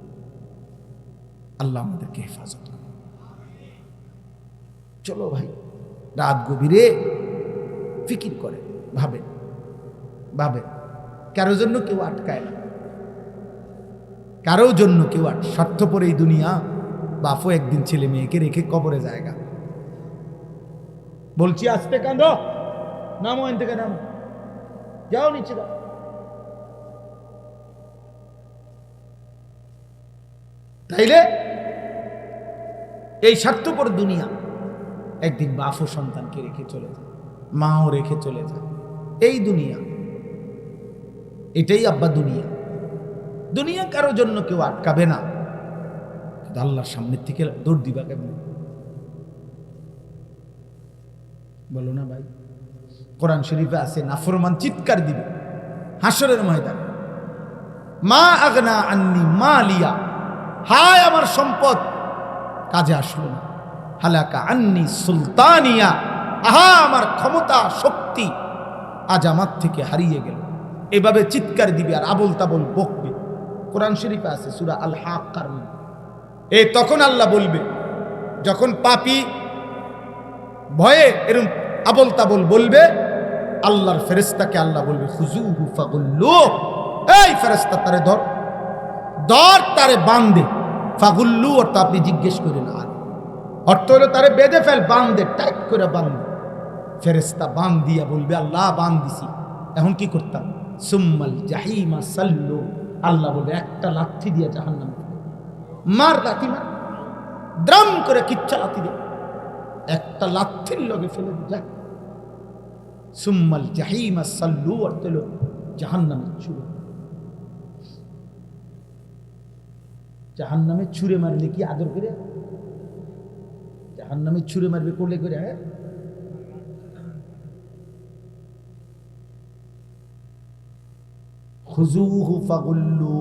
আল্লাহ আমাদেরকে হেফাজত করুন। চলো ভাই, রাত গভীরে ফিকির করে ভাবেন, ভাবেন কারোর জন্য কেউ আটকায় না, কারোর জন্য কেউ স্বার্থপর এই দুনিয়া। বাপও একদিন ছেলে মেয়েকে রেখে কবরে জায়গা। বলছি আস্তে কাঁদো, নামো এখান থেকে, নামো, যাও নিচে যাও। তাইলে এই স্বার্থপর দুনিয়া একদিন বাপও সন্তানকে রেখে চলে যায়, মাও রেখে চলে যায়। এই দুনিয়া, এটাই আব্বা দুনিয়া। দুনিয়া কারো জন্য কেউ আটকাবে না, আল্লাহর সামনের থেকে দৌড় দিবা কেমন? বলো না ভাই। কোরআন শরীফে আছে নাফরমান চিৎকার দিবে হাসরের ময়দানে, মা আগনা আন্নি মালিয়া, হায় আমার সম্পদ কাজে আসলো না, হালাকা আন্নি সুলতানিয়া, আহা আমার ক্ষমতা শক্তি আজ আমার থেকে হারিয়ে গেল। এভাবে চিৎকার দিবে আর আবল তাবল বকবে। কোরআন শরীফে আছে সূরা আল হাক্কার মধ্যে। এই তখন আল্লাহ বলবে, যখন পাপী ভয়ে এরকম আবল তাবল বলবে, আল্লাহর ফেরেশতাকে আল্লাহ বলবে খুজুহু ফাগুল্লু, এই ফেরেশতা তারে ধর, ধর তারে বাঁধে। ফাগুল্লু অর্থ আপনি জিজ্ঞেস করেন, আর অর্থ হলো তারে বেঁধে ফেল, বাঁধে, টাইট করে বাঁধে। ফেরেশতা বাঁধ দিয়া বলবে আল্লাহ বাঁধ দিছি, এখন কি করতাম? সুম্মাল জাহিমা সাল্লু, আল্লাহ বলবে একটা লাথি দিয়া জাহান্নামে মার, লাথি মার, দ্রাম করে কিচ্ছা লাথি দে, একটা লাথির লগে ফেলে যা। সুম্মাল জাহিমা সাল্লু অর্থ হলো জাহান্নামে ছুঁড়ে। জাহান্নামে ছুঁড়ে মারলে কি আদর করে? জাহান্নামে ছুঁড়ে মারবে কোলে করে? হ্যাঁ, খুজুহু ফাগুল্লু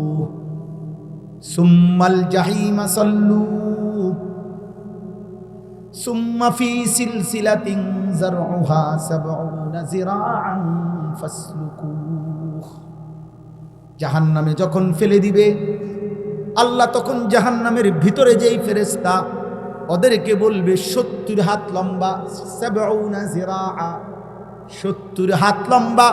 সুম্মাল জাহিমা সাল্লু সুম্মা ফি সিলসিলাতিন যারউহা ৭০ যিরাআন ফাসলুকুহ। জাহান্নামে যখন ফেলে দিবে আল্লাহ, তখন জাহান্নামের ভিতরে যেই ফেরেশতা ওদেরকে বলবে ৭০ হাত লম্বা, ৭০ যিরাআ, ৭০ হাত লম্বা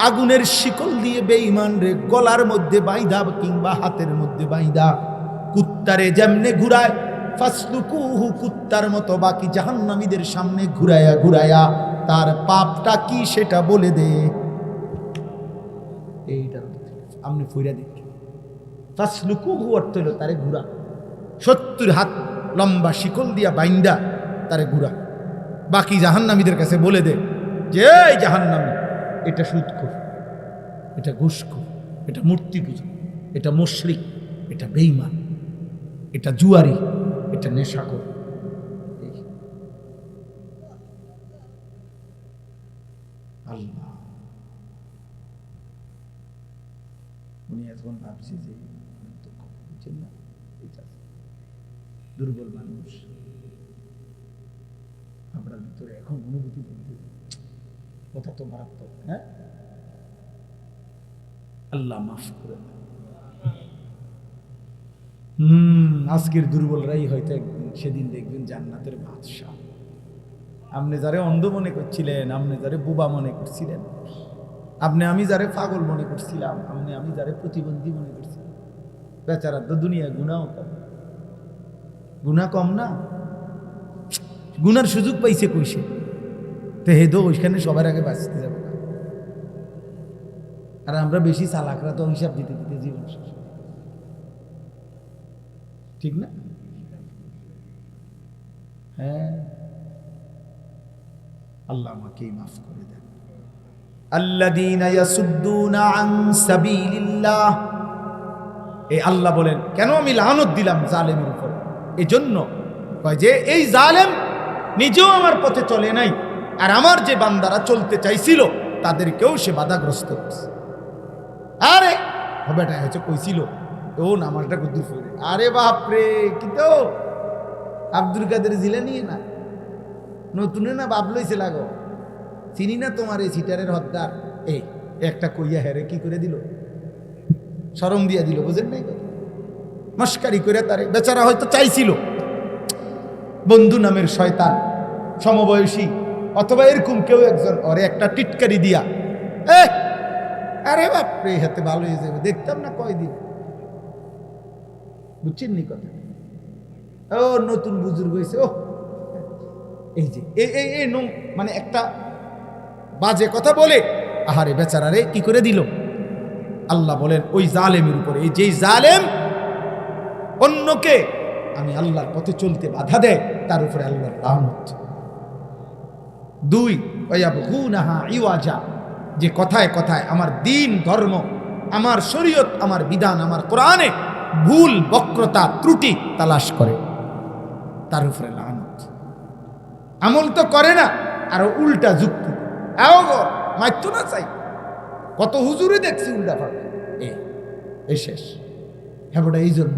আগুনের শিকল দিয়ে বেঈমান রে গলার মধ্যে বাইধা কিংবা হাতের মধ্যে বাইধা কুত্তারে যেমনে ঘুরায়, ফাসলুকুহু কুত্তার মতো বাকি জাহান্নামীদের সামনে ঘুরায়া ঘুরায়া তার পাপটা কি সেটা বলে দে। এইটার আপনি ফুইরা দেখি, ফাসলুকুহু অর্থ হলো তারে ঘুরা, ৭০ হাত লম্বা শিকল দিয়া বাইন্দা তারে ঘুরা, বাকি জাহান্নামীদের কাছে বলে দে যে এই জাহান্নামী, এটা সুদখোর, এটা ঘুষখোর, এটা মূর্তি পূজা, এটা মুশরিক, এটা বেঈমান, এটা জুয়ারি, এটা নেশাখোর। আল্লাহ, উনি এখন ভাবছি যে না, এটা দুর্বল মানুষ, আপনার ভিতরে এখন অনুভূতি বলতে কথা তো মারাত্মক। হ্যাঁ, আল্লাহ মাফ করে দেন। আজকের দুর্বলরাই হয়তো একদিন সেদিন দেখবেন জান্নাতের বাদশা। আপনি যারে অন্ধ মনে করছিলেন, আপনি যারে বোবা মনে করছিলেন, আপনি আমি যারে পাগল মনে করছিলাম, আপনি আমি যারে প্রতিবন্ধী মনে করছিলাম, বেচারা তো দুনিয়া গুনাও কম, গুনাহ কম না, গুনার সুযোগ পাইছে কইছে, তো হেদো ওইখানে সবার আগে বাঁচতে যাবে। আর আমরা বেশি চালাকরা তো হিসাব দিতে দিতে জীবন শেষ, ঠিক না? হ্যাঁ, আল্লাহ আমাকেই মাফ করে দেন। আল্লাযীনা ইয়াসুদ্দুনা আন সাবিলিল্লাহ, এই আল্লাহ বলেন কেন আমি লানত দিলাম জালেমের উপর? এজন্য কয় যে এই জালেম নিজেও আমার পথে চলে নাই, আর আমার যে বান্দারা চলতে চাইছিল তাদেরকেও সে বাধাগ্রস্ত করছে। আরে বেটা হয়েছে কইছিল ও নামাজটা কুদ্দুর ফিরে, আরে বাপরে, কি তো আব্দুল কাদের জিলানী না, নতুন না বাপ লইছে লাগো, চিনি না তোমার এই সিটারের হদ্দার, এই একটা কইয়া হেরে কি করে দিল, শরম দিয়া দিল, বুঝেন নাই? মস্কারি করে তারে, বেচারা হয়তো চাইছিল বন্ধু নামের শয়তান সমবয়সী অথবা এরকম কেউ একজন ওরে একটা টিটকারি দিয়া, আরে বাপরে হাতে ভালো হয়ে যাবে, দেখতাম না কয়দিন, বুঝছেন নি কথা? ও নতুন বুজুর্গ হয়েছে, ও এই যে এই মানে একটা বাজে কথা বলে আহারে বেচারা রে কি করে দিল। আল্লাহ বলেন ওই জালেমের উপরে, এই যেই জালেম অন্যকে আমি আল্লাহর পথে চলতে বাধা দেয় তার উপরে আল্লাহর লানত। 2 ওয়ায়াবগুনাহা ইওয়াজা, যে কথায় কথায় আমার দ্বীন ধর্ম, আমার শরীয়ত, আমার বিধান, আমার কোরআনে ভুল বক্রতা ত্রুটি তালাশ করে, তার উপরে লানত। আমল তো করে না, আর উল্টা যুক্তি, এও গো মাইতো না চাই, কত হুজুরে দেখছি উল্টা পাল্টা, এই শেষ। হ্যাঁ বটা এই জন্য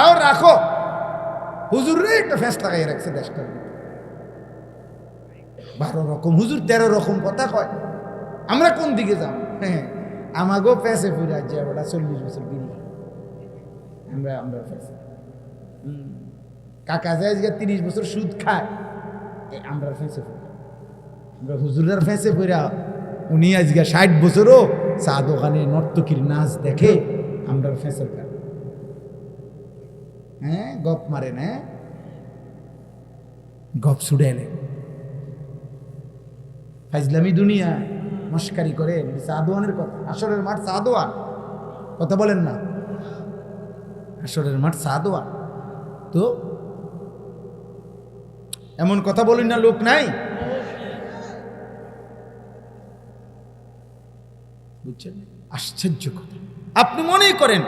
এও রাখো, হুজুরে একটা ফ্যাস লাগাই রাখছে দেশটার, 12 রকম হুজুর 13 রকম কথা কয়। আমরা কোন দিকে যাব? হ্যাঁ আমাগো ফ্যাসে ফুরে আছে বটা 40 বছর বিড়ি আমরা ফ্যাসে, কাকা যায় 30 বছর সুদ খায়, আমরা ফেঁসে পড়ি, আমরা হুজুরের ফেঁসে পড়া। উনি আজকে 60 বছরও চা দোকানে নর্তকীর নাচ দেখে, আমরা ফেঁসে পড়া। হ্যাঁ গপ মারে না, গপ ছুড়ে এলে ফাইজলামি দুনিয়া মস্কারি করে। চা দোয়ানের কথা, আসরের মাঠ চা দোয়ান, কথা বলেন না, আসরের মাঠ চা দোয়ান। তো এমন কথা বলেন না, লোক নাই, বুঝছেন? আশ্চর্য কথা। আপনি মনেই করেন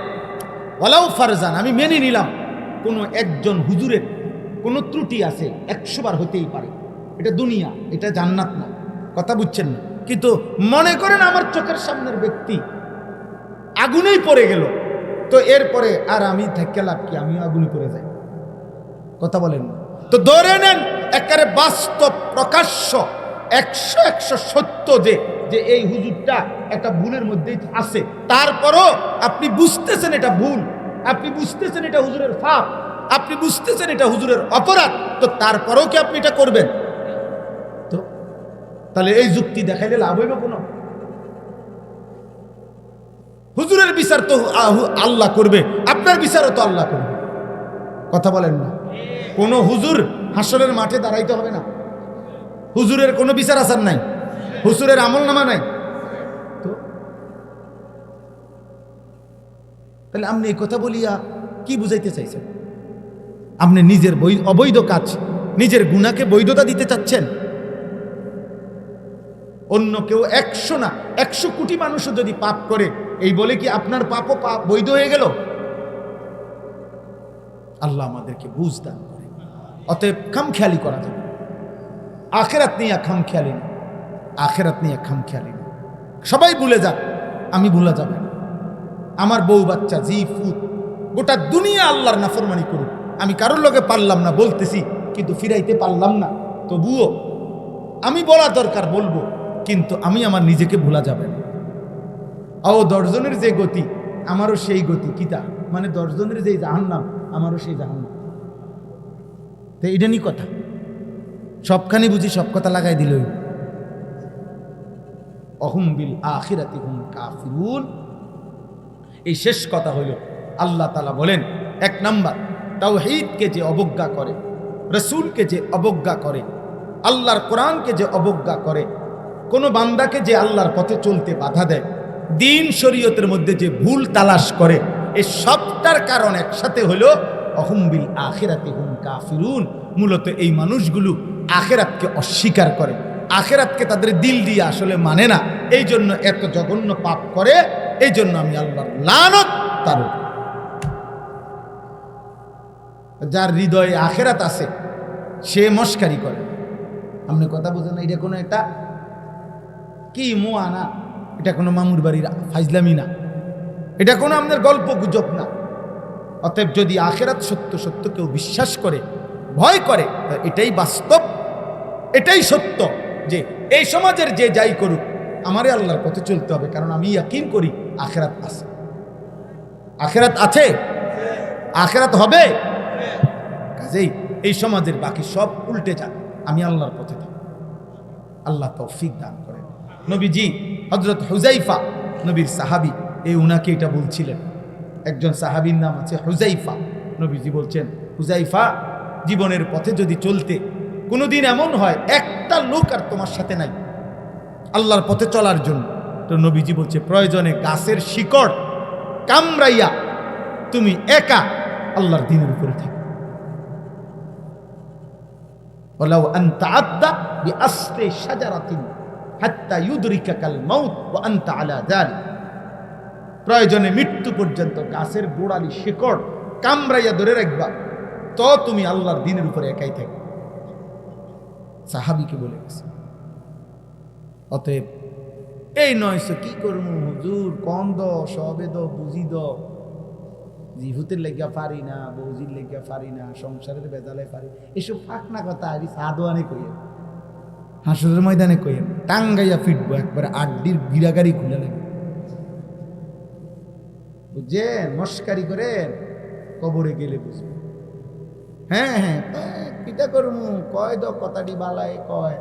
ওয়ালাউ ফারজান, আমি মেনে নিলাম কোনো একজন হুজুরের কোনো ত্রুটি আছে, 100 বার হতেই পারে, এটা দুনিয়া, এটা জান্নাত না, কথা বুঝছেন না। কিন্তু মনে করেন আমার চোখের সামনের ব্যক্তি আগুনেই পড়ে গেল, তো এরপরে আর আমি থেকে লাভ কি? আমিও আগুনে পড়ে যাই, কথা বলেন না। তো ধরে নেন একেবারে বাস্তব প্রকাশ্য 100 সত্য যে এই হুজুরটা একটা ভুলের মধ্যেই আছে, তারপরও আপনি বুঝতেছেন এটা ভুল, আপনি বুঝতেছেন এটা হুজুরের পাপ, আপনি বুঝতেছেন এটা হুজুরের অপরাধ, তো তারপরেও কি আপনি এটা করবেন? তো তাহলে এই যুক্তি দেখাইলে লাভ হইব কোনো? হুজুরের বিচার তো আল্লাহ করবে, আপনার বিচারও তো আল্লাহ করবে, কথা বলেন না। কোন হুজুর হাসরের মাঠে দাঁড়াইতে হবে না, হুজুরের কোনো বিচার আসার নাই, হুজুরের আমল নামা নাই। তো তাহলে আপনি এই কথা বলিয়া কি বুঝাইতে চাইছেন? আপনি নিজের অবৈধ কাজ, নিজের গুনাহকে বৈধতা দিতে চাচ্ছেন। অন্য কেউ 100 না 100 কোটি মানুষও যদি পাপ করে, এই বলে কি আপনার পাপও বৈধ হয়ে গেল? আল্লাহ আমাদেরকে বুঝ দান করে। অতএব খামখেয়ালি করা যাবে, আখেরাত নিয়ে খামখেয়ালি না, আখেরাত নিয়ে খামখেয়ালি না। সবাই ভুলে যাক, আমি ভুলা যাবে না। আমার বউ বাচ্চা জি ফুত গোটা দুনিয়া আল্লাহর নাফরমানি করুক, আমি কারোর লগে পারলাম না বলতেছি, কিন্তু ফিরাইতে পারলাম না, তবুও আমি বলা দরকার বলবো, কিন্তু আমি আমার নিজেকে ভোলা যাবে না। ও 10 জনের যে গতি, আমারও সেই গতি, কিতা মানে 10 জনের যে জাহান্নাম, আমারও সেই জাহান্নাম। তো এটা নিয়ে কথা, সবখানে বুঝি সব কথা লাগাই দিল। অহুম বিল আখিরাতি হুম কাফিরুন, এই শেষ কথা হইল। আল্লাহ তাআলা বলেন, 1 নাম্বার তাওহীদকে যে অবজ্ঞা করে, রাসূলকে যে অবজ্ঞা করে, আল্লাহর কোরআনকে যে অবজ্ঞা করে, কোন বান্দাকে যে আল্লাহর পথে চলতে বাধা দেয়, দ্বীন শরীয়তের মধ্যে যে ভুল তালাশ করে, এই সবটার কারণ একসাথে হলো অহুম বিল আখিরাতি হুম কাফিরুন। মূলত এই মানুষগুলো আখিরাতকে অস্বীকার করে, আখিরাতকে তাদের দিল দিয়ে আসলে মানে না, এই জন্য এত জঘন্য পাপ করে। এই জন্য আমি আল্লাহর লানত তার উপর। যার হৃদয়ে আখিরাত আছে সে মস্কারি করে। আপনি কথা বুঝেন না, এটা কোনো একটা কি মুয়া না, এটা কোনো মামুর বাড়ির ফাইজলামি না, এটা কোনো আমাদের গল্প গুজব না। অতএব যদি আখিরাত সত্য সত্য কেউ বিশ্বাস করে, ভয় করে, এটাই বাস্তব, এটাই সত্য যে এই সমাজের যে যাই করুক আমারে আল্লাহর পথে চলতে হবে, কারণ আমি ইয়াকিন করি আখিরাত আছে, আখিরাত আছে, আখিরাত হবে। কাজেই এই সমাজের বাকি সব উল্টে যাক, আমি আল্লাহর পথে থাকি। আল্লাহ তৌফিক দান করেন। নবীজি হযরত হুযাইফা, নবীর সাহাবী, এই উনাকে এটা বলছিলেন। একজন সাহাবীর নাম আছে হুযাইফা। নবীজি বলছেন, হুযাইফা, জীবনের পথে যদি চলতে কোনোদিন এমন হয় একটা লোক আর তোমার সাথে নাই আল্লাহর পথে চলার জন্য, তো নবীজি বলছে প্রয়োজনে গাছের শিকড় কামড়াইয়া তুমি একা আল্লাহর দ্বীনের উপরে থাকো। ওয়ালাউ আনতা আদা বিআসলি শাজারাতিন হাত্তা ইউদরিকাকাল মাউত ওয়া আনতা আলা যালিক, প্রয়োজনে মৃত্যু পর্যন্ত গাছের গোড়ালি শিকড় কামড়াইয়া ধরে রাখবা, তো তুমি আল্লাহর দ্বীনের উপরে একাই থাকবে। সাহাবীকে বলে গেছে। অতএব এই নয়সো কি করবো হুজুর কন দ সবে দ বুঝি দ জিহুতের লেগা পারি না বৌজির লেগা পারি না সংসারের বেজালে পারি এসব ফাঁকনা কথা আমি সাদোয়ানে কইয়েন হাসরের ময়দানে কইয়েন টাঙ্গাইয়া ফিটবো একবারে আড্ডির বিরাগাড়ি খুলে নেবে বুঝছেন মস্কারি করে কবরে গেলে বুঝবে হ্যাঁ হ্যাঁ কিটা করমু কয় দ কথাটি বালায় কয়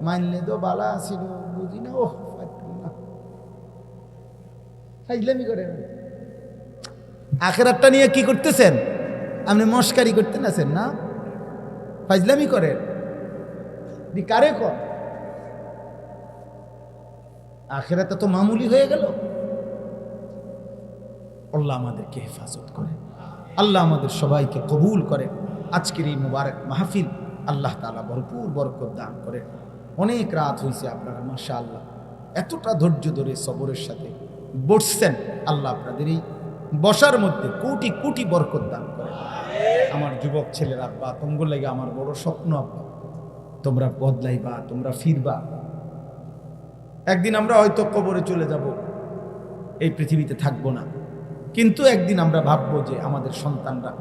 মানলে তো বালা আসিল বুঝি না ও ফাইজলামি করে আখেরাতটা নিয়ে কি করতেছেন আপনি মস্কারি করতে আছেন না ফাইজলামি করেন কারে কর আখেরাতে তো মামুলি হয়ে গেল আল্লাহ আমাদেরকে হেফাজত করে আল্লাহ আমাদের সবাইকে কবুল করে আজকের এই মুবারক মাহফিল আল্লাহ তাআলা ভরপুর বরকত দান করে অনেক রাত হয়েছে আপনারা মাশাআল্লাহ এতটা ধৈর্য ধরে সবরের সাথে বসছেন আল্লাহ আপনাদের এই বসার মধ্যে কোটি কোটি বরকত দান করে আমার যুবক ছেলের আব্বা তোমার লাগে আমার বড় স্বপ্ন আব্বা তোমরা বদলাইবা তোমরা ফিরবা একদিন আমরা হয়তো কবরে চলে যাব এই পৃথিবীতে থাকবো না কিন্তু একদিন আমরা ভাববো যে আমাদের সন্তানরা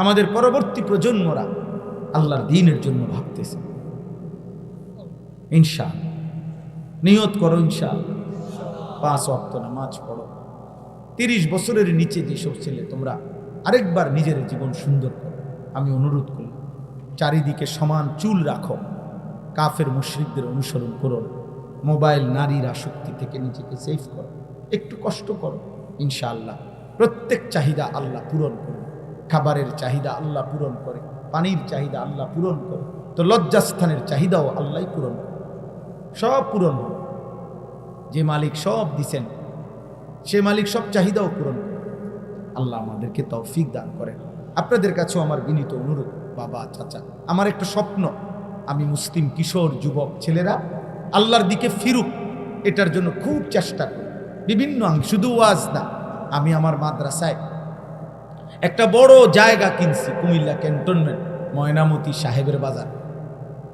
আমাদের পরবর্তী প্রজন্মরা আল্লাহর দ্বীনের জন্য ভাবতেছে ইনশাআল্লাহ নিয়ত করো ইনশাআল্লাহ 5 ওয়াক্ত নামাজ পড়ো 30 বছরের নিচে যেসব ছেলে তোমরা আরেকবার নিজের জীবন সুন্দর করো আমি অনুরোধ করি চারিদিকে সমান চুল রাখো কাফের মুশরিকদের অনুসরণ করো মোবাইল নারীর আসক্তি থেকে নিজেকে সেফ করো একটু কষ্ট করো ইনশাআল্লাহ প্রত্যেক চাহিদা আল্লাহ পূরণ করে খাবারের চাহিদা আল্লাহ পূরণ করে পানির চাহিদা আল্লাহ পূরণ করে তো লজ্জাস্থানের চাহিদাও আল্লাহই পূরণ করে সব পূরণ হবে যে মালিক সব দিছেন সে মালিক সব চাহিদাও পূরণ করে আল্লাহ আমাদেরকে তৌফিক দান করেন আপনাদের কাছেও আমার বিনীত অনুরোধ বাবা চাচা আমার একটা স্বপ্ন আমি মুসলিম কিশোর যুবক ছেলেরা আল্লাহর দিকে ফিরুক এটার জন্য খুব চেষ্টা করি বিভিন্ন শুধু ওয়াজ না আমি আমার মাদ্রাসায় একটা বড় জায়গা কিনছি কুমিল্লা ক্যান্টনমেন্ট ময়নামতি সাহেবের বাজার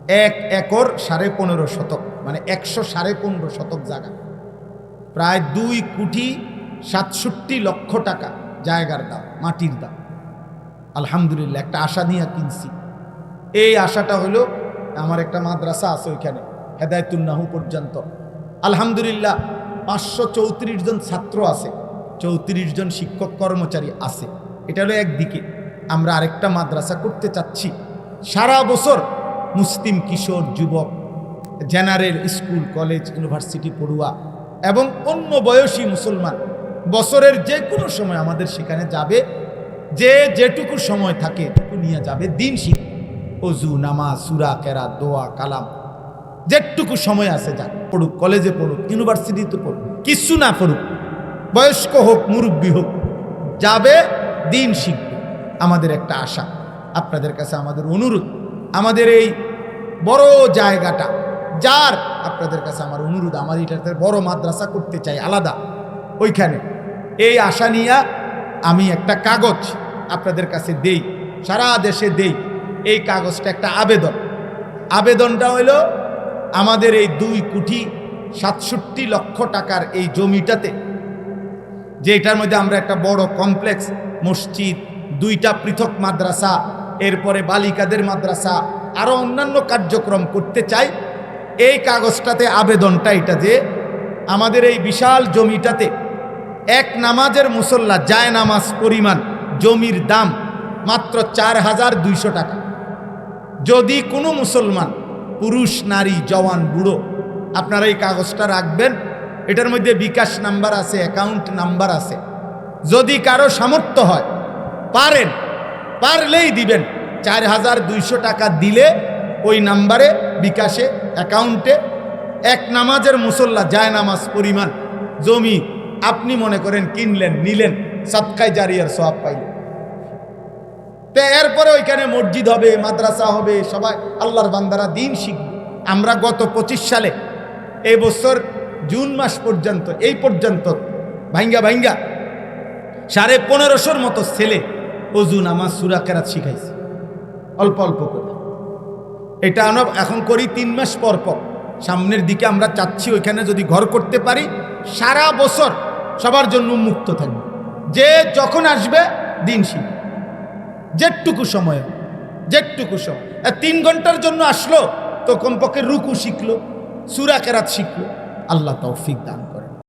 1 একর 15.5 শতক মানে 115.5 শতক জায়গা প্রায় 2,67,00,000 টাকা জায়গার দাম মাটির দাম আলহামদুলিল্লাহ একটা আশা নিয়ে কিনছি এই আশাটা হলো আমার একটা মাদ্রাসা আছে ওইখানে হেদায়েতুন্নাহু পর্যন্ত আলহামদুলিল্লাহ 534 জন ছাত্র আছে 34 জন শিক্ষক কর্মচারী আছে এটা হলো একদিকে আমরা আরেকটা মাদ্রাসা করতে চাচ্ছি সারা বছর মুসলিম কিশোর যুবক জেনারেল স্কুল কলেজ ইউনিভার্সিটি পড়ুয়া এবং অন্য বয়সী মুসলমান বছরের যে কোনো সময় আমাদের সেখানে যাবে যে যেটুকু সময় থাকে এটুকু নিয়ে যাবে দিন শিখবে ওযু নামাজ সূরা কেরাত দোয়া কালাম যেটুকু সময় আছে যাক পড়ুক কলেজে পড়ুক ইউনিভার্সিটিতে পড়ুক কিছু না পড়ুক বয়স্ক হোক মুরব্বী হোক যাবে দিন শিখবে আমাদের একটা আশা আপনাদের কাছে আমাদের অনুরোধ আমাদের এই বড় জায়গাটা যার আপনাদের কাছে আমার অনুরোধ আমার এটাতে বড় মাদ্রাসা করতে চাই আলাদা ওইখানে এই আশা নিয়ে আমি একটা কাগজ আপনাদের কাছে দেই সারা দেশে দেই এই কাগজটা একটা আবেদনটা হলো আমাদের এই 2,67,00,000 টাকার এই জমিটাতে যে এটার মধ্যে আমরা একটা বড় কমপ্লেক্স মসজিদ 2টা পৃথক মাদ্রাসা এরপরে বালিকাদের মাদ্রাসা আরো অন্যান্য কার্যক্রম করতে চাই এই কাগজটাতে আবেদনটা এটা যে আমাদের এই বিশাল জমিটাতে এক নামাজের মুসল্লা যায় নামাজ পরিমাণ জমির দাম মাত্র 4,200 টাকা যদি কোনো মুসলমান পুরুষ নারী জওয়ান বুড়ো আপনারা এই কাগজটা রাখবেন এটার মধ্যে বিকাশ নাম্বার আছে অ্যাকাউন্ট নাম্বার আছে যদি কারো সামর্থ্য হয় পারলেই দিবেন 4,200 টাকা দিলে ওই নাম্বারে বিকাশে অ্যাকাউন্টে এক নামাজের মুসল্লা যায় নামাজ পরিমাণ জমি আপনি মনে করেন কিনলেন নিলেন সাদকায়ে জারিয়ার সওয়াব পাইলেন তো এরপরে ওইখানে মসজিদ হবে মাদ্রাসা হবে সবাই আল্লাহর বান্দারা দিন শিখবে আমরা গত 25 সালে এই বছর জুন মাস পর্যন্ত এই পর্যন্ত ভাঙ্গা 1550 মতো ছেলে ওযু নামাজ সূরা কেরাত শিখাইছি অল্প অল্প করে এটা আমরা এখন করি 3 মাস পর পর সামনের দিকে আমরা চাচ্ছি ওইখানে যদি ঘর করতে পারি সারা বছর সবার জন্য মুক্ত থাকবে। যে যখন আসবে দিন শিখবে, যেটুকু সময় 3 ঘন্টার জন্য আসলো তো কমপক্ষে রুকু শিখলো, সূরা কেরাত শিখলো। আল্লাহ তৌফিক দান।